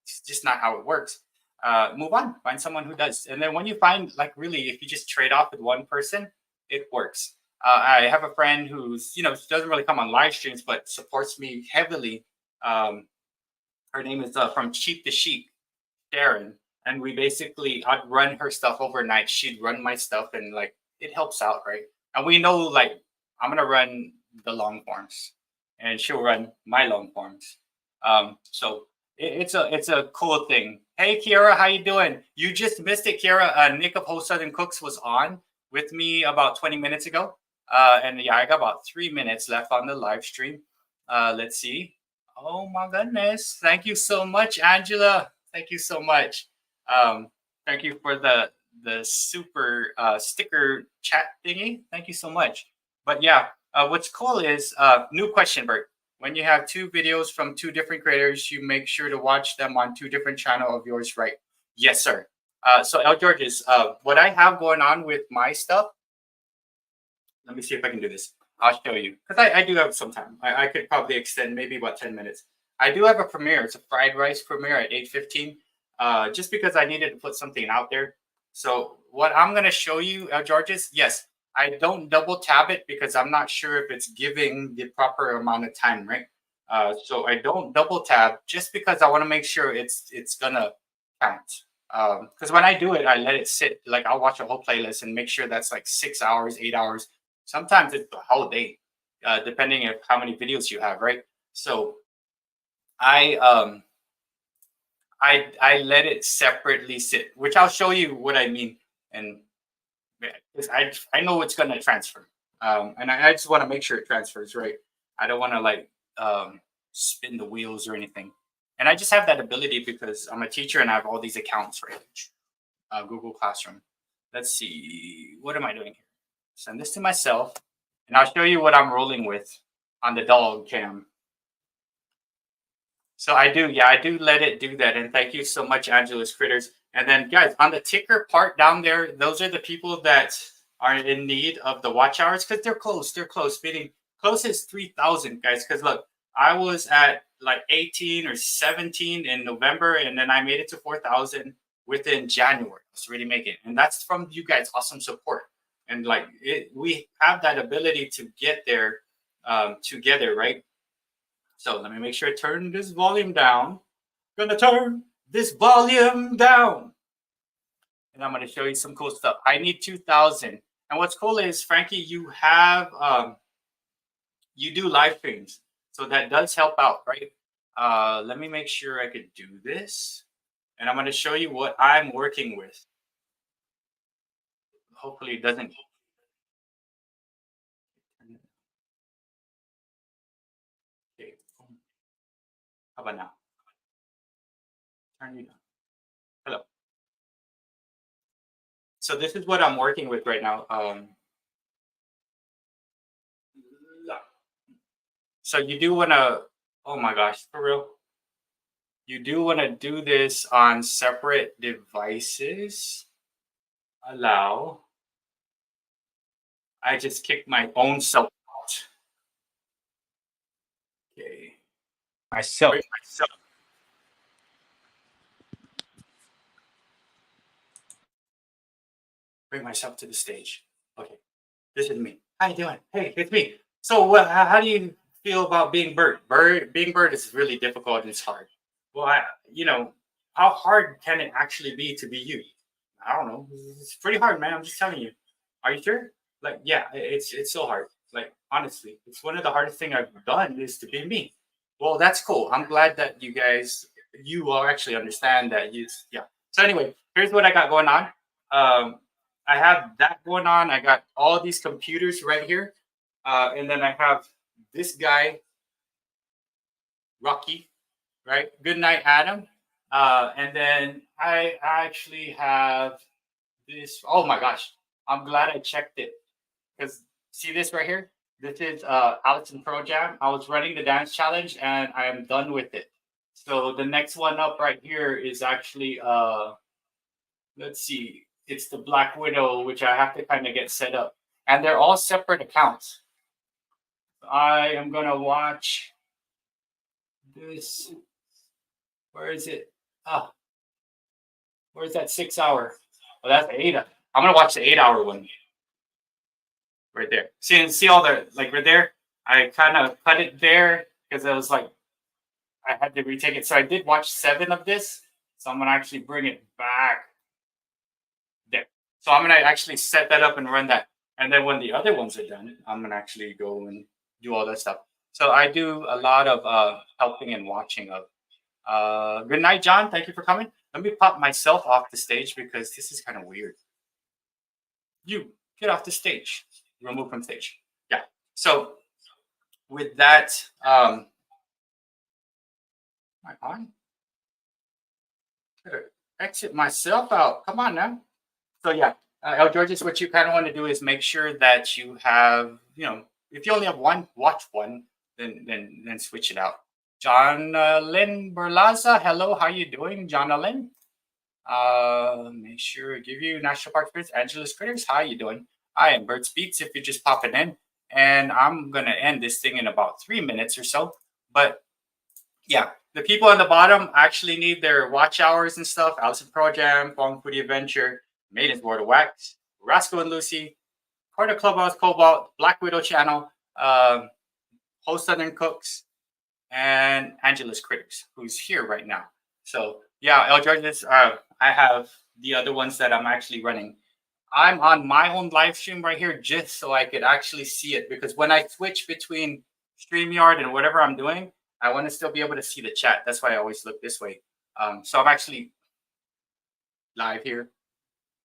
It's just not how it works. Move on, find someone who does. And then when you find, like, really, if you just trade off with one person, it works. I have a friend who's, doesn't really come on live streams, but supports me heavily. Her name is from Cheap to Chic, Sharon. And we basically, I'd run her stuff overnight. She'd run my stuff, and like, it helps out, right? And we know, like, I'm gonna run the long forms, and she'll run my long forms. So it's a cool thing. Hey, Kiara, how you doing? You just missed it, Kiara. Nick of Whole Southern Cooks was on with me about 20 minutes ago. And yeah, I got about 3 minutes left on the live stream. Let's see. Oh my goodness. Thank you so much, Angela. Thank you so much. Thank you for the super sticker chat thingy. Thank you so much. But yeah, what's cool is new question, Bert. When you have two videos from two different creators, you make sure to watch them on two different channels of yours, right? Yes, sir. So L Georges, what I have going on with my stuff, let me see if I can do this. I'll show you, because I do have some time. I could probably extend maybe about 10 minutes. I do have a premiere. It's a fried rice premiere at 8:15, just because I needed to put something out there. So what I'm going to show you, Georges, yes, I don't double tab it because I'm not sure if it's giving the proper amount of time, right? So I don't double tab just because I want to make sure it's going to count. Because when I do it, I let it sit. Like, I'll watch a whole playlist and make sure that's like 6 hours, 8 hours. Sometimes it's the whole day, depending on how many videos you have, right? So I let it separately sit, which I'll show you what I mean. And I know it's going to transfer. And I just want to make sure it transfers, right? I don't want to like spin the wheels or anything. And I just have that ability because I'm a teacher and I have all these accounts, right? Google Classroom. Let's see. What am I doing here? Send this to myself. And I'll show you what I'm rolling with on the dog cam. So I do let it do that. And thank you so much, Angela's Critters. And then, guys, on the ticker part down there, those are the people that are in need of the watch hours because they're close. They're close. Meaning close is 3,000, guys. Because look, I was at like 18 or 17 in November, and then I made it to 4,000 within January. I was really making it. And that's from you guys' awesome support. And like we have that ability to get there together, right? So let me make sure I turn this volume down. Gonna turn this volume down. And I'm gonna show you some cool stuff. I need 2,000. And what's cool is, Frankie, you have you do live streams. So that does help out, right? Let me make sure I could do this. And I'm gonna show you what I'm working with. Hopefully it doesn't. Okay. How about now? Turn you down. Hello. So this is what I'm working with right now. So you do want to, oh my gosh, for real? You do want to do this on separate devices. Allow. I just kicked my own self out. Okay. Myself. Bring myself to the stage. Okay. This is me. How you doing? Hey, it's me. So how do you feel about being Bert? Being Bert is really difficult and it's hard. Well, how hard can it actually be to be you? I don't know. It's pretty hard, man. I'm just telling you. Are you sure? Like, yeah, it's so hard. Like, honestly, it's one of the hardest thing I've done is to be me. Well, that's cool. I'm glad that you guys you will actually understand that. Yeah. So anyway, here's what I got going on. I have that going on. I got all these computers right here, and then I have this guy, Rocky. Right. Good night, Adam. And then I actually have this. Oh my gosh, I'm glad I checked it because see this right here. This is Allison Pro Jam. I was running the dance challenge and I am done with it. So the next one up right here is actually let's see, it's the Black Widow, which I have to kind of get set up. And they're all separate accounts. I am gonna watch this. Where is it? Ah, where's that 6 hour? Oh, that's 8. I'm gonna watch the 8 hour one. Right there. See all the like right there? I kind of cut it there because I was like I had to retake it. So I did watch 7 of this. So I'm gonna actually bring it back there. So I'm gonna actually set that up and run that. And then when the other ones are done, I'm gonna actually go and do all that stuff. So I do a lot of helping and watching of. Good night, John. Thank you for coming. Let me pop myself off the stage because this is kind of weird. You get off the stage. Remove from stage. Yeah. So with that, am I on? Better exit myself out. Come on now. So yeah, El Georges, what you kind of want to do is make sure that you have, if you only have one, watch one, then switch it out. John Lynn Berlaza, hello, how you doing, John Lynn? Make sure to give you National Park Spirits, Angelus Critters, how you doing? I am BertsBEATS if you're just popping in, and I'm gonna end this thing in about 3 minutes or so. But yeah, the people on the bottom actually need their watch hours and stuff. Allison Pro Jam, Fong Foodie Adventure, Maiden's Board of Wax, Rascal and Lucy, Corner Clubhouse Cobalt, Black Widow Channel, Host Southern Cooks, and Angelus Critters, who's here right now. So yeah, El Georges, I have the other ones that I'm actually running. I'm on my own live stream right here just so I could actually see it, because when I switch between StreamYard and whatever I'm doing, I want to still be able to see the chat. That's why I always look this way. So I'm actually live here,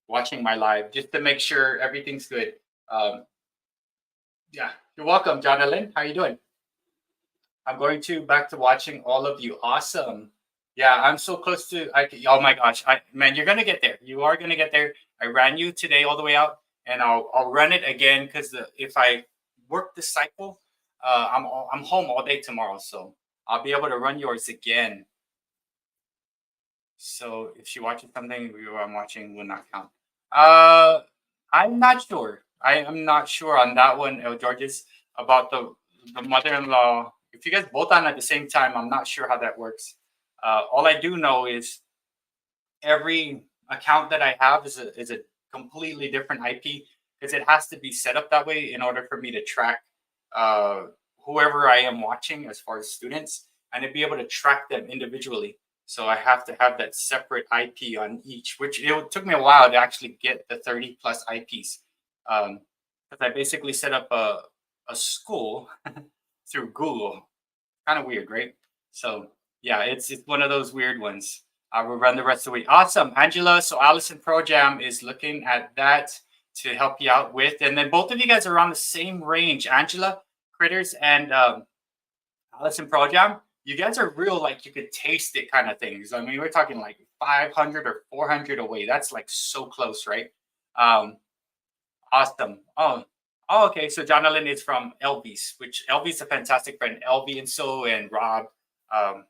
watching my live just to make sure everything's good. Yeah, you're welcome, Jonathan. How you doing? I'm going back to watching all of you. Awesome. Yeah, I'm so close to. Oh my gosh, man, you're gonna get there. You are gonna get there. I ran you today all the way out, and I'll run it again because if I work the cycle, I'm home all day tomorrow, so I'll be able to run yours again. So if she watches something I'm watching will not count. I'm not sure. I am not sure on that one, El Georges, about the mother-in-law. If you guys both on at the same time, I'm not sure how that works. All I do know is every account that I have is a completely different IP, because it has to be set up that way in order for me to track whoever I am watching as far as students, and to be able to track them individually. So I have to have that separate IP on each, which it took me a while to actually get the 30 plus IPs. Because I basically set up a school through Google. Kind of weird, right? So yeah, it's one of those weird ones. I will run the rest of the week. Awesome, Angela. So Allison Pro Jam is looking at that to help you out with. And then both of you guys are on the same range, Angela Critters and Allison Pro Jam. You guys are real, like you could taste it kind of things. I mean, we're talking like 500 or 400 away. That's like so close, right? Awesome. Oh, okay. So Jonathan is from Elvis, which Elvis a fantastic friend. Elvi and so and Rob. I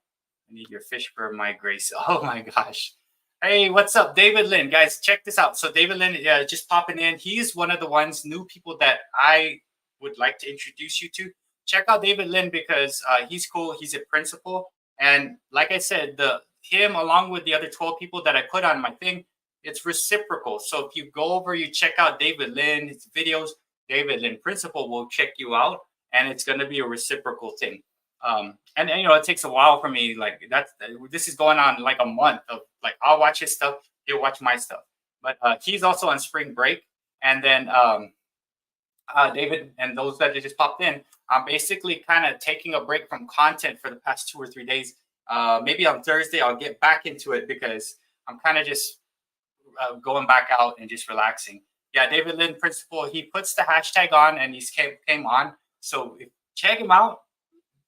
need your fish for my grace. Oh my gosh. Hey, what's up, David Lynn? Guys, check this out. So David Lynn, just popping in. He's one of the new people that I would like to introduce you to. Check out David Lynn because he's cool. He's a principal. And like I said, him along with the other 12 people that I put on my thing, it's reciprocal. So if you go over, you check out David Lynn, his videos, David Lynn Principal will check you out, and it's going to be a reciprocal thing. And it takes a while for me. Like this is going on like a month of like, I'll watch his stuff, he'll watch my stuff. But he's also on spring break. And then David and those that just popped in, I'm basically kind of taking a break from content for the past 2 or 3 days Maybe on Thursday I'll get back into it because I'm kind of just going back out and just relaxing. Yeah, David Lynn Principal, he puts the hashtag on and he's came on. So check him out.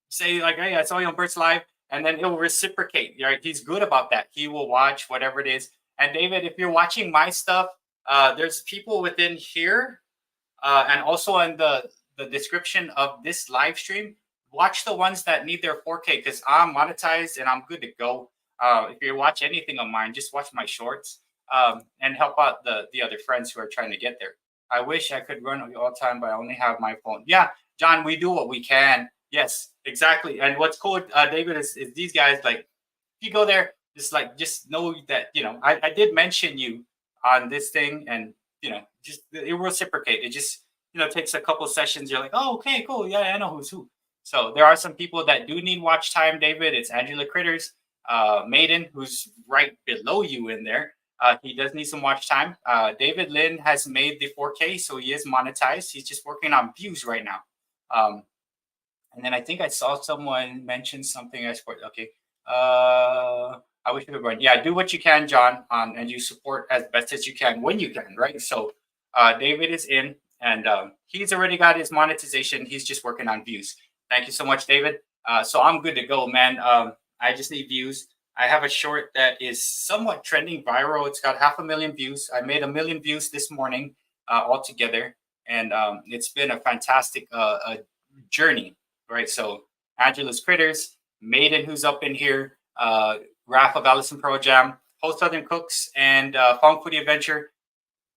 Say like, hey, I saw you on Bert's Live, and then he'll reciprocate. Right? He's good about that. He will watch whatever it is. And David, if you're watching my stuff, there's people within here, and also in the description of this live stream. Watch the ones that need their 4K because I'm monetized and I'm good to go. If you watch anything of mine, just watch my shorts and help out the other friends who are trying to get there. I wish I could run all the time, but I only have my phone. Yeah, John, we do what we can. Yes, exactly. And what's cool, David, is these guys, like, if you go there, just know that, I did mention you on this thing, and, just it will reciprocate. It just, takes a couple sessions. You're like, oh, okay, cool. Yeah, I know who's who. So there are some people that do need watch time, David. It's Angela Critters, Maiden, who's right below you in there. He does need some watch time. David Lynn has made the 4K, so he is monetized. He's just working on views right now. And then I think I saw someone mention something as for, okay. I wish you could run. Yeah, do what you can, John, and you support as best as you can when you can, right? So David is in, and he's already got his monetization. He's just working on views. Thank you so much, David. So I'm good to go, man. I just need views. I have a short that is somewhat trending viral. It's got 500,000 views. I made 1 million views this morning altogether, and it's been a fantastic journey, right? So Angela's Critters, Maiden, who's up in here, Raph of Allison Pro Jam, Whole Southern Cooks, and Fong Foodie Adventure.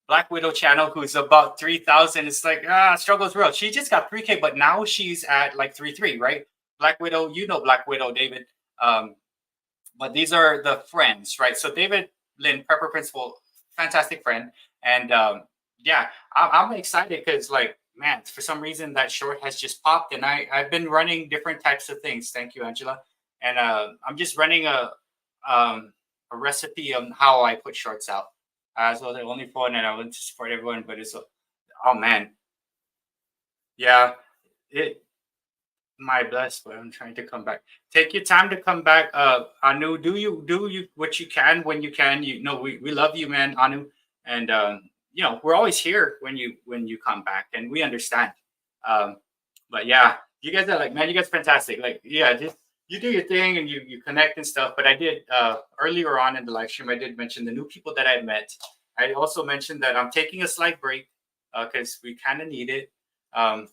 Black Widow channel, who's about 3,000. It's like, struggle's real. She just got 3K, but now she's at like 3.3, right? Black Widow, Black Widow, David. But these are the friends, right? So David Lynn, Prepper Principal, fantastic friend. And yeah, I'm excited because, like, man, for some reason that short has just popped, and I've been running different types of things. Thank you, Angela. And I'm just running a recipe on how I put shorts out. So the only phone, and I want to support everyone, but it's, oh man, yeah, my bless, but I'm trying to come back. Take your time to come back. Anu, do you what you can when you can. We love you, man, Anu, and we're always here when you come back, and we understand. But yeah, you guys are like, man, you guys are fantastic. Like, yeah, just you do your thing and you connect and stuff. But I did earlier on in the live stream, I did mention the new people that I met. I also mentioned that I'm taking a slight break because we kind of need it. And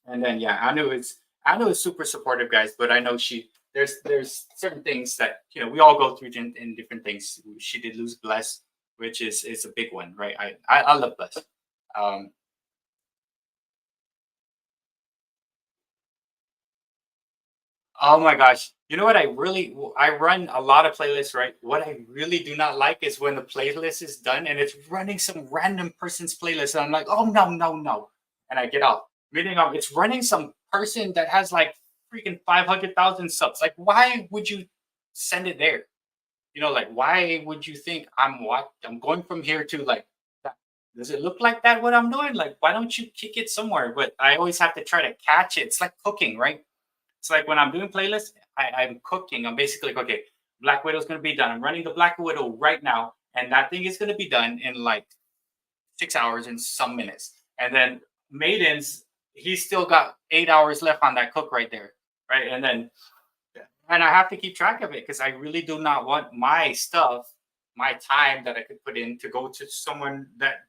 then yeah, Anu is super supportive, guys. But I know there's certain things that we all go through in different things. She did lose Bless, which is a big one, right? I love Bless. Oh my gosh. You know what I run a lot of playlists, right? What I really do not like is when the playlist is done and it's running some random person's playlist. And I'm like, oh, no, no, no. And I get off. Meaning it's running some person that has like freaking 500,000 subs. Like, why would you send it there? Like, why would you think I'm going from here to like that? Does it look like that what I'm doing? Like, why don't you kick it somewhere? But I always have to try to catch it. It's like cooking, right? It's like when I'm doing playlists, I'm cooking. I'm basically like, okay, Black Widow's going to be done. I'm running the Black Widow right now. And that thing is going to be done in like 6 hours and some minutes. And then Maiden's, he's still got 8 hours left on that cook right there. Right. And I have to keep track of it because I really do not want my stuff, my time that I could put in to go to someone that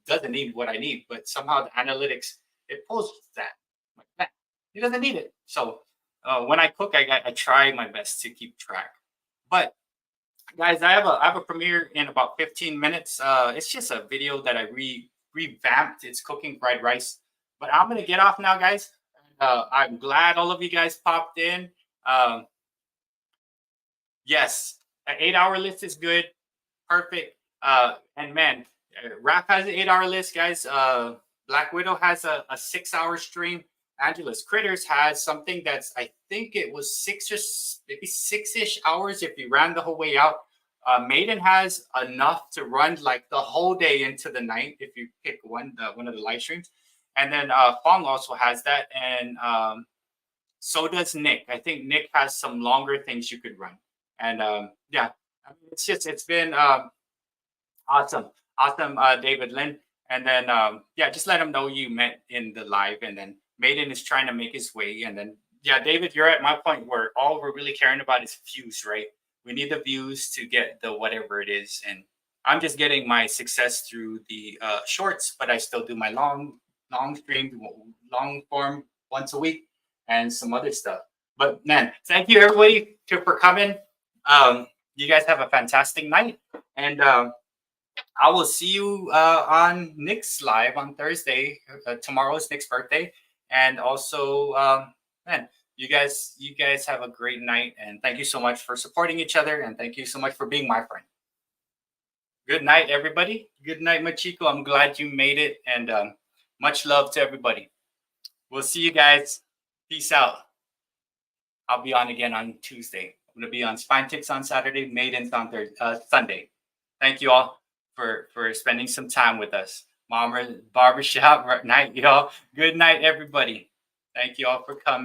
doesn't need what I need. But somehow the analytics, it pulls that. Like that. He doesn't need it. So when I cook, I try my best to keep track. But guys, I have a premiere in about 15 minutes. It's just a video that I revamped. It's cooking fried rice. But I'm gonna get off now, guys. I'm glad all of you guys popped in. Yes, an 8-hour list is good, perfect. And man, Raph has an 8-hour list, guys. Black Widow has a 6-hour stream. Angela's Critters has something that's, I think it was 6-ish hours if you ran the whole way out. Maiden has enough to run like the whole day into the night if you pick one of the live streams. And then Fong also has that. And so does Nick. I think Nick has some longer things you could run. And yeah, I mean, it's been awesome, David Lynn. And then yeah, just let him know you met in the live, and then Maiden is trying to make his way, and then yeah, David, you're at my point where all we're really caring about is views, right? We need the views to get the whatever it is, and I'm just getting my success through the shorts, but I still do my long stream, long form once a week, and some other stuff. But man, thank you everybody for coming. You guys have a fantastic night, and I will see you on Nick's live on Thursday. Tomorrow's Nick's birthday, and also, man, you guys have a great night, and thank you so much for supporting each other, and thank you so much for being my friend. Good night, everybody. Good night, Machiko. I'm glad you made it, and much love to everybody. We'll see you guys. Peace out. I'll be on again on Tuesday. I'm gonna be on Spine Ticks on Saturday, Maidens on Sunday. Thank you all for spending some time with us. Mama Barbershop night, y'all. Good night, everybody. Thank you all for coming.